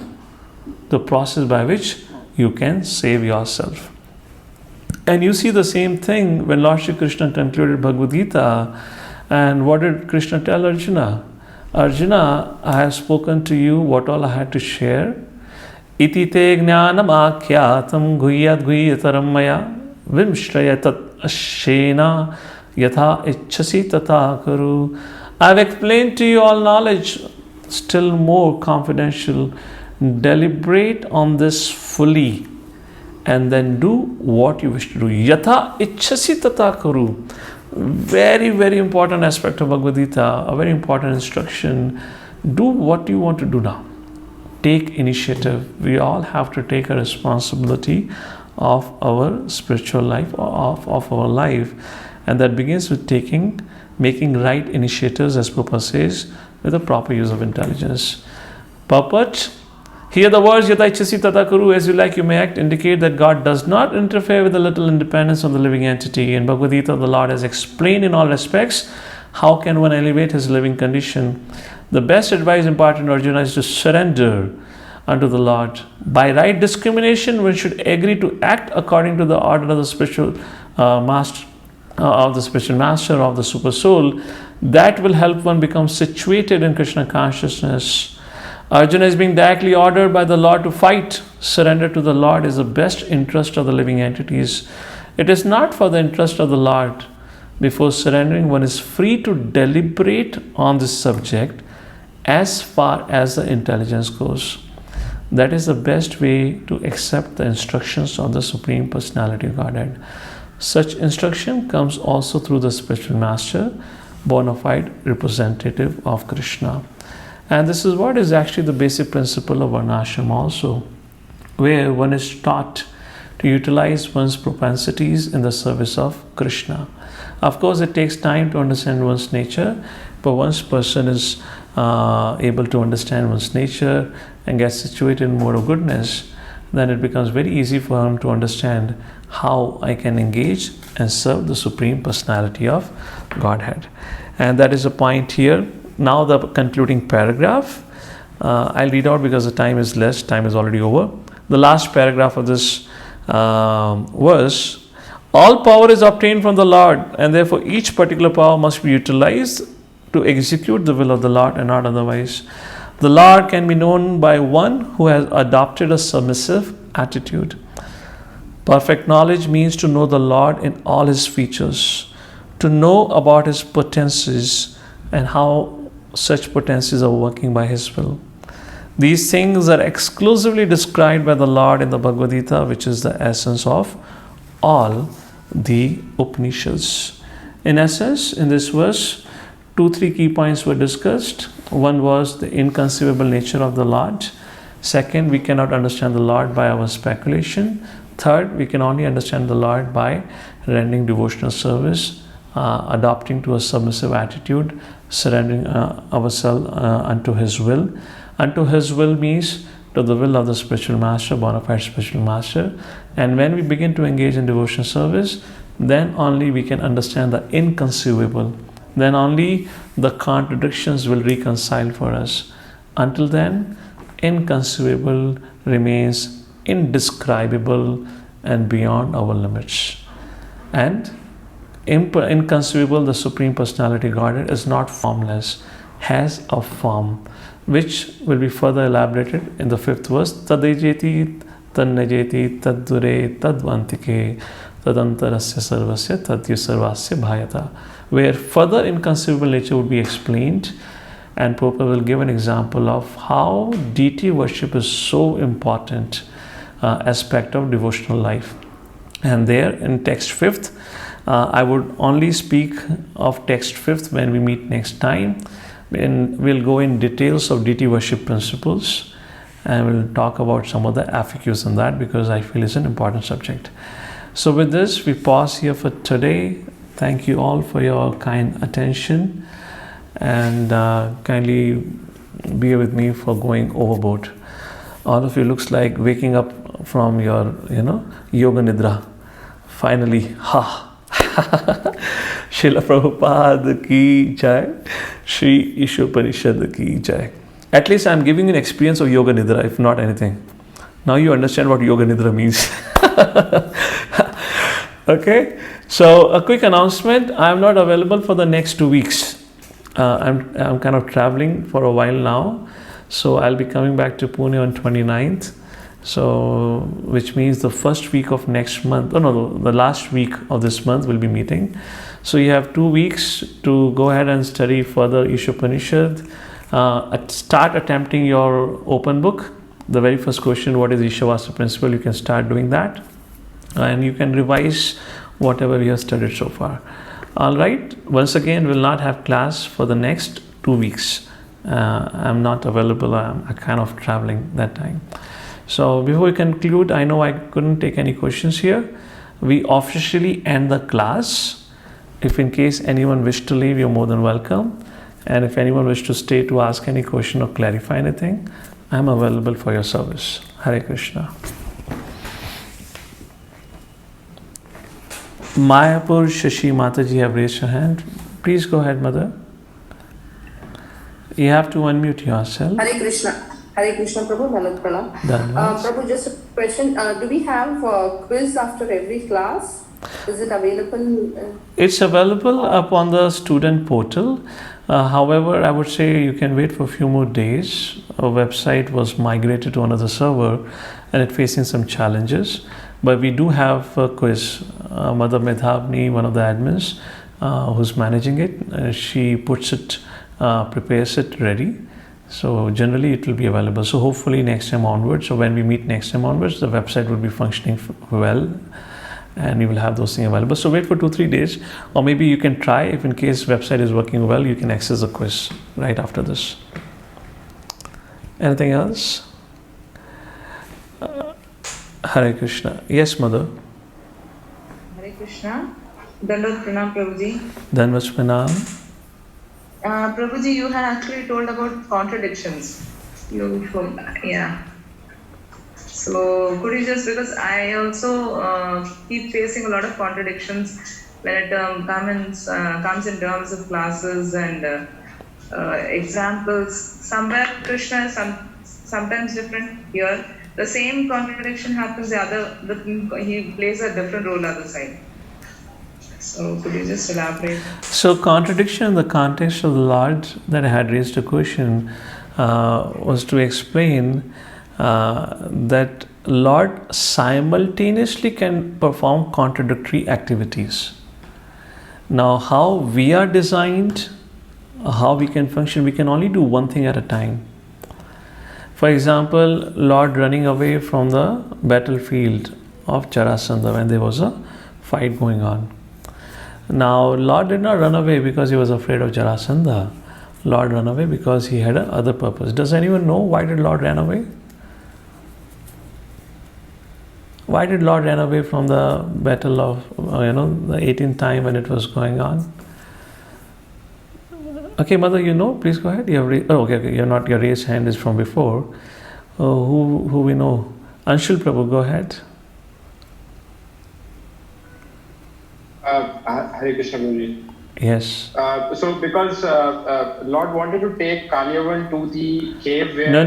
the process by which you can save yourself. And you see the same thing when Lord Shri Krishna concluded Bhagavad Gita. And what did Krishna tell Arjuna? Arjuna, I have spoken to you what all I had to share. Iti te jnanam akyatam guhyat guhyataram maya vimshraya tat ashena yatha ichchasi tata karu. I have explained to you all knowledge, still more confidential. Deliberate on this fully and then do what you wish to do. Yatha ichchasi tata karu. Very, very important aspect of Bhagavad Gita, a very important instruction. Do what you want to do now. Take initiative. We all have to take a responsibility of our spiritual life, of our life. And that begins with making right initiatives, as Prabhupada says, with a proper use of intelligence. Purport. Here the words Yata Ichchasi Tata Kuru, as you like you may act, indicate that God does not interfere with the little independence of the living entity. In Bhagavad Gita, the Lord has explained in all respects how can one elevate his living condition. The best advice imparted to Arjuna is to surrender unto the Lord. By right discrimination, one should agree to act according to the order of the spiritual master, of the super soul. That will help one become situated in Krishna consciousness. Arjuna is being directly ordered by the Lord to fight. Surrender to the Lord is the best interest of the living entities. It is not for the interest of the Lord. Before surrendering, one is free to deliberate on this subject as far as the intelligence goes. That is the best way to accept the instructions of the Supreme Personality of Godhead. Such instruction comes also through the spiritual master, bona fide representative of Krishna. And this is what is actually the basic principle of Varnashram also, where one is taught to utilize one's propensities in the service of Krishna. Of course, it takes time to understand one's nature, but once person is able to understand one's nature and get situated in mode of goodness, then it becomes very easy for him to understand how I can engage and serve the Supreme Personality of Godhead. And that is a point here. Now the concluding paragraph, I'll read out because the time is less, time is already over. The last paragraph of this verse, all power is obtained from the Lord, and therefore each particular power must be utilized to execute the will of the Lord and not otherwise. The Lord can be known by one who has adopted a submissive attitude. Perfect knowledge means to know the Lord in all his features, to know about his potencies and how such potencies are working by his will. These things are exclusively described by the Lord in the Bhagavad Gita, which is the essence of all the Upanishads. In essence, in this verse, 2-3 key points were discussed. One was the inconceivable nature of the Lord. Second, we cannot understand the Lord by our speculation. Third, we can only understand the Lord by rendering devotional service, adopting to a submissive attitude, surrendering ourselves unto his will. Unto his will means to the will of the spiritual master, bona fide spiritual master. And when we begin to engage in devotional service, then only we can understand the inconceivable. Then only the contradictions will reconcile for us. Until then, inconceivable remains indescribable and beyond our limits. And inconceivable, the Supreme Personality Godhead, is not formless, has a form, which will be further elaborated in the 5th verse. Tadejeti tannajeti taddure tadvantike tadantarasya sarvasya tadyusarvasya bhayata, where further inconceivable nature would be explained, and Prabhupada will give an example of how deity worship is so important aspect of devotional life. And there in text 5th, I would only speak of text 5th when we meet next time. And we'll go in details of deity worship principles, and we'll talk about some of the FAQs on that, because I feel it's an important subject. So with this, we pause here for today. Thank you all for your kind attention, and kindly bear with me for going overboard. All of you looks like waking up from your, yoga nidra. Finally, Srila Prabhupada ki jai, Śrī Īśopaniṣad ki jai. At least I'm giving you an experience of yoga nidra, if not anything. Now you understand what yoga nidra means. Okay, so a quick announcement. I'm not available for the next 2 weeks. I'm kind of traveling for a while now. So I'll be coming back to Pune on 29th. So, which means the first week of next month, the last week of this month we'll be meeting. So you have 2 weeks to go ahead and study further Isopanisad. Start attempting your open book. The very first question, what is Ishavasa principle? You can start doing that. And you can revise whatever we have studied so far. Alright, once again, we'll not have class for the next 2 weeks. I'm not available, I'm kind of traveling that time. So before we conclude, I know I couldn't take any questions here. We officially end the class. If in case anyone wish to leave, you're more than welcome. And if anyone wish to stay to ask any question or clarify anything, I'm available for your service. Hare Krishna. Mayapur Shashi Mataji have raised her hand. Please go ahead, Mother. You have to unmute yourself. Hare Krishna. Hare Krishna, Prabhu. Dhanup Pranam. Prabhu, just a question. Do we have quiz after every class? Is it available? It's available upon the student portal. However, I would say you can wait for a few more days. Our website was migrated to another server and it's facing some challenges. But we do have a quiz. Mother Medhavni, one of the admins who's managing it, she puts it, prepares it ready. So generally it will be available. So hopefully next time onwards, so when we meet next time onwards, the website will be functioning well. and you will have those things available. So wait for 2-3 days, or maybe you can try, if in case website is working well, you can access the quiz right after this. Anything else? Hare Krishna. Yes, Mother. Hare Krishna. Dandavat Pranam, Prabhuji. Dandavat Pranam. Prabhuji, you had actually told about contradictions. Yeah. So could you just, because I also keep facing a lot of contradictions when it comes in terms of classes and examples. Somewhere Krishna is sometimes different here. The same contradiction happens he plays a different role other side. So could you just elaborate? So contradiction in the context of the Lord that I had raised a question was to explain that Lord simultaneously can perform contradictory activities. Now, how we are designed, how we can function, we can only do one thing at a time. For example, Lord running away from the battlefield of Jarasandha when there was a fight going on. Now, Lord did not run away because he was afraid of Jarasandha. Lord ran away because he had another purpose. Does anyone know why did Lord run away? Why did Lord run away from the battle of, the 18th time when it was going on? Okay, Mother, please go ahead. Okay, your raised hand is from before. Who we know? Anshul Prabhu, go ahead. Hare Krishna Guruji. Yes. So because Lord wanted to take Kalyavan to the cave where No.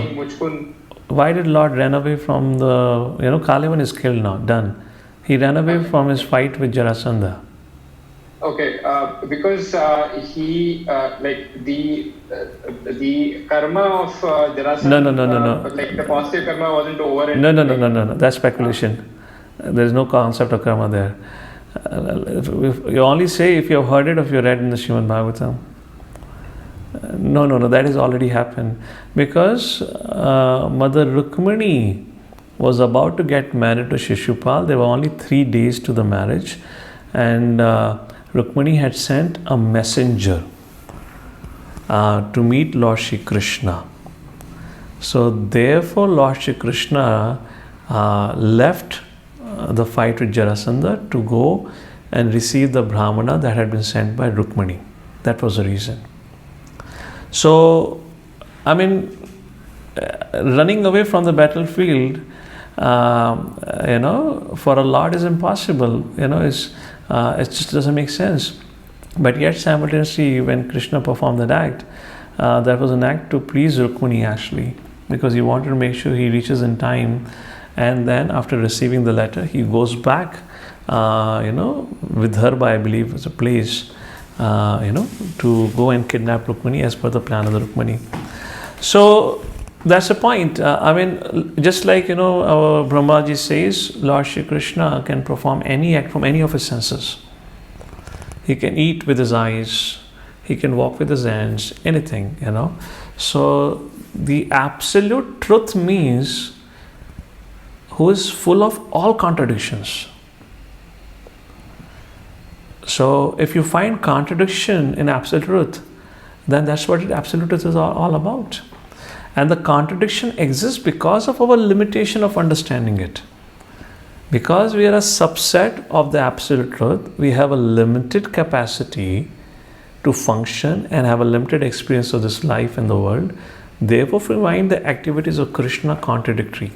King Muchkund. Why did Lord run away from the, Kalyavan is killed now, done. He ran away from his fight with Jarasandha. Okay, because he the karma of Jarasandha. No. Like the positive karma wasn't over. No. That's speculation. There is no concept of karma there. You only say if you have heard it or if you read in the Srimad Bhagavatam. No, that has already happened. Because Mother Rukmini was about to get married to Shishupal. There were only 3 days to the marriage, and Rukmini had sent a messenger to meet Lord Shri Krishna. So therefore Lord Shri Krishna left the fight with Jarasandha to go and receive the Brahmana that had been sent by Rukmini. That was the reason. So, running away from the battlefield, for a Lord is impossible. It just doesn't make sense. But yet simultaneously, when Krishna performed that act, that was an act to please Rukmini actually, because he wanted to make sure he reaches in time. And then after receiving the letter, he goes back, Vidarbha, I believe, was a place, to go and kidnap Rukmini as per the plan of the Rukmini. So that's the point. Just like, our Brahmaji says, Lord Shri Krishna can perform any act from any of his senses. He can eat with his eyes, he can walk with his hands, anything, So the absolute truth means who is full of all contradictions. So if you find contradiction in absolute truth, then that's what absolute truth is all about. And the contradiction exists because of our limitation of understanding it. Because we are a subset of the absolute truth, we have a limited capacity to function and have a limited experience of this life and the world. Therefore, we find the activities of Krishna contradictory.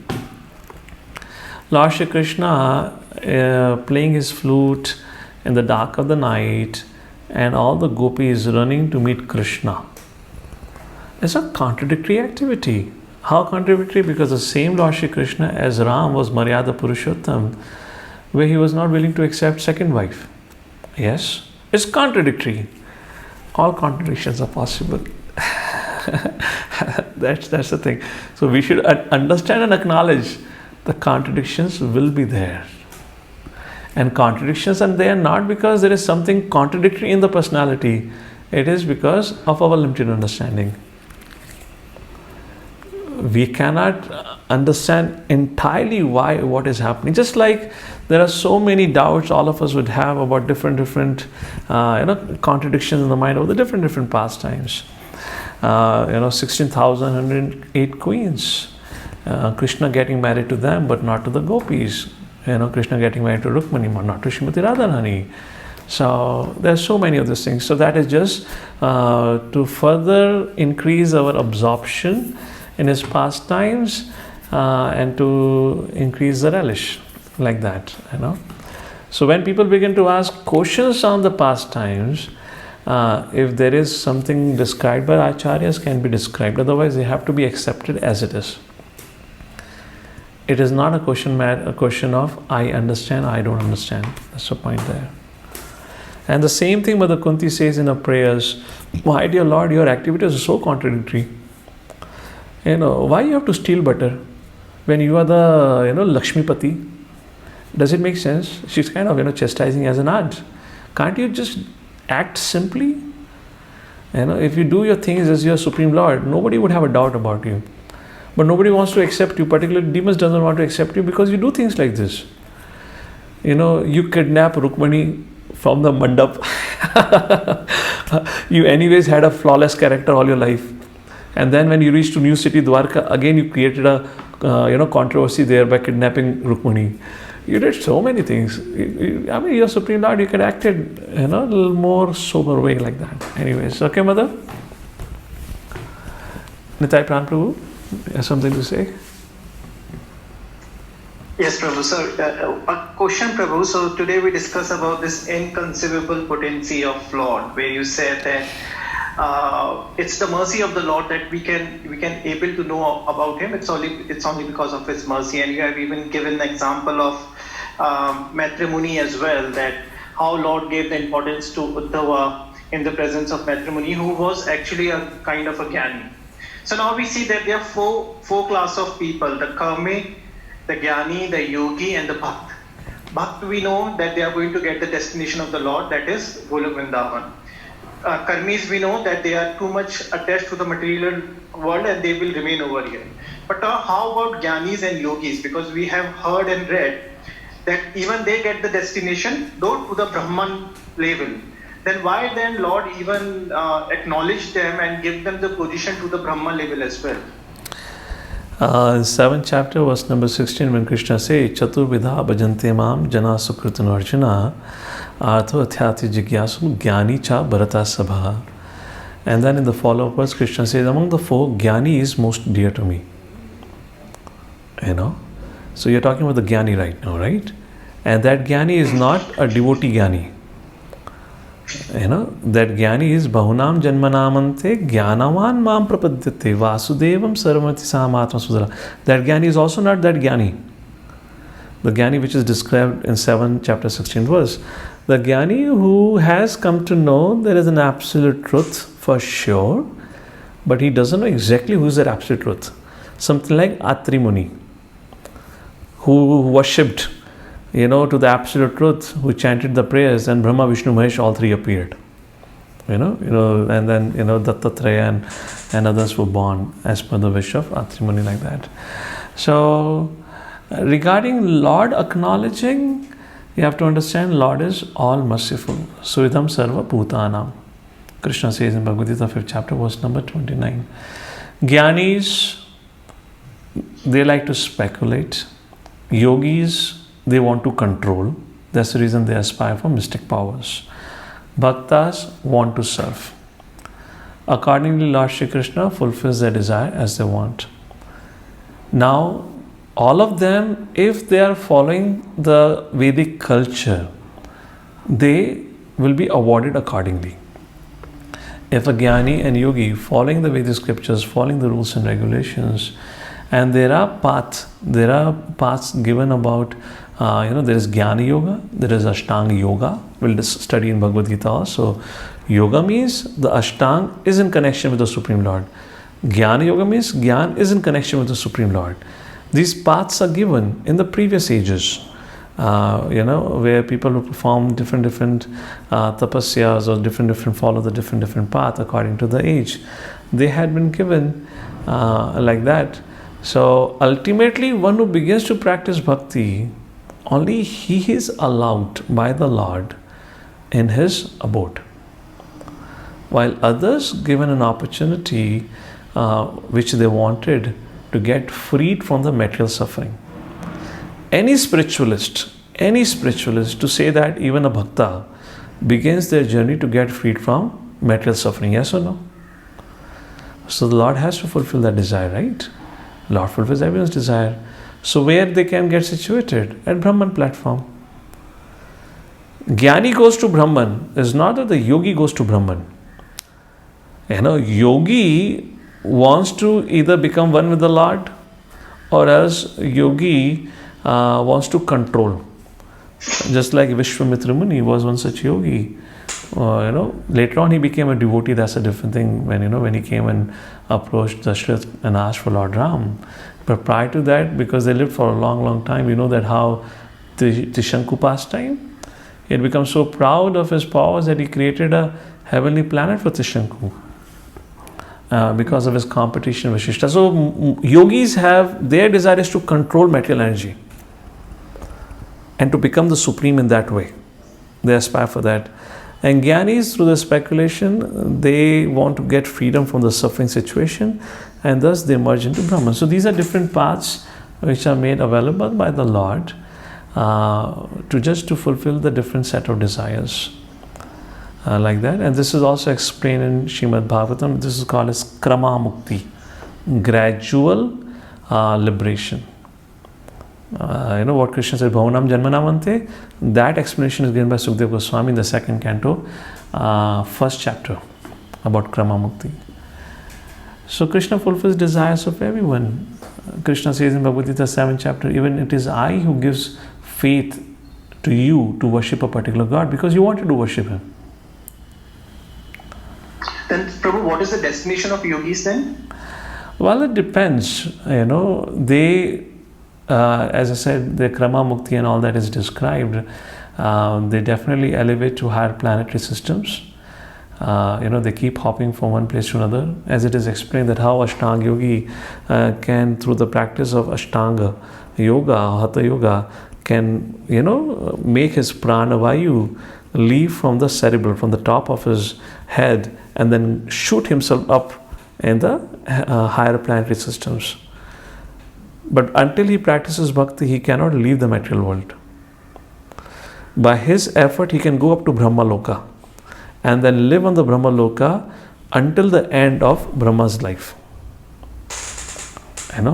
Lord Shri Krishna playing his flute in the dark of the night and all the gopis running to meet Krishna. It's a contradictory activity. How contradictory? Because the same Lord Shri Krishna as Ram was Maryada Purushottam, where he was not willing to accept second wife. Yes, it's contradictory. All contradictions are possible. That's the thing. So we should understand and acknowledge the contradictions will be there. And contradictions are there not because there is something contradictory in the personality. It is because of our limited understanding. We cannot understand entirely what is happening. Just like there are so many doubts all of us would have about different contradictions in the mind of the different pastimes. 16,108 queens. Krishna getting married to them, but not to the gopis. Krishna getting married to Rukmani, but not to Srimati Radharani. So there are so many of these things. So that is just to further increase our absorption in his pastimes and to increase the relish, like that. So when people begin to ask questions on the pastimes, if there is something described by acharyas, can be described. Otherwise, they have to be accepted as it is. It is not a question of I understand, I don't understand. That's the point there. And the same thing Mother Kunti says in her prayers, why dear Lord, your activities are so contradictory. Why you have to steal butter when you are the Lakshmipati? Does it make sense? She's kind of chastising as an aunt. Can't you just act simply? If you do your things as your Supreme Lord, nobody would have a doubt about you. But nobody wants to accept you, particularly demons doesn't want to accept you because you do things like this. You kidnap Rukmani from the mandap. You anyways had a flawless character all your life. And then when you reached to new city Dwarka, again you created a controversy there by kidnapping Rukmani. You did so many things. You're Supreme Lord, you could act it a little more sober way like that. Anyways, okay, Mother? Nitai Pran Prabhu, you have something to say? Yes, Prabhu. So, a question, Prabhu. So, today we discuss about this inconceivable potency of Lord, where you said that it's the mercy of the Lord that we can able to know about Him. It's only because of His mercy. And you have even given an example of matrimony as well, that how Lord gave the importance to Uddhava in the presence of matrimony, who was actually a kind of a Jnani. So now we see that there are four class of people: the Karmi, the Jnani, the Yogi, and the Bhakt. Bhakt, we know that they are going to get the destination of the Lord, that is Golok Vrindavan. Karmis, we know that they are too much attached to the material world and they will remain over here. But how about Jnanis and Yogis? Because we have heard and read that even they get the destination, though to the Brahman level. Then why then Lord even acknowledge them and give them the position to the Brahman level as well? 7th chapter, verse number 16, when Krishna says, Chaturvidha bhajante mam jana sukritanu arjuna artho athyati jigyasu jnani cha bharata sabha. And then in the follow-up verse, Krishna says, among the four, Jnani is most dear to me. So you're talking about the Jnani right now, right? And that Jnani is not a devotee Jnani. That Jnani is Bahunam Janmanamante Jnanavan Mam Prapadyate Vasudevam Sarvamati Samatma Sudara. That Jnani is also not that Jnani. The Jnani which is described in 7 chapter 16 verse. The Jnani who has come to know there is an absolute truth for sure, but he doesn't know exactly who is that absolute truth. Something like Atri Muni, who worshipped to the absolute truth, who chanted the prayers, and Brahma, Vishnu, Mahesh, all three appeared. And then Dattatreya and others were born as per the wish of Atri Muni, like that. So, regarding Lord acknowledging, you have to understand Lord is all merciful. Suvidam Sarva Bhutanam. Krishna says in Bhagavad Gita 5th chapter, verse number 29. Jnanis, they like to speculate. Yogis, they want to control. That's the reason they aspire for mystic powers. Bhaktas want to serve. Accordingly, Lord Shri Krishna fulfills their desire as they want. Now, all of them, if they are following the Vedic culture, they will be awarded accordingly. If a Jnani and Yogi following the Vedic scriptures, following the rules and regulations, and there are paths given about, there is Jnana Yoga, there is Ashtanga Yoga. We'll study in Bhagavad Gita also. Yoga means the Ashtanga is in connection with the Supreme Lord. Jnana Yoga means Jnana is in connection with the Supreme Lord. These paths are given in the previous ages, where people who perform different tapasyas or different follow the different path according to the age. They had been given like that. So ultimately, one who begins to practice bhakti, only he is allowed by the Lord in his abode, while others given an opportunity which they wanted to get freed from the material suffering. Any spiritualist to say that even a bhakta begins their journey to get freed from material suffering, yes or no? So the Lord has to fulfill that desire, right? Lord fulfills everyone's desire. So where they can get situated? At Brahman platform. Jnani goes to Brahman is not that the yogi goes to Brahman. Yogi wants to either become one with the Lord, or else yogi wants to control. Just like Vishwamitra Muni was one such yogi. Later on he became a devotee. That's a different thing. When he came and approached Dashrath and asked for Lord Ram. But prior to that, because they lived for a long, long time, that how Tishanku passed time. He had become so proud of his powers that he created a heavenly planet for Tishanku. Because of his competition with Shishta. So yogis have, their desire is to control material energy and to become the supreme in that way. They aspire for that. And Jnanis, through the speculation, they want to get freedom from the suffering situation, and thus they merge into Brahman. So these are different paths which are made available by the Lord to fulfill the different set of desires. Like that. And this is also explained in Srimad Bhagavatam. This is called as Krama Mukti, gradual liberation. What Krishna said, Bhavanam Janmanamante, that explanation is given by Sukadeva Goswami in the 2nd canto, 1st chapter, about Krama Mukti. So Krishna fulfills desires of everyone. Krishna says in Bhagavad Gita 7th chapter, even it is I who gives faith to you to worship a particular God, because you wanted to worship him. Then, Prabhu, what is the destination of yogis then? Well, it depends. They, as I said, the Krama Mukti and all that is described. They definitely elevate to higher planetary systems. They keep hopping from one place to another. As it is explained that how Ashtanga Yogi can, through the practice of Ashtanga Yoga, Hatha Yoga, can, make his pranavayu leave from the cerebral, from the top of his head, and then shoot himself up in the higher planetary systems. But until he practices bhakti, he cannot leave the material world. By his effort, he can go up to Brahma Loka and then live on the Brahma Loka until the end of Brahma's life.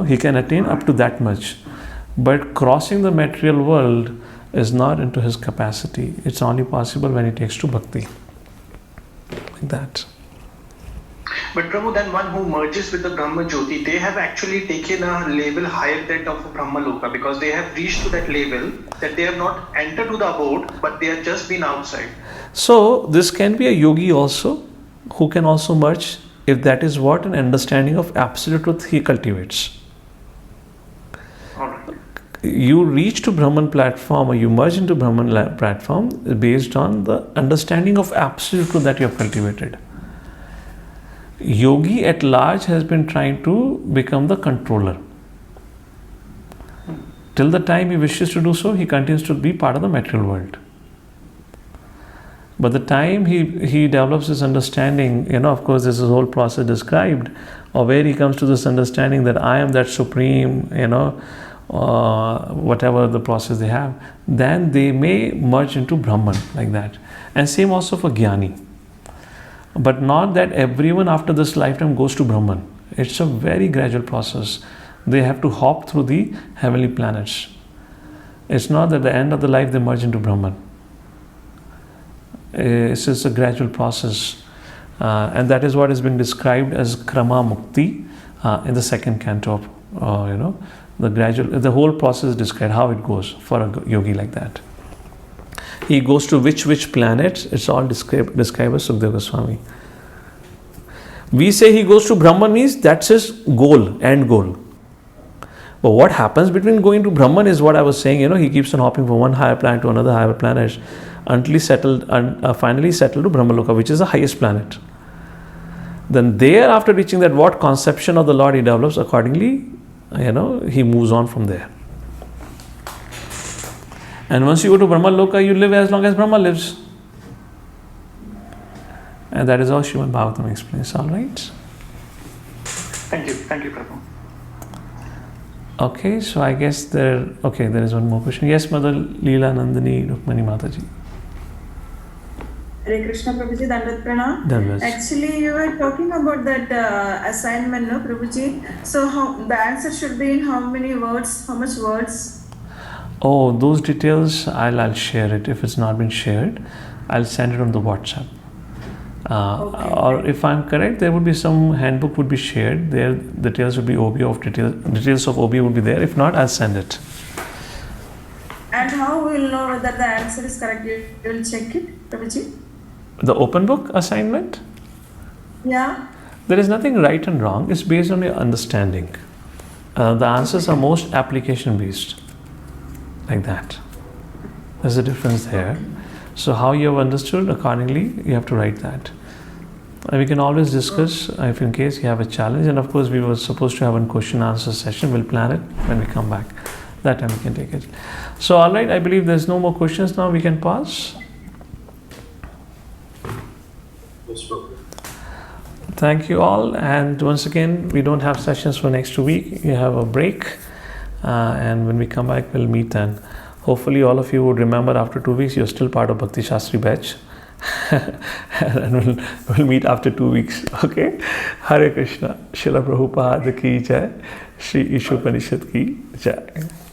He can attain up to that much. But crossing the material world is not into his capacity. It's only possible when he takes to bhakti. Like that. But Prabhu, then one who merges with the Brahma Jyoti, they have actually taken a level higher than of Brahma Loka, because they have reached to that level that they have not entered to the abode, but they have just been outside. So this can be a yogi also, who can also merge, if that is what an understanding of absolute truth he cultivates. Alright. You reach to Brahman platform, or you merge into Brahman platform based on the understanding of absolute truth that you have cultivated. Yogi at large has been trying to become the controller. Till the time he wishes to do so, he continues to be part of the material world. But the time he develops this understanding, of course, this is a whole process described, or where he comes to this understanding that I am that supreme, whatever the process they have, then they may merge into Brahman like that. And same also for Jnani. But not that everyone after this lifetime goes to Brahman. It's a very gradual process. They have to hop through the heavenly planets. It's not that at the end of the life they merge into Brahman. It's just a gradual process. And that is what is being described as Krama Mukti in the 2nd canto. The whole process is described, how it goes for a yogi like that. He goes to which planets, it's all described as Sukadeva Goswami. We say he goes to Brahman means that's his goal, end goal. But what happens between going to Brahman is what I was saying, he keeps on hopping from one higher planet to another higher planet until he finally settled to Brahmaloka, which is the highest planet. Then there, after reaching that, what conception of the Lord he develops, accordingly, he moves on from there. And once you go to Brahma Loka, you live as long as Brahma lives. And that is how Srimad Bhagavatam explains. All right. Thank you, Prabhu. Okay, so I guess there is one more question. Yes, Mother Leela Nandini Rukmani Mataji. Hare Krishna Prabhuji, Dandat Pranam. Dandat. Actually, you were talking about that assignment, no, Prabhuji? So, how the answer should be in how many words? How much words? Oh, those details I'll share it. If it's not been shared, I'll send it on the WhatsApp. Or if I'm correct, there would be some handbook would be shared. There, the details would be details of OB would be there. If not, I'll send it. And how we'll know whether the answer is correct? You will check it, Prabhuji? The open book assignment? Yeah. There is nothing right and wrong. It's based on your understanding. The answers are most application based. Like that. There's a difference there. So how you have understood, accordingly, you have to write that. And we can always discuss if in case you have a challenge. And of course, we were supposed to have a question answer session. We'll plan it when we come back. That time we can take it. So all right, I believe there's no more questions now. We can pause. Thank you all. And once again, we don't have sessions for next 2 weeks. You have a break. And when we come back, we'll meet then. Hopefully all of you would remember after 2 weeks, you're still part of Bhakti Shastri batch. And we'll meet after 2 weeks. Okay? Hare Krishna. Srila Prabhupada ki jai. Śrī Īśopaniṣad ki jai.